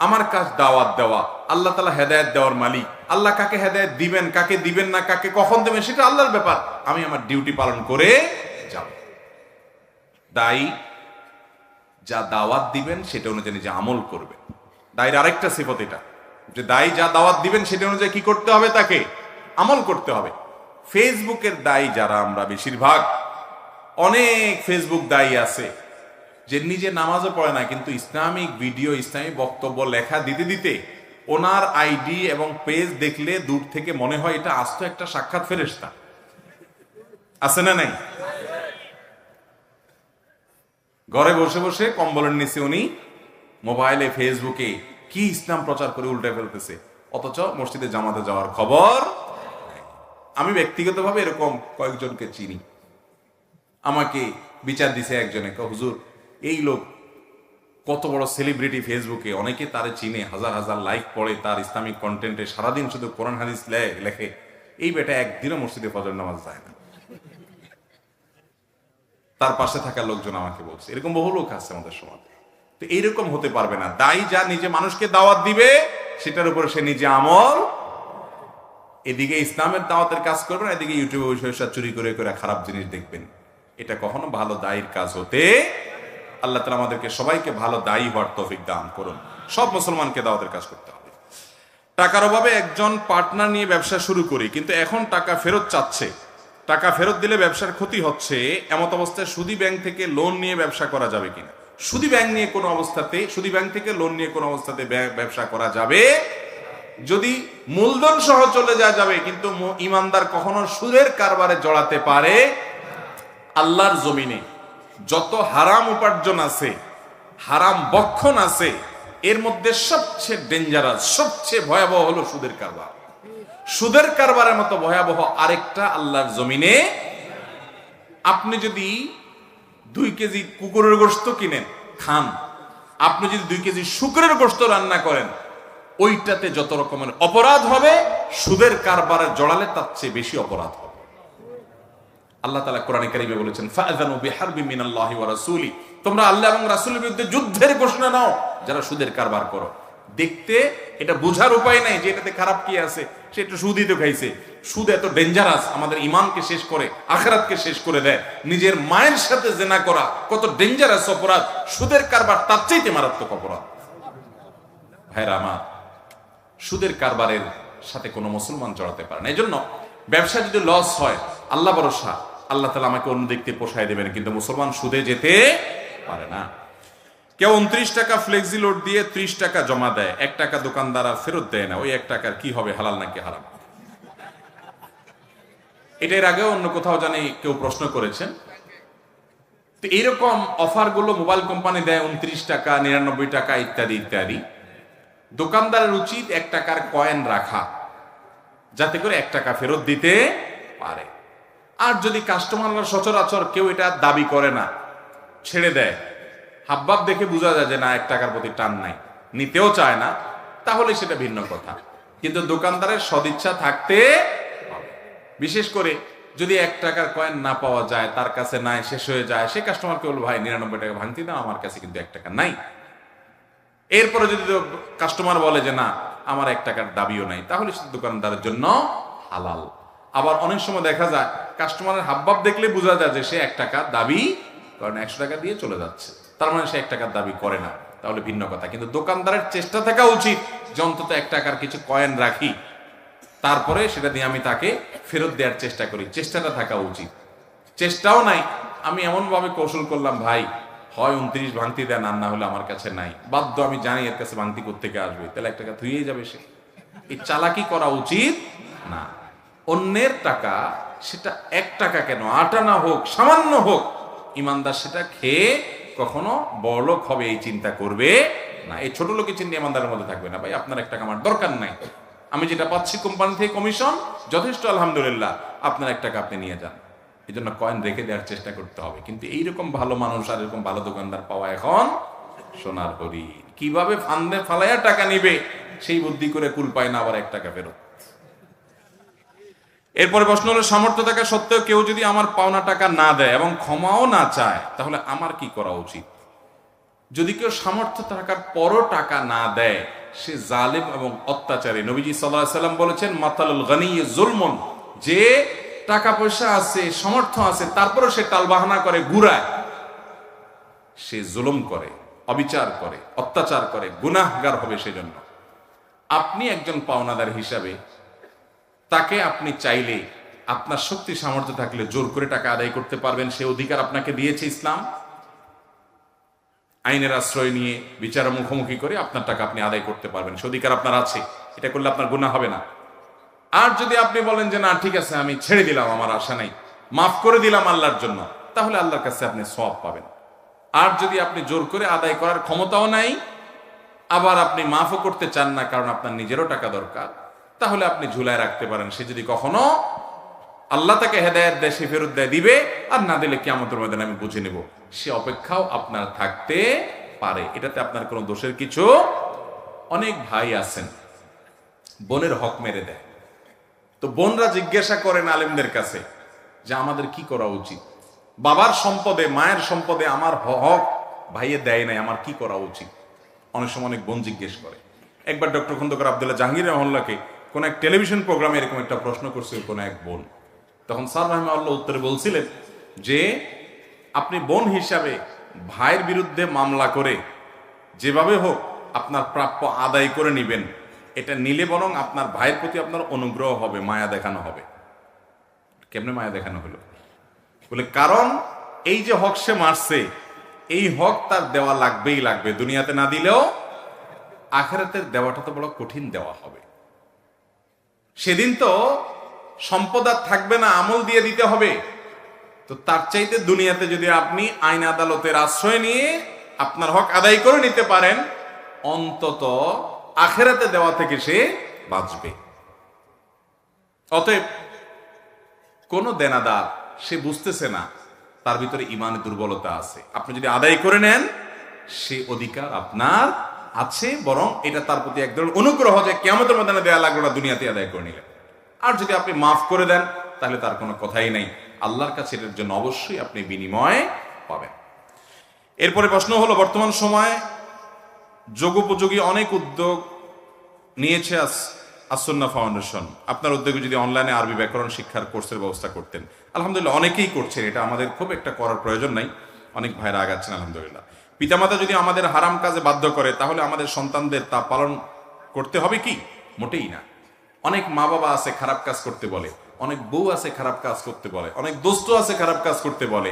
আমার কাজ দাওয়াত দেওয়া, আল্লাহ তাআলা হেদায়েত দেওয়ার মালিক, আল্লাহ কাকে হেদায়েত দিবেন, কাকে দিবেন না, কাকে কখন দেবেন, সেটা আল্লাহর ব্যাপার, আমি আমার ডিউটি পালন করে যাব। দায়ী যা দাওয়াত দিবেন সেটা অনুযায়ী নিজে আমল করবেন। দায়ীর আরেকটা সিফত এটা, যে দায়ী যা দাওয়াত দিবেন সেটা অনুযায়ী কি করতে হবে, তাকে আমল করতে হবে। ফেসবুকের দায়ী যারা, আমরা বেশিরভাগ, অনেক ফেসবুক দায়ী আছে যে নিজে নামাজও পড়ে না, কিন্তু ইসলামিক ভিডিও, ইসলামিক বক্তব্য লেখা দিতে দিতে ওনার আইডি এবং পেজ দেখলে দূর থেকে মনে হয় এটা আস্ত একটা সাক্ষাৎ ফেরেশতা। আছে না নাই? ঘরে বসে বসে কম্বলের নিচে উনি মোবাইলে, ফেসবুকে কি ইসলাম প্রচার করে উল্টে ফেলতেছে, অথচ মসজিদে জামাতে যাওয়ার খবর। আমি ব্যক্তিগতভাবে এরকম কয়েকজনকে চিনি। আমাকে বিচার দিছে একজনে, হুজুর এই লোক কত বড় সেলিব্রিটি ফেসবুকে, অনেকে তারে চিনে, হাজার হাজার লাইক পড়ে তার ইসলামিক কন্টেন্টে, সারাদিন শুধু কোরআন হাদিস লেখে, এই বেটা একদিনও মসজিদে ফজর নামাজ যায় না। তার পাশে থাকা লোকজন আমাকে বলছে, এরকম বহু লোক আছে আমাদের সমাজে। তো এইরকম হতে পারবে না। দায়ী যা নিজে মানুষকে দাওয়াত দিবে সেটার উপরে সে নিজে আমল, এদিকে ইসলামের দাওয়াতের কাজ করবেন, এদিকে ইউটিউবে বসে চুরি করে করে খারাপ জিনিস দেখবেন। এটা কখনো ভালো দায়ীর কাজ হতে। আল্লাহ তাআলা আমাদেরকে সবাইকে ভালো দায়ী হওয়ার তৌফিক দান করুন। সব মুসলমানকে দাওয়াতের কাজ করতে হবে। টাকার অভাবে একজন পার্টনার নিয়ে ব্যবসা শুরু করি, কিন্তু এখন টাকা ফেরত চাচ্ছে, টাকা ফেরত দিলে ব্যবসার ক্ষতি হচ্ছে, এমত অবস্থায় সুদী ব্যাংক থেকে লোন নিয়ে ব্যবসা করা যাবে কিনা? সুদী ব্যাংক থেকে লোন নিয়ে কোনো অবস্থাতে ব্যবসা করা যাবে? যদি মূলধন সহ চলে যাবে, কিন্তু ইমানদার কখনো সুদের কারবারে জড়াতে পারে। আল্লাহর জমিনে যত হারাম উপার্জন আছে, হারাম বক্ষণ আছে, এর মধ্যে সবচেয়ে ডেঞ্জারাস, সবচেয়ে ভয়াবহ হলো সুদের কারবার। সুদের কারবারের মতো ভয়াবহ আরেকটা আল্লাহর জমিনে। আপনি যদি 2 কেজি কুকুরের গোশত কিনেন খান, আপনি যদি 2 কেজি শুকরের গোশত রান্না করেন, ওইটাতে যত রকমের অপরাধ হবে, সুদের কারবারে জড়ালে তার চেয়ে বেশি অপরাধ হবে। আল্লাহ তাআলা কোরআনে কারীমে বলেছেন, ফাআযানু বিহারবিন মিনাল্লাহি ওয়া রাসূলি, তোমরা আল্লাহ এবং রাসূলের বিরুদ্ধে যুদ্ধের ঘোষণা নাও যারা সুদের কারবার করো। দেখতে এটা বোঝার উপায় নাই যে এটাতে খারাপ কি আছে, সে একটু সুদই তো খাইছে। সুদ এত ডেঞ্জারাস, আমাদের ঈমানকে শেষ করে, আখিরাতকে শেষ করে দেয়। নিজের মায়ের সাথে জিনা করা কত ডেঞ্জারাস অপরাধ, সুদের কারবার তার চাইতে মারাত্মক অপরাধ। ভাইরা আমার, সুদের কারবারের সাথে কোনো মুসলমান জড়াতে পারে না। এজন্য ব্যবসা যদি লস হয়, আল্লাহ ভরসা, আল্লাহ তাআলা আমাকে অন্য দিক থেকে পোষায় দেবেন, কিন্তু মুসলমান সুদে যেতে পারে না। কেউ 29 টাকা ফ্লেক্সি লোড দিয়ে 30 টাকা জমা দেয়, 1 টাকা দোকানদার আর ফেরত দেয় না। ওই 1 টাকার কি হবে, হালাল নাকি হারাম? এটার আগেও অন্য কোথাও জানি কেউ প্রশ্ন করেছেন। তো এইরকম অফার গুলো মোবাইল কোম্পানি দেয়, 29 টাকা, 99 টাকা ইত্যাদি ইত্যাদি। দোকানদারের উচিত 1 টাকার কয়েন রাখা, যাতে করে 1 টাকা ফেরত দিতে পারে। আর যদি কাস্টমাররা সচরাচর কেউ এটা দাবি করে না, ছেড়ে দেয়, হাবভাব দেখে বোঝা যায় যে না, 1 টাকার প্রতি টান নাই, নিতেও চায় না, তাহলে সেটা ভিন্ন কথা। কিন্তু দোকানদারের সদিচ্ছা থাকতে হবে। বিশেষ করে যদি 1 টাকার কয়েন না পাওয়া যায়, তার কাছে নাই, শেষ হয়ে যায়, সে কাস্টমারকে বলবো ভাই 99 টাকা ভাঙতি দাও, আমার কাছে কিন্তু 1 টাকা নাই। এরপরে যদি কাস্টমার বলে যে না আমার 1 টাকার দাবিও নাই, তাহলে সে দোকানদারের জন্য হালাল। আবার অনেক সময় দেখা যায় কাস্টমারের হাবভাব দেখলে বোঝা যায় যে সে 1 টাকা দাবি, কারণ 100 টাকা দিয়ে চলে যাচ্ছে, তার মানে সে 1 টাকার দাবি করে না, তাহলে ভিন্ন কথা। কিন্তু দোকানদারের চেষ্টা থাকা উচিত যে অন্তত 1 টাকার কিছু কয়েন রাখি, তারপরে সেটা দিয়ে আমি তাকে ফেরত দেওয়ার চেষ্টা করি, চেষ্টাটা থাকা উচিত। চেষ্টাও নাই, আমি এমন ভাবে কৌশল করলাম ভাই হয় 29 ভাঙতি দেন, আর না হলে আমার কাছে নাই, বাধ্য, আমি জানি এর কাছে ভাঙতি কোত্থেকে আসবে, তাহলে 1 টাকা ধুয়েই যাবে সে। এই চালাকি করা উচিত না। অন্যের টাকা, সেটা 1 টাকা কেন, 8 আনা হোক, সামান্য হোক, ইমানদার সেটা খেয়ে কখনো বড়লোক হবে এই চিন্তা করবে না। এই ছোট লোকের চিন্তা ইমানদারের মধ্যে থাকবে না। ভাই আপনার 1 টাকা আমার দরকার নাই, আমি যেটা পাচ্ছি কোম্পানি থেকে কমিশন যথেষ্ট, আলহামদুলিল্লাহ, আপনার 1 টাকা আপনি নিয়ে যান। এই জন্য কয়েন রেখে দেওয়ার চেষ্টা করতে হবে। কিন্তু এইরকম ভালো মানুষ আর এরকম ভালো দোকানদার পাওয়া এখন সোনার হরিণ। কিভাবে ফান্দে ফালাইয়া টাকা নিবে সেই বুদ্ধি করে কুল পায় না, আবার 1 টাকা ফেরত। এরপরে প্রশ্ন হলো, সামর্থ্য থাকা সত্ত্বেও কেউ যদি আমার পাওনা টাকা না দেয় এবং ক্ষমাও না চায়, তাহলে আমার কি করা উচিত? যদি কেউ সামর্থ্য থাকার পরও টাকা না দেয়, সে জালিম এবং অত্যাচারী। নবীজি সাল্লাল্লাহু আলাইহি সাল্লাম বলেছেন, মাতালুল গানি যুলমুন, যে টাকা পয়সা আছে, সামর্থ্য আছে, তারপরেও সে টালবাহানা করে, ঘুরায়, সে জুলুম করে, অবিচার করে, অত্যাচার করে, গুনাহগার হবে। সেজন্য আপনি একজন পাওনাদার হিসাবে তাকে আপনি চাইলে, আপনার শক্তি সামর্থ্য থাকলে জোর করে টাকা আদায় করতে পারবেন। সে অধিকার আপনাকে দিয়েছে ইসলাম। আইনের আশ্রয় নিয়ে বিচারের মুখোমুখি করে আপনার টাকা আপনি আদায় করতে পারবেন, সে অধিকার আপনার আছে। এটা করলে আপনার গুনাহ হবে না। আর যদি আপনি বলেন যে না ঠিক আছে আমি ছেড়ে দিলাম, আমার আশা নাই, মাফ করে দিলাম আল্লাহর জন্য, তাহলে আল্লাহর কাছে আপনি সওয়াব পাবেন। আর যদি আপনি জোর করে আদায় করার ক্ষমতাও নাই, আবার আপনি মাফও করতে চান না কারণ আপনার নিজেরও টাকা দরকার, তাহলে আপনি ঝুলায় রাখতে পারেন। সে যদি কখনো আল্লাহ তাকে হেদায়েত দেয়, সে ফেরত দেয়, দিবে, আর না দিলে কিয়ামতের ময়দানে আমি বুঝে নেব, সে অপেক্ষাও আপনার থাকতে পারে। এটাতে আপনার কোনো দোষের কিছু। অনেক ভাই আছেন বোনের হক মেরে দেয়, তো বোনরা জিজ্ঞাসা করেন আলেমদের কাছে যে আমাদের কি করা উচিত? বাবার সম্পদে, মায়ের সম্পদে আমার হক ভাইয়ে দেয় নাই, আমার কি করা উচিত? অনেক সময় অনেক বোন জিজ্ঞেস করে। একবার ডক্টর খন্দকার আব্দুল্লাহ জাহাঙ্গীর রহমাল্লাহকে কোন এক টেলিভিশন প্রোগ্রামে এরকম একটা প্রশ্ন করছে কোন এক বোন। তখন স্যার রহমাল্লাহ উত্তরে বলছিলেন যে আপনি বোন হিসাবে ভাইয়ের বিরুদ্ধে মামলা করে যেভাবে হোক আপনার প্রাপ্য আদায় করে নিবেন। এটা নিলে বরং আপনার ভাইয়ের প্রতি আপনার অনুগ্রহ হবে, মায়া দেখানো হবে। কেমনে মায়া দেখানো হলো? বলে কারণ এই যে হক সে মারছে, এই হক তার দেওয়া লাগবেই লাগবে, দুনিয়াতে না দিলেও আখিরাতের দেওয়াটা তো বড় কঠিন দেওয়া হবে। সেদিন তো সম্পদ আর থাকবে না, আমল দিয়ে দিতে হবে। তো তার চাইতে দুনিয়াতে যদি আপনি আইন আদালতের আশ্রয় নিয়ে আপনার হক আদায় করে নিতে পারেন, অন্তত আখিরাতে দেওয়া থেকে সে বাঁচবে। অতএব কোন দেনাদার সে বুঝতেছে না তার ভিতরে ইমানের দুর্বলতা আছে, আপনি যদি আদায় করে নেন সে অধিকার আপনার আছে, বরং এটা তার প্রতি এক ধরনের অনুগ্রহ যে কিয়ামতের ময়দানে দেয়া লাগলো না, দুনিয়াতে আদায় করে নিলেন। আর যদি আপনি মাফ করে দেন তাহলে তার কোনো কথাই নেই, আল্লাহর কাছে এটার জন্য অবশ্যই আপনি বিনিময় পাবেন। এরপরে প্রশ্ন হলো, বর্তমান সময়ে যোগোপযোগী অনেক উদ্যোগ নিয়েছে আসুন্নাহ ফাউন্ডেশন। আপনার উদ্যোগে যদি অনলাইনে আরবি ব্যাকরণ শিক্ষার কোর্সের ব্যবস্থা করতেন। আলহামদুলিল্লাহ অনেকেই করছেন, এটা আমাদের খুব একটা করার প্রয়োজন নাই, অনেক ভাইরা আগাচ্ছেন আলহামদুলিল্লাহ। পিতামাতা যদি আমাদের হারাম কাজে বাধ্য করে তাহলে আমাদের সন্তানদের তা পালন করতে হবে কি? মোটেই না। অনেক মা বাবা আছে খারাপ কাজ করতে বলে, অনেক বউ আছে খারাপ কাজ করতে বলে, অনেক দোস্ত আছে খারাপ কাজ করতে বলে,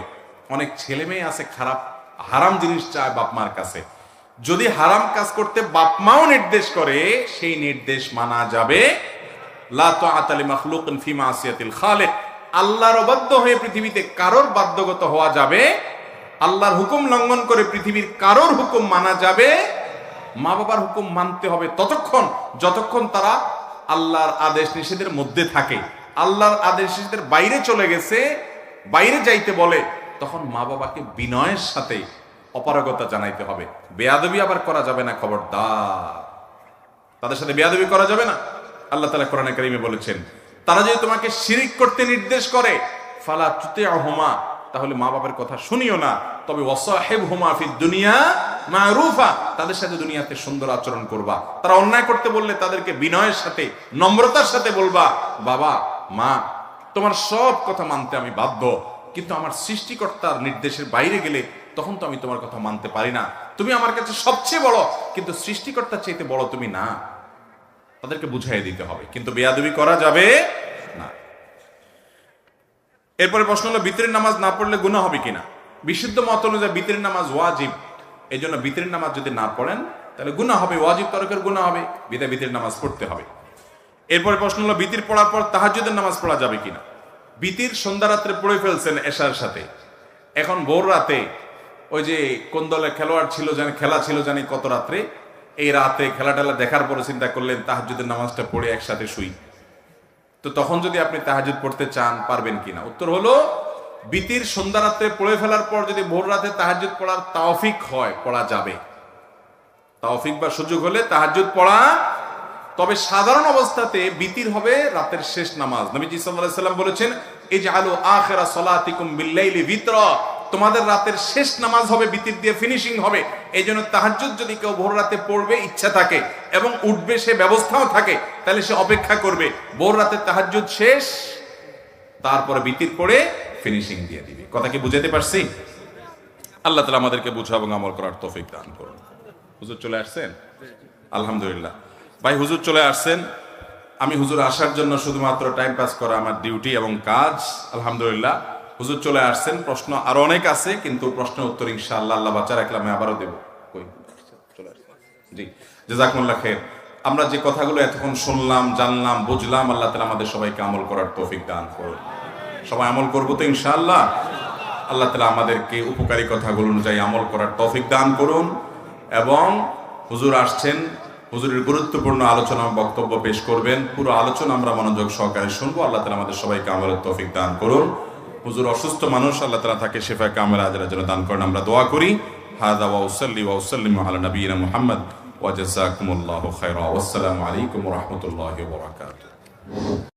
অনেক ছেলে মেয়ে আছে খারাপ হারাম জিনিস চায় বাপ মার কাছে। যদি হারাম কাজ করতে বাপ মাও নির্দেশ করে, সেই নির্দেশ মানা যাবে। লা তাআতা লিমাখলুকিন ফি মাসিয়াতিল খালিক। আল্লাহর অবাধ্য হয়ে পৃথিবীতে কারোর বাধ্যগত হওয়া যাবে, আল্লাহর হুকুম লঙ্ঘন করে পৃথিবীর কারোর হুকুম মানা যাবে। মা বাবার হুকুম মানতে হবে ততক্ষণ যতক্ষণ তারা আল্লাহর আদেশ নিষেধের মধ্যে থাকে। আল্লাহর আদেশ নিষেধের বাইরে চলে গেছে, বাইরে যাইতে বলে, তখন মা বাবাকে বিনয়ের সাথে অপারগতা জানাইতে হবে। বেয়াদবি আবার করা যাবে না, খবরদার, তাদের সাথে বেয়াদবি করা যাবে না। আল্লাহ তাআলা কোরআনে কারীমে বলেছেন, তারা যদি তোমাকে শিরিক করতে নির্দেশ করে ফালা তুতি'হুমা, তাহলে মা বাবার কথা শুনিও না, তবে ওয়াসাহিবহুমা ফিদ দুনিয়া মা'রুফা, তাদের সাথে দুনিয়াতে সুন্দর আচরণ করবা। তারা অন্যায় করতে বললে তাদেরকে বিনয়ের সাথে নম্রতার সাথে বলবা, বাবা মা তোমার সব কথা মানতে আমি বাধ্য, কিন্তু আমার সৃষ্টিকর্তার নির্দেশের বাইরে গেলে তখন তো আমি তোমার কথা মানতে পারি না। তুমি আমার কাছে সবচেয়ে বড়, কিন্তু সৃষ্টিকর্তার চাইতে বড় তুমি না। তাদেরকে বুঝাই দিতে হবে, কিন্তু বেয়াদবি করা যাবে না। এরপরে প্রশ্ন হলো বিতরের নামাজ না পড়লে গুনাহ হবে কিনা। বিশুদ্ধ মত অনুযায়ী বিতরের নামাজ ওয়াজিব, এই জন্য বিতরের নামাজ যদি না পড়েন তাহলে গুনাহ হবে, ওয়াজিব তরকের গুনাহ হবে, বিদায় বিতরের নামাজ পড়তে হবে। এরপরে প্রশ্ন হলো বিতির পড়ার পর তাহাজ্জুদের নামাজ পড়া যাবে কিনা। বিতির সন্ধ্যা রাত্রে পড়ে ফেলছেন এশার সাথে, এখন ভোর রাতে ওই যে কোন দলে খেলোয়াড় ছিল জানি, খেলা ছিল জানি কত রাত্রে, এই রাতে খেলা টেলা দেখার পরে চিন্তা করলেন তাহাজ্জুদের নামাজটা পড়ে একসাথে শুই, তো তখন যদি আপনি তাহাজ্জুদ পড়তে চান পারবেন কিনা। উত্তর হলো বিতির সন্ধ্যা রাত্রে পড়ে ফেলার পর যদি ভোর রাতে তাহাজ্জুদ পড়ার তৌফিক হয় পড়া যাবে, তৌফিক বা সুযোগ হলে তাহাজ্জুদ পড়া। তবে সাধারণ অবস্থাতে বিতির হবে রাতের শেষ নামাজ। নবীজি সাল্লাল্লাহু আলাইহি ওয়াসাল্লাম বলেছেন ইজআলু আখিরা সালাতিকুম বিল-লাইলি বিতরা, তোমাদের রাতের শেষ নামাজ হবে বিতির দিয়ে ফিনিশিং হবে। এইজন্য তাহাজ্জুদ যদি কেউ ভোর রাতে পড়বে ইচ্ছা থাকে এবং উঠবে সে ব্যবস্থাও থাকে, তাহলে সে অপেক্ষা করবে ভোর রাতে তাহাজ্জুদ শেষ, তারপরে বিতির পড়ে ফিনিশিং দিয়ে দিবে। কথা কি বুঝাতে পারছি? আল্লাহ তাআলা আমাদেরকে বুঝা এবং আমল করার তৌফিক দান করুন। হুজুর চলে আসছেন? আলহামদুলিল্লাহ। ভাই হুজুর চলে আসছেন, আমি হুজুর আসার জন্য শুধুমাত্র টাইম পাস করা আমার ডিউটি এবং কাজ। আলহামদুলিল্লাহ হুজুর চলে আসছেন। প্রশ্ন আরো অনেক আছে, কিন্তু প্রশ্নের উত্তর ইনশাআল্লাহ আল্লাহ বাঁচা রাখলে আমি আবারও দেব। জি জাযাকুমুল্লাহ খাইর। আমরা যে কথাগুলো এতক্ষণ শুনলাম, জানলাম, বুঝলাম, আল্লাহ তাআলা আমাদের সবাইকে আমল করার তৌফিক দান করুন। সবাই আমল করবো তো ইনশাআল্লাহ। আল্লাহ তাআলা আমাদেরকে উপকারী কথাগুলো অনুযায়ী আমল করার তৌফিক দান করুন। এবং হুজুর আসছেন, হুজুরের গুরুত্বপূর্ণ আলোচনা বক্তব্য পেশ করবেন, পুরো আলোচনা আমরা মনোযোগ সহকারে শুনবো। আল্লাহ তাআলা আমাদের সবাইকে আমলের তৌফিক দান করুন। হুজুর অসুস্থ মানুষ, আল্লাহ তাআলা তাকে শিফা কামিলা আজরার জন্য দান করেন, আমরা দোয়া করি। হাযা ওয়া উসাল্লি ওয়া উসাল্লিমু আলা নবিয়িনা মুহাম্মদ ওয়া জাযাকুমুল্লাহু খাইরা ওয়া আসসালামু আলাইকুম ওয়া রাহমাতুল্লাহি ওয়া বারাকাতুহু।